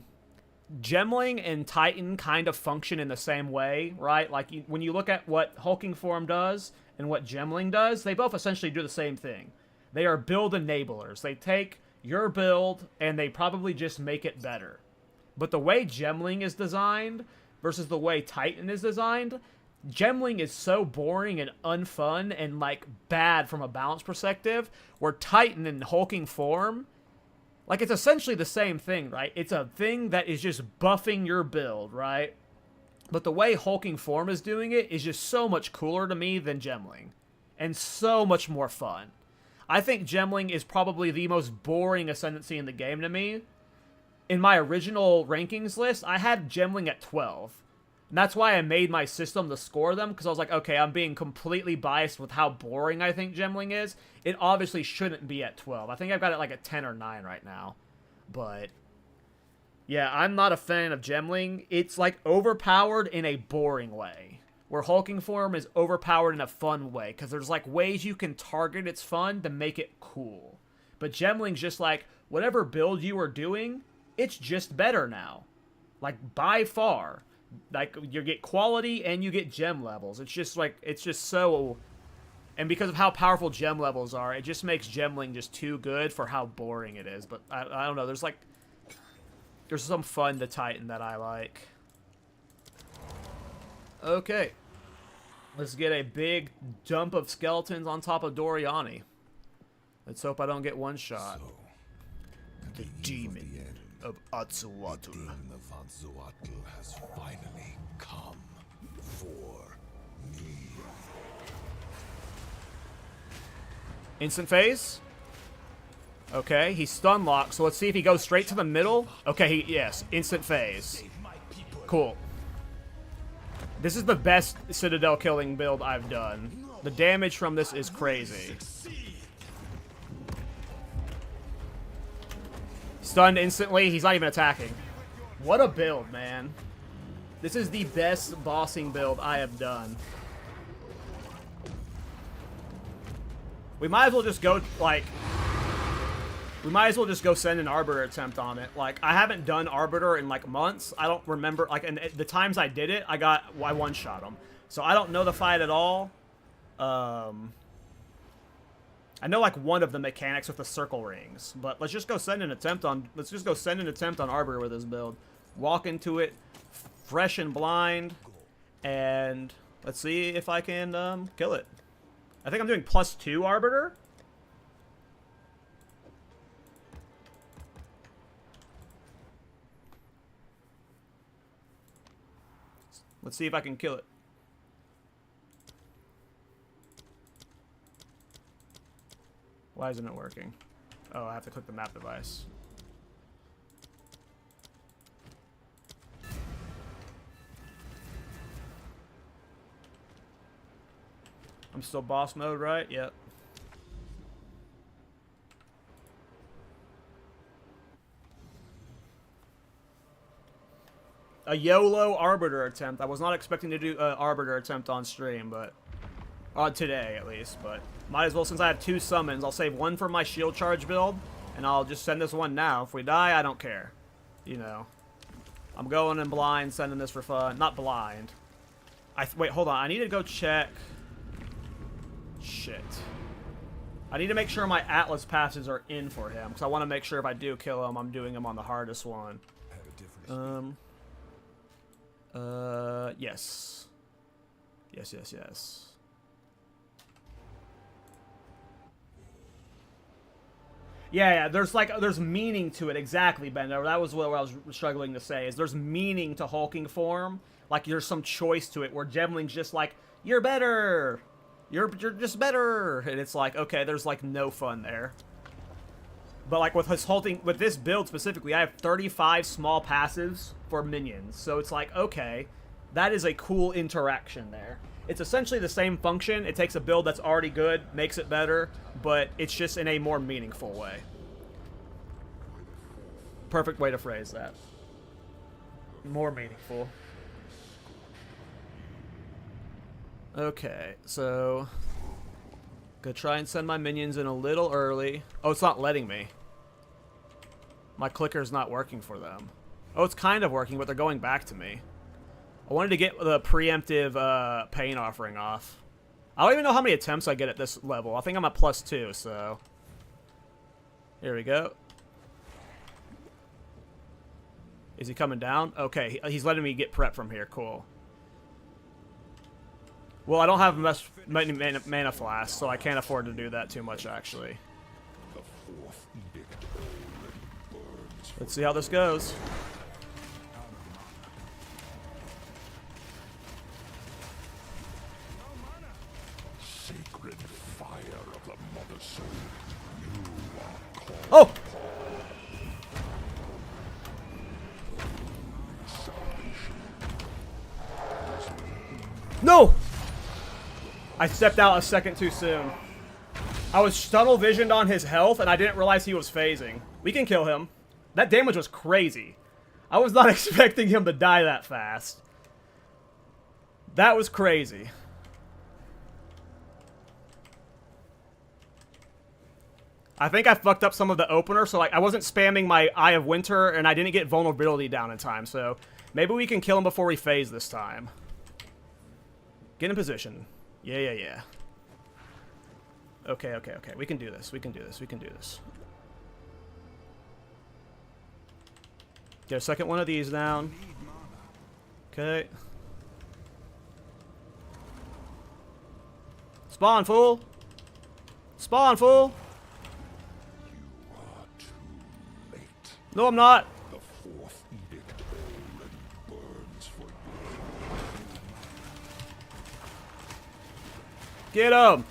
and Titan kind of function in the same way, right? Like, when you look at what Hulking Form does and what Gemling does, they both essentially do the same thing. They are build enablers. They take your build and they probably just make it better. But the way Gemling is designed versus the way Titan is designed, Gemling is so boring and unfun and, like, bad from a balance perspective, where Titan and Hulking Form, like, it's essentially the same thing, right? It's a thing that is just buffing your build, right? But the way Hulking Form is doing it is just so much cooler to me than Gemling. And so much more fun. I think Gemling is probably the most boring Ascendancy in the game to me. In my original rankings list, I had Gemling at 12. And that's why I made my system to score them, because I was like, okay, I'm being completely biased with how boring I think Gemling is. It obviously shouldn't be at 12. I think I've got it like at 10 or 9 right now. But, yeah, I'm not a fan of Gemling. It's, like, overpowered in a boring way. Where Hulking Form is overpowered in a fun way, because there's, like, ways you can target its fun to make it cool. But Gemling's just like, whatever build you are doing, it's just better now. Like, by far. Like, you get quality and you get gem levels. It's just, like, it's just so... And because of how powerful gem levels are, it just makes Gemling just too good for how boring it is. But, I don't know, there's, like... There's some fun to Titan that I like. Okay. Let's get a big dump of skeletons on top of Doriani. Let's hope I don't get one shot. So, The demon of Atsuatl. The demon of Atsuatl has finally come for me. Instant phase? Okay, he's stun locked, so let's see if he goes straight to the middle. Okay, yes, instant phase. Cool. This is the best Citadel killing build I've done. The damage from this is crazy. Stunned instantly, he's not even attacking. What a build, man. This is the best bossing build I have done. We might as well just go, like... We might as well just go send an Arbiter attempt on it. Like, I haven't done Arbiter in, like, months. I don't remember, like, and the times I did it, I one-shot him. So I don't know the fight at all. I know, like, one of the mechanics with the circle rings. But let's just go send an attempt on, Arbiter with this build. Walk into it fresh and blind. And let's see if I can, kill it. I think I'm doing +2 Arbiter. Let's see if I can kill it. Why isn't it working? Oh, I have to click the map device. I'm still boss mode, right? Yep. A YOLO Arbiter attempt. I was not expecting to do an Arbiter attempt on stream, but... today, at least, but... Might as well, since I have 2 summons, I'll save 1 for my shield charge build, and I'll just send this one now. If we die, I don't care. You know. I'm going in blind, sending this for fun. Not blind. Wait, hold on. I need to go check... Shit. I need to make sure my Atlas passes are in for him, because I want to make sure if I do kill him, I'm doing him on the hardest one. Yes. Yes. Yeah, there's meaning to it, exactly, Bender. That was what I was struggling to say, is there's meaning to hulking form. Like, there's some choice to it, where Jevling's just like, you're better! You're just better! And it's like, okay, there's, like, no fun there. But, like, with his hulking, with this build specifically, I have 35 small passives for minions. So it's like, okay, that is a cool interaction there. It's essentially the same function. It takes a build that's already good, makes it better, but it's just in a more meaningful way. Perfect way to phrase that. More meaningful. Okay, so... Gonna try and send my minions in a little early. Oh, it's not letting me. My clicker's not working for them. Oh, it's kind of working, but they're going back to me. I wanted to get the preemptive pain offering off. I don't even know how many attempts I get at this level. I think I'm at +2, so... Here we go. Is he coming down? Okay, he's letting me get prep from here. Cool. Well, I don't have many mana flasks, so I can't afford to do that too much, actually. Let's see how this goes. Sacred fire of the Mother Soul. You are called. Oh! No! I stepped out a second too soon. I was tunnel visioned on his health, and I didn't realize he was phasing. We can kill him. That damage was crazy. I was not expecting him to die that fast. That was crazy. I think I fucked up some of the opener, so like I wasn't spamming my Eye of Winter, and I didn't get vulnerability down in time, so maybe we can kill him before we phase this time. Get in position. Yeah. Okay. We can do this. We can do this. Get a second one of these down. Okay. Spawn, fool! Spawn, fool! You are too late. No, I'm not. The fourth edict already burns for you. Get him!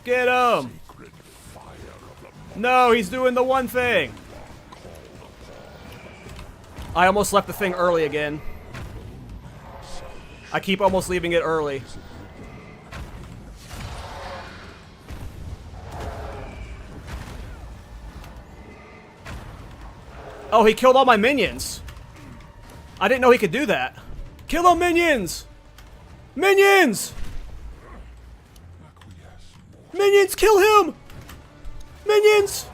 Get him! Sacred fire of the No, he's doing the one thing! I almost left the thing early again. I keep almost leaving it early. Oh, he killed all my minions! I didn't know he could do that. Kill them, minions! Minions! Minions, kill him! Minions!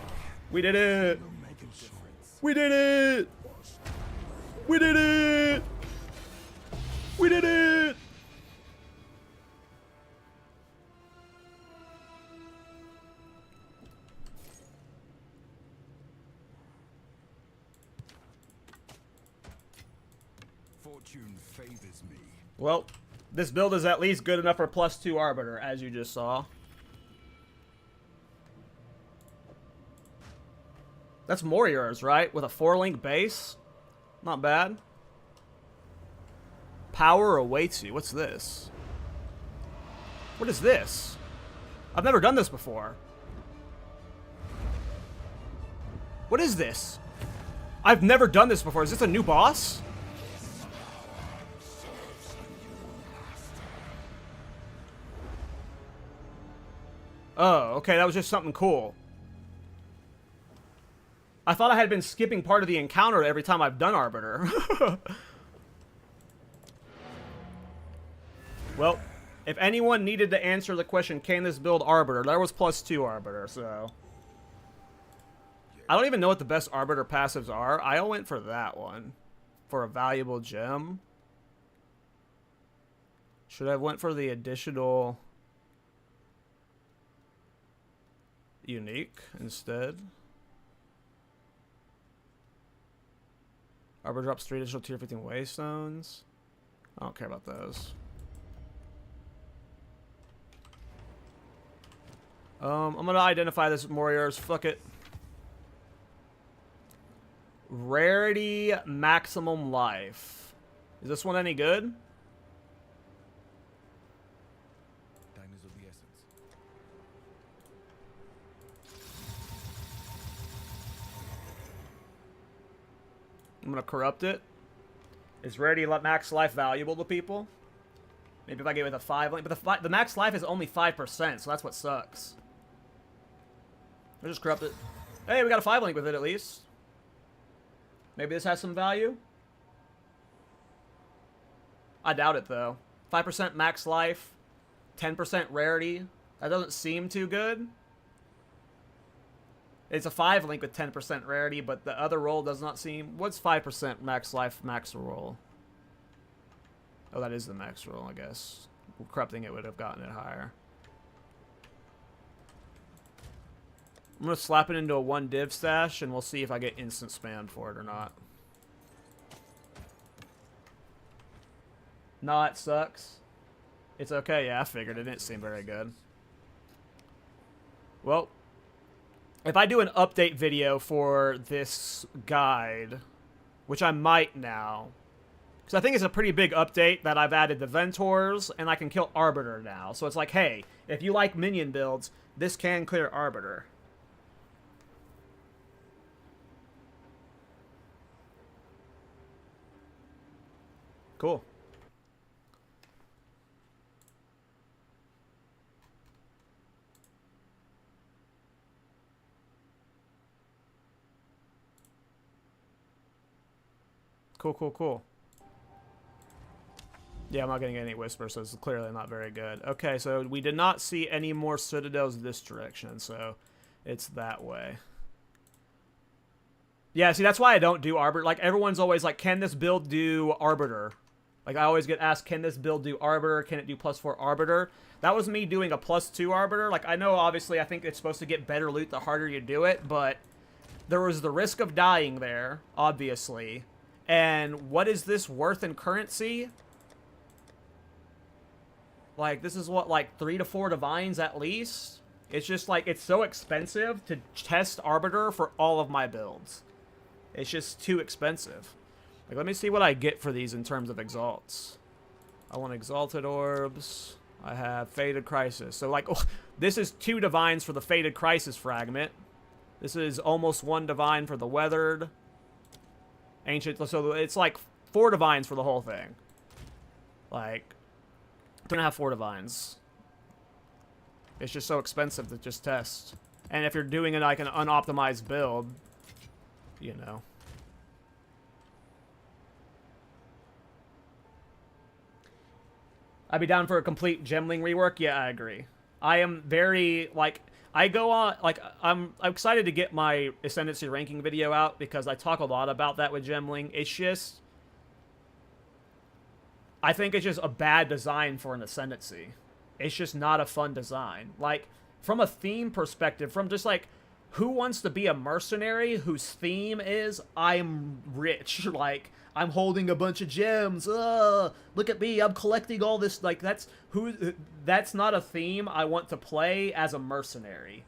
We did it! We did it! We did it! We did it! Fortune favors me. Well, This build is at least good enough for +2 Arbiter, as you just saw. That's more yours, right? With a 4-link base? Not bad. Power awaits you. What's this? What is this? I've never done this before. What is this? I've never done this before. Is this a new boss? Oh, okay, that was just something cool. I thought I had been skipping part of the encounter every time I've done Arbiter. Well, if anyone needed to answer the question, can this build Arbiter, there was +2 Arbiter, so... I don't even know what the best Arbiter passives are. I went for that one. For a valuable gem. Should I have went for the additional... unique instead? Arbiter drops 3 additional tier 15 waystones. I don't care about those. I'm gonna identify this warriors. Fuck it. Rarity, maximum life. Is this one any good? Time is of the essence. I'm gonna corrupt it. Is rarity max life valuable to people? Maybe if I get with a 5 link, but the max life is only 5%, so that's what sucks. I'll just corrupt it. Hey, we got a 5 link with it at least. Maybe this has some value. I doubt it though. 5% max life, 10% rarity. That doesn't seem too good. It's a 5 link with 10% rarity, but the other roll does not seem... What's 5% max life, max roll? Oh, that is the max roll, I guess. Corrupting it would have gotten it higher. I'm going to slap it into a 1 div stash, and we'll see if I get instant spammed for it or not. No, it sucks. It's okay, yeah, I figured. It didn't seem very good. Well, if I do an update video for this guide, which I might now, because I think it's a pretty big update that I've added the Ventors, and I can kill Arbiter now. So it's like, hey, if you like minion builds, this can clear Arbiter. Cool. Cool. Yeah, I'm not getting any whispers, so it's clearly not very good. Okay, so we did not see any more citadels this direction, so it's that way. Yeah, see, that's why I don't do Arbiter. Like, everyone's always like, can this build do Arbiter? Like, I always get asked, can this build do Arbiter? Can it do +4 Arbiter? That was me doing a +2 Arbiter. Like, I know, obviously, I think it's supposed to get better loot the harder you do it, but there was the risk of dying there, obviously. And what is this worth in currency? Like, this is what, like, 3 to 4 divines at least? It's just, like, it's so expensive to test Arbiter for all of my builds. It's just too expensive. Like, let me see what I get for these in terms of exalts. I want exalted orbs. I have Fated Crisis. So, like, oh, this is 2 divines for the Fated Crisis fragment. This is almost 1 divine for the Weathered. Ancient. So, it's like 4 divines for the whole thing. Like, 3.5, 4 divines. It's just so expensive to just test. And if you're doing it like an unoptimized build, you know. I'd be down for a complete Gemling rework. Yeah, I agree. I am very, like, I go on, like, I'm excited to get my Ascendancy ranking video out because I talk a lot about that with Gemling. It's just, I think it's just a bad design for an Ascendancy. It's just not a fun design. Like, from a theme perspective, from just, like, who wants to be a mercenary whose theme is, I'm rich? Like, I'm holding a bunch of gems. Look at me. I'm collecting all this. Like, that's not a theme I want to play as a mercenary.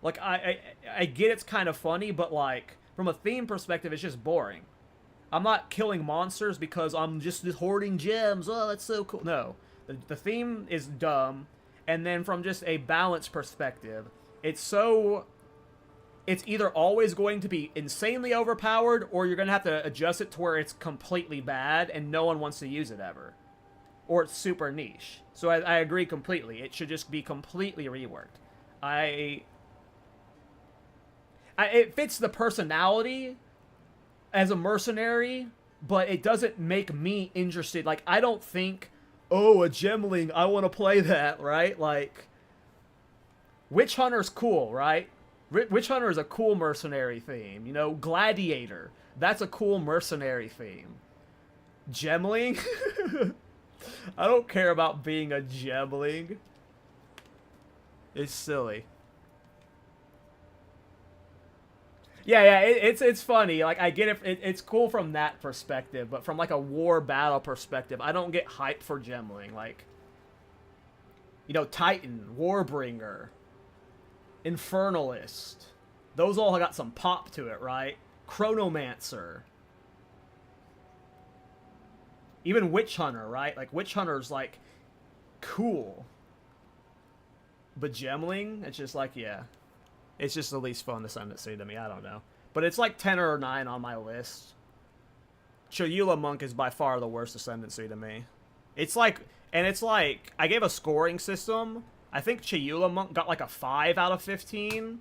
Like, I get it's kind of funny, but, like, from a theme perspective, it's just boring. I'm not killing monsters because I'm just hoarding gems. Oh, that's so cool. No. The theme is dumb. And then from just a balance perspective, it's either always going to be insanely overpowered, or you're going to have to adjust it to where it's completely bad and no one wants to use it ever. Or it's super niche. So I agree completely. It should just be completely reworked. It fits the personality as a mercenary, but it doesn't make me interested. Like, I don't think, oh, a gemling, I want to play that, right? Like, Witch Hunter's cool, right? Witch Hunter is a cool mercenary theme. You know, Gladiator, that's a cool mercenary theme. Gemling? I don't care about being a gemling. It's silly. Yeah, it's funny. Like, I get it. It's cool from that perspective, but from, like, a war battle perspective, I don't get hyped for gemling. Like, you know, Titan, Warbringer, Infernalist. Those all got some pop to it, right? Chronomancer. Even Witch Hunter, right? Like, Witch Hunter's, like, cool. But gemling, it's just like, yeah. It's just the least fun Ascendancy to me. I don't know. But it's like 10 or 9 on my list. Chayula Monk is by far the worst Ascendancy to me. It's like... And it's like... I gave a scoring system. I think Chayula Monk got like a 5 out of 15.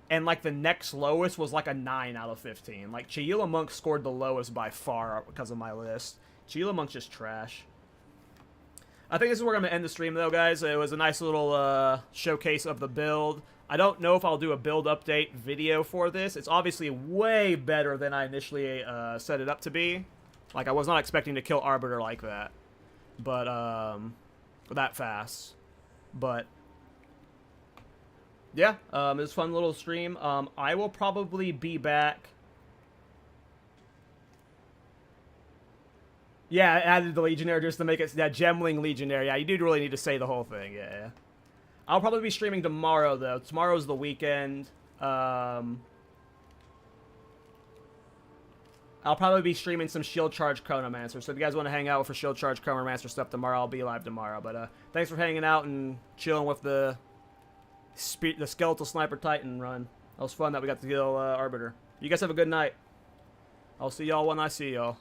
And like the next lowest was like a 9 out of 15. Like Chayula Monk scored the lowest by far because of my list. Chayula Monk's just trash. I think this is where I'm going to end the stream though, guys. It was a nice little showcase of the build. I don't know if I'll do a build update video for this. It's obviously way better than I initially set it up to be. Like, I was not expecting to kill Arbiter like that. But, that fast. But, yeah, it was a fun little stream. I will probably be back. Yeah, I added the Legionnaire just to make it, that Gemling Legionnaire. Yeah, you do really need to say the whole thing, yeah. I'll probably be streaming tomorrow, though. Tomorrow's the weekend. I'll probably be streaming some Shield Charge Chronomancer. So if you guys want to hang out for Shield Charge Chronomancer stuff tomorrow, I'll be live tomorrow. But thanks for hanging out and chilling with the Skeletal Sniper Titan run. That was fun that we got to kill Arbiter. You guys have a good night. I'll see y'all when I see y'all.